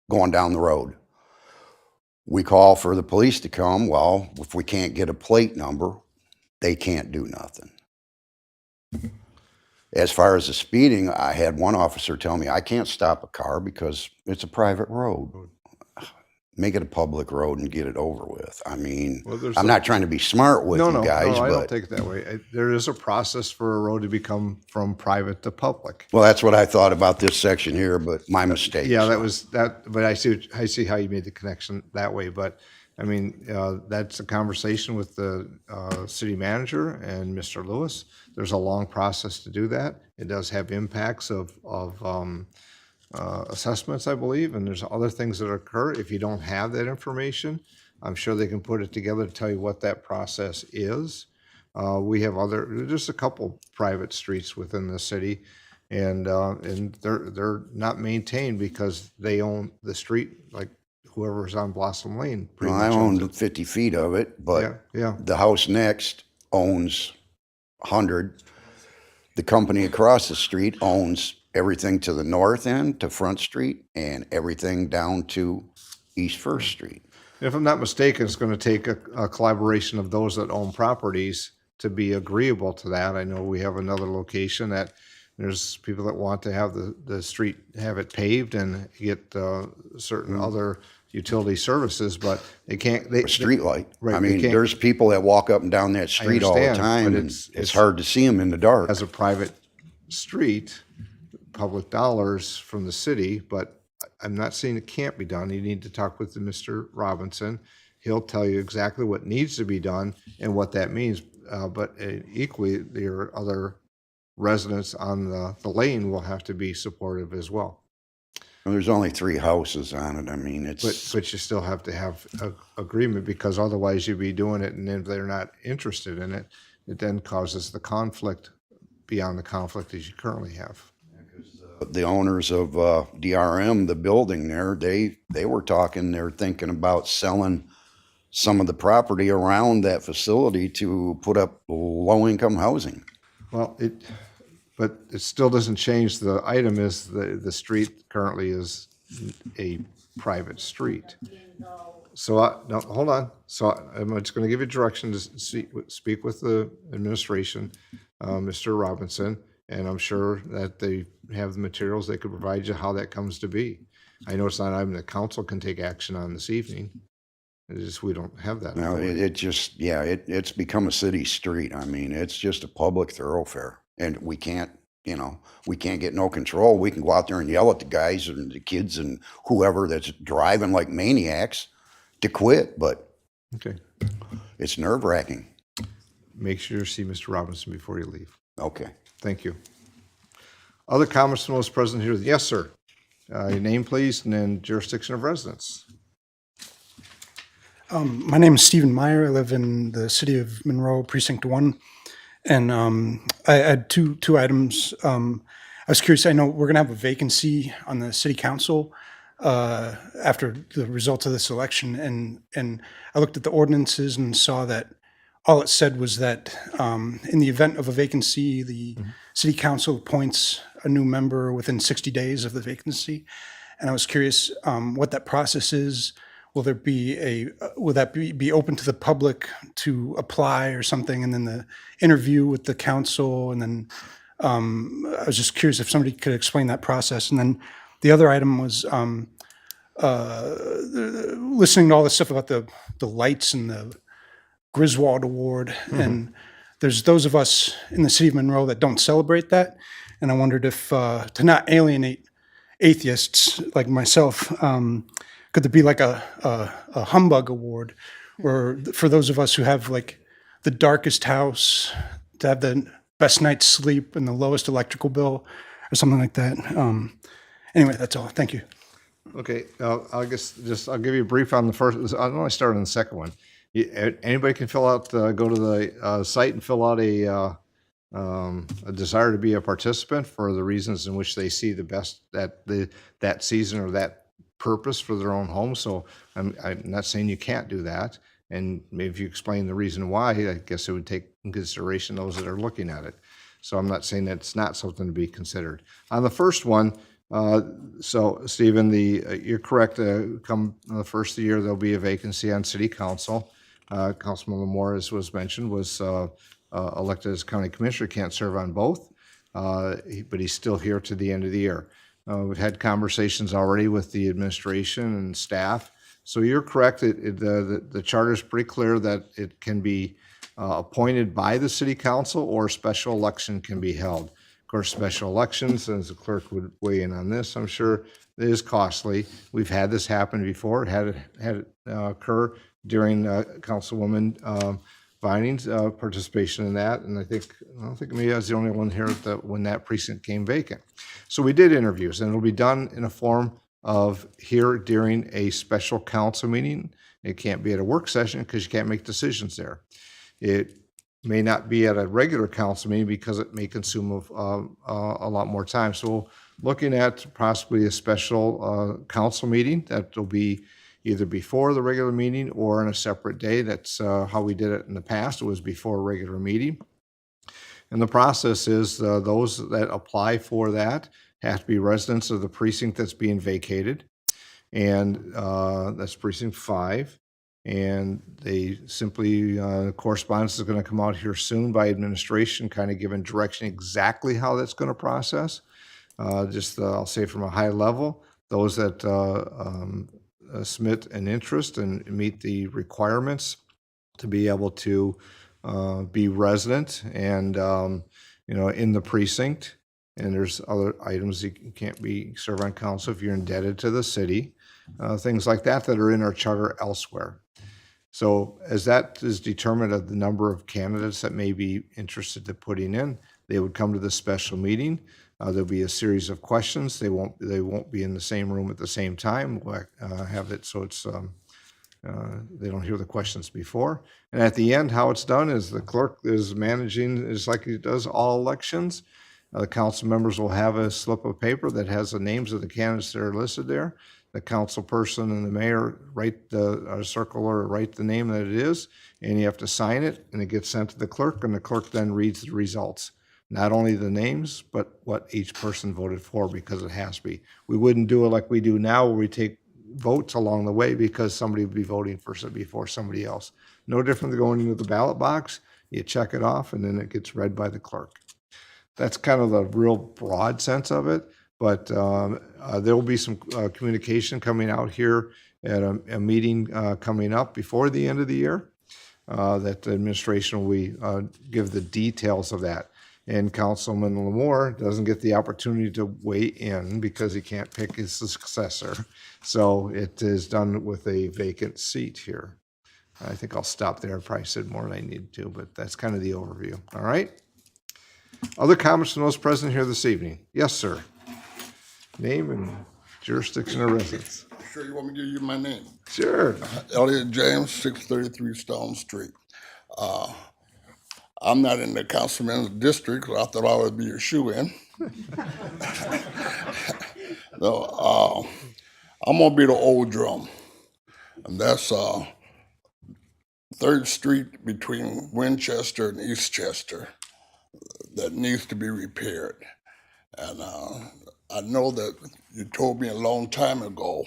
going down the road. We call for the police to come. Well, if we can't get a plate number, they can't do nothing. As far as the speeding, I had one officer tell me, I can't stop a car because it's a private road. Make it a public road and get it over with. I mean, Well, there's I'm not trying to be smart with you guys, I don't but, take it that way. There is a process for a road to become from private to public. well, that's what I thought about this section here, but my mistake. Yeah, that so. was that, but I see how you made the connection that way. But I mean, that's a conversation with the city manager and Mr. Lewis. There's a long process to do that. It does have impacts of assessments, I believe, and there's other things that occur. If you don't have that information, I'm sure they can put it together to tell you what that process is. We have just a couple private streets within the city, and they're not maintained because they own the street, like whoever's on Blossom Lane. Pretty Well, I much owns owned 50 feet of it, but Yeah. the house next owns 100. The company across the street owns everything to the north end, to Front Street, and everything down to East First Street. If I'm not mistaken, it's going to take a collaboration of those that own properties to be agreeable to that. I know we have another location that there's people that want to have the street, have it paved and get certain other utility services, but they can't. Street light. Right, I they mean, can't- there's people that walk up and down that street all the understand, time, but and it's hard to see them in the dark. As a private street, public dollars from the city, but I'm not saying it can't be done. You need to talk with Mr. Robinson. He'll tell you exactly what needs to be done and what that means. But equally, there are other residents on the lane will have to be supportive as well. Well, there's only 3 houses on it. I mean, it's. But you still have to have a agreement, because otherwise you'd be doing it, and if they're not interested in it, it then causes the conflict beyond the conflict as you currently have. The owners of DRM, the building there, they were talking, they're thinking about selling some of the property around that facility to put up low-income housing. Well, but it still doesn't change. The item is the street currently is a private street. So no, hold on. So I'm just going to give you direction to speak with the administration, Mr. Robinson, and I'm sure that they have the materials they could provide you how that comes to be. I know it's not an item that council can take action on this evening. It's just we don't have that. No, it just, yeah, it's become a city street. I mean, it's just a public thoroughfare, and we can't get no control. We can go out there and yell at the guys and the kids and whoever that's driving like maniacs to quit, but Okay. it's nerve-wracking. Make sure you see Mr. Robinson before you leave. Okay. Thank you. Other comments from those present here? Yes, sir. Your name, please, and then jurisdiction of residence. My name is Stephen Meyer. I live in the city of Monroe, Precinct 1. And I had two items. I was curious, I know we're going to have a vacancy on the city council after the results of this election. And I looked at the ordinances and saw that all it said was that in the event of a vacancy, the city council appoints a new member within 60 days of the vacancy. And I was curious what that process is. Will there be will that be open to the public to apply or something, and then the interview with the council? And then I was just curious if somebody could explain that process. And then the other item was listening to all this stuff about the lights and the Griswold Award. And there's those of us in the city of Monroe that don't celebrate that. And I wondered if, to not alienate atheists like myself, could there be like a humbug award, or for those of us who have like the darkest house to have the best night's sleep and the lowest electrical bill, or something like that? Anyway, that's all. Thank you. Okay, I'll give you a brief on the first. I'll only start on the second one. Anybody can fill out, go to the site and fill out a desire to be a participant for the reasons in which they see the best that season or that purpose for their own home. So I'm not saying you can't do that. And maybe if you explain the reason why, I guess it would take in consideration those that are looking at it. So I'm not saying that it's not something to be considered. On the first one, so Stephen, you're correct. Come the first of the year, there'll be a vacancy on city council. Councilman Lamore, as was mentioned, was elected as county commissioner, can't serve on both. but he's still here to the end of the year. We've had conversations already with the administration and staff. So you're correct. The charter is pretty clear that it can be appointed by the city council or a special election can be held. Of course, special elections, as the clerk would weigh in on this, I'm sure, it is costly. We've had this happen before. Had it occur during Councilwoman Vining's participation in that, and I don't think maybe I was the only one here when that precinct came vacant. So we did interviews, and it'll be done in a form of here during a special council meeting. It can't be at a work session because you can't make decisions there. It may not be at a regular council meeting because it may consume a lot more time. So looking at possibly a special council meeting that will be either before the regular meeting or on a separate day. That's how we did it in the past. It was before a regular meeting. And the process is those that apply for that have to be residents of the precinct that's being vacated. And that's precinct 5. And they simply, correspondence is going to come out here soon by administration, kind of giving direction exactly how that's going to process. I'll say from a high level, those that submit an interest and meet the requirements to be able to be resident and in the precinct. And there's other items you can't be serve on council if you're indebted to the city, things like that are in our charter elsewhere. So as that is determined of the number of candidates that may be interested in putting in, they would come to the special meeting. There'll be a series of questions. They won't be in the same room at the same time. We'll have it so it's they don't hear the questions before. And at the end, how it's done is the clerk is managing, is like he does all elections. The council members will have a slip of paper that has the names of the candidates that are listed there. The council person and the mayor write a circle or write the name that it is, and you have to sign it, and it gets sent to the clerk, and the clerk then reads the results. Not only the names, but what each person voted for, because it has to be. We wouldn't do it like we do now, where we take votes along the way because somebody would be voting before somebody else. No different than going into the ballot box. You check it off, and then it gets read by the clerk. That's kind of the real broad sense of it, but there will be some communication coming out here at a meeting coming up before the end of the year that the administration will give the details of that. And Councilman Lamore doesn't get the opportunity to weigh in because he can't pick his successor. So it is done with a vacant seat here. I think I'll stop there. I probably said more than I need to, but that's kind of the overview. All right. Other comments from those present here this evening? Yes, sir. Name and jurisdiction of residence. Sure, you want me to give you my name? Sure. Elliot James, 633 Stone Street. I'm not in the councilman's district, so I thought I would be a shoe-in. No, I'm gonna be the old drum, and that's 3rd Street between Winchester and Eastchester that needs to be repaired. And I know that you told me a long time ago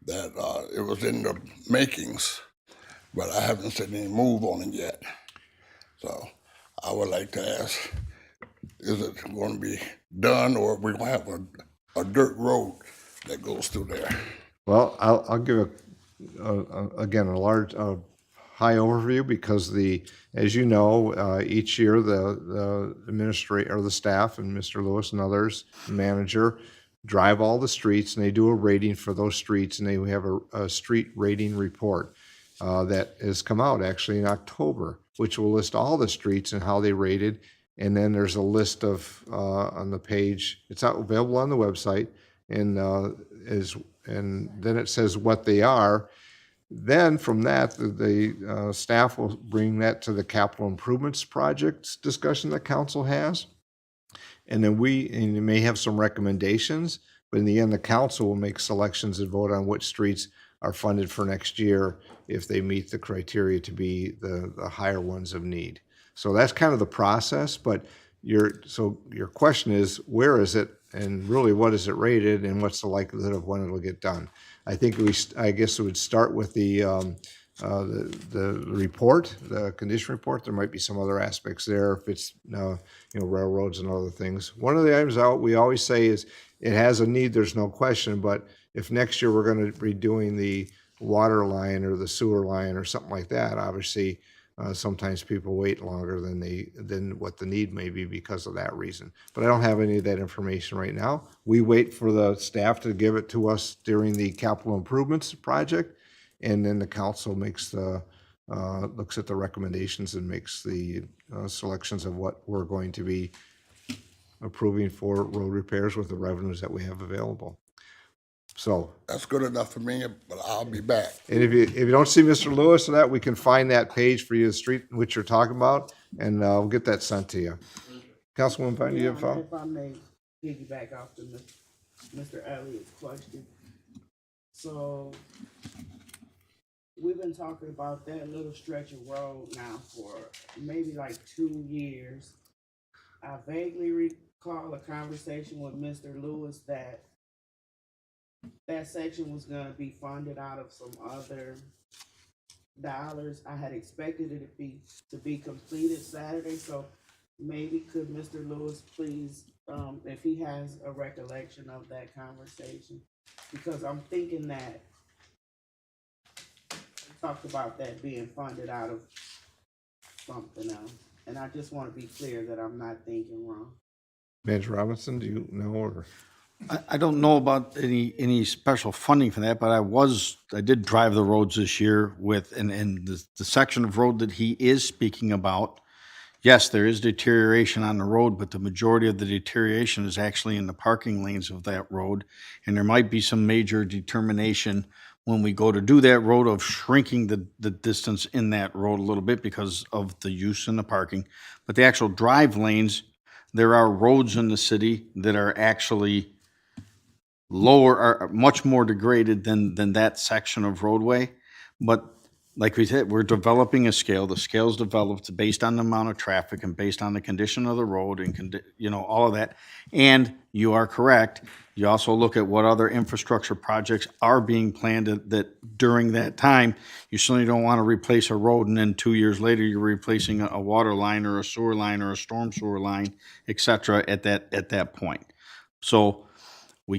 that it was in the makings, but I haven't seen any move on it yet. So I would like to ask, is it going to be done, or are we going to have a dirt road that goes through there? Well, I'll give again a large, high overview because as you know, each year the administrator or the staff and Mr. Lewis and others, the manager, drive all the streets and they do a rating for those streets, and they have a street rating report that has come out actually in October, which will list all the streets and how they rated. And then there's a list of on the page. It's out available on the website, and then it says what they are. Then from that, the staff will bring that to the capital improvements projects discussion that council has. And then you may have some recommendations, but in the end, the council will make selections and vote on which streets are funded for next year if they meet the criteria to be the higher ones of need. So that's kind of the process, but your question is, where is it, and really what is it rated, and what's the likelihood of when it'll get done? I guess it would start with the the report, the condition report. There might be some other aspects there if it's, railroads and other things. One of the items we always say is it has a need, there's no question, but if next year we're going to be doing the water line or the sewer line or something like that, obviously, sometimes people wait longer than what the need may be because of that reason. But I don't have any of that information right now. We wait for the staff to give it to us during the capital improvements project, and then the council makes looks at the recommendations and makes the selections of what we're going to be approving for road repairs with the revenues that we have available. So, That's good enough for me, but I'll be back. and if you don't see Mr. Lewis or that, we can find that page for you, the street in which you're talking about, and we'll get that sent to you. Councilwoman Pine, do you have a follow? If I may piggyback off to Mr. Elliott's question. So we've been talking about that little stretch of road now for maybe like 2 years. I vaguely recall a conversation with Mr. Lewis that section was gonna be funded out of some other dollars. I had expected it to be completed Saturday, so maybe could Mr. Lewis please, if he has a recollection of that conversation? Because I'm thinking that we talked about that being funded out of something else. And I just want to be clear that I'm not thinking wrong. Manager Robinson, do you know, or? I don't know about any special funding for that, but I did drive the roads this year with, and the section of road that he is speaking about, yes, there is deterioration on the road, but the majority of the deterioration is actually in the parking lanes of that road. And there might be some major determination when we go to do that road of shrinking the distance in that road a little bit because of the use in the parking. But the actual drive lanes, there are roads in the city that are actually are much more degraded than that section of roadway. But like we said, we're developing a scale. The scale's developed based on the amount of traffic and based on the condition of the road and, all of that. And you are correct. You also look at what other infrastructure projects are being planned that during that time, you certainly don't want to replace a road and then 2 years later, you're replacing a water line or a sewer line or a storm sewer line, et cetera, at that point. So I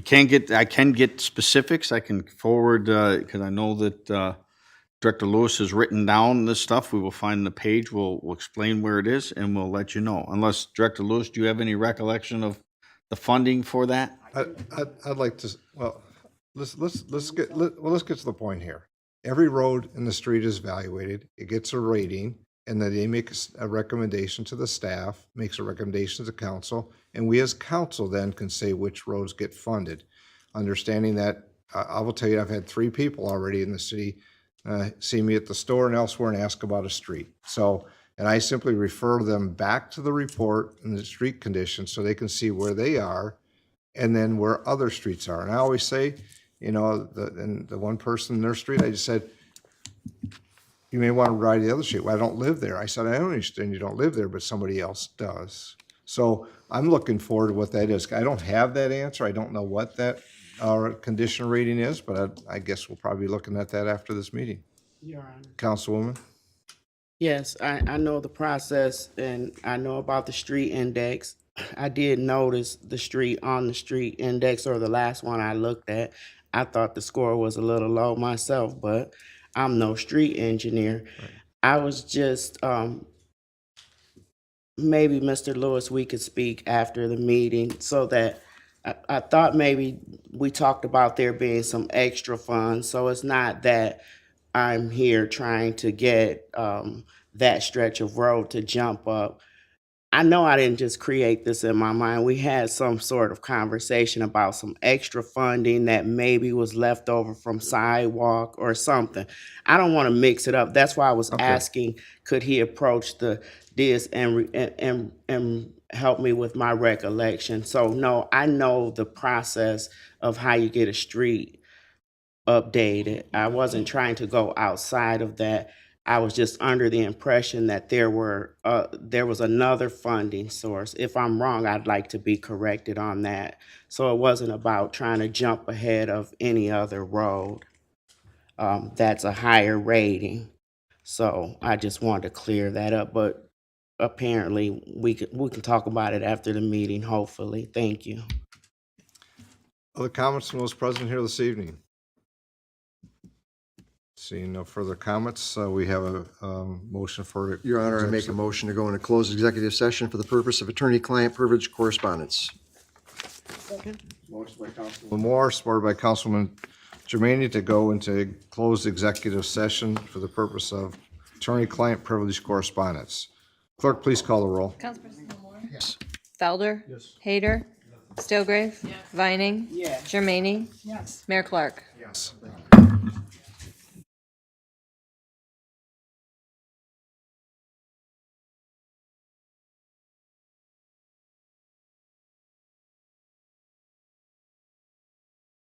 can get specifics. I can forward, because I know that Director Lewis has written down this stuff. We will find the page. We'll explain where it is, and we'll let you know. Unless, Director Lewis, do you have any recollection of the funding for that? I'd like to, let's get to the point here. Every road in the street is evaluated. It gets a rating, and then they make a recommendation to the staff, makes a recommendation to the council, and we as council then can say which roads get funded. Understanding that, I will tell you, I've had 3 people already in the city see me at the store and elsewhere and ask about a street. So, and I simply refer them back to the report and the street conditions so they can see where they are and then where other streets are. And I always say, the one person in their street, I just said, you may want to ride the other street. Well, I don't live there. I said, I don't understand you don't live there, but somebody else does. So I'm looking forward to what that is. I don't have that answer. I don't know what that condition rating is, but I guess we'll probably be looking at that after this meeting. Your Honor. Councilwoman? Yes, I know the process and I know about the street index. I did notice the street on the street index, or the last one I looked at. I thought the score was a little low myself, but I'm no street engineer. Right. I was just, maybe Mr. Lewis, we could speak after the meeting so that I thought maybe we talked about there being some extra funds. So it's not that I'm here trying to get that stretch of road to jump up. I know I didn't just create this in my mind. We had some sort of conversation about some extra funding that maybe was left over from sidewalk or something. I don't want to mix it up. That's why I was asking, could he approach this and help me with my recollection? So no, I know the process of how you get a street updated. I wasn't trying to go outside of that. I was just under the impression that there was another funding source. If I'm wrong, I'd like to be corrected on that. So it wasn't about trying to jump ahead of any other road. that's a higher rating. So I just wanted to clear that up, but apparently we can talk about it after the meeting, hopefully. Thank you. Other comments from those present here this evening? Seeing no further comments, we have a motion for. Your Honor, I make a motion to go into closed executive session for the purpose of attorney-client privilege correspondence. Motion by Councilman Moore, supported by Councilman Germaine to go into closed executive session for the purpose of attorney-client privilege correspondence. Clerk, please call the roll. Councilperson Moore? Yes. Felder? Yes. Hayter? Stillgrave? Yes. Vining? Yes. Germaine? Yes. Mayor Clark? Yes.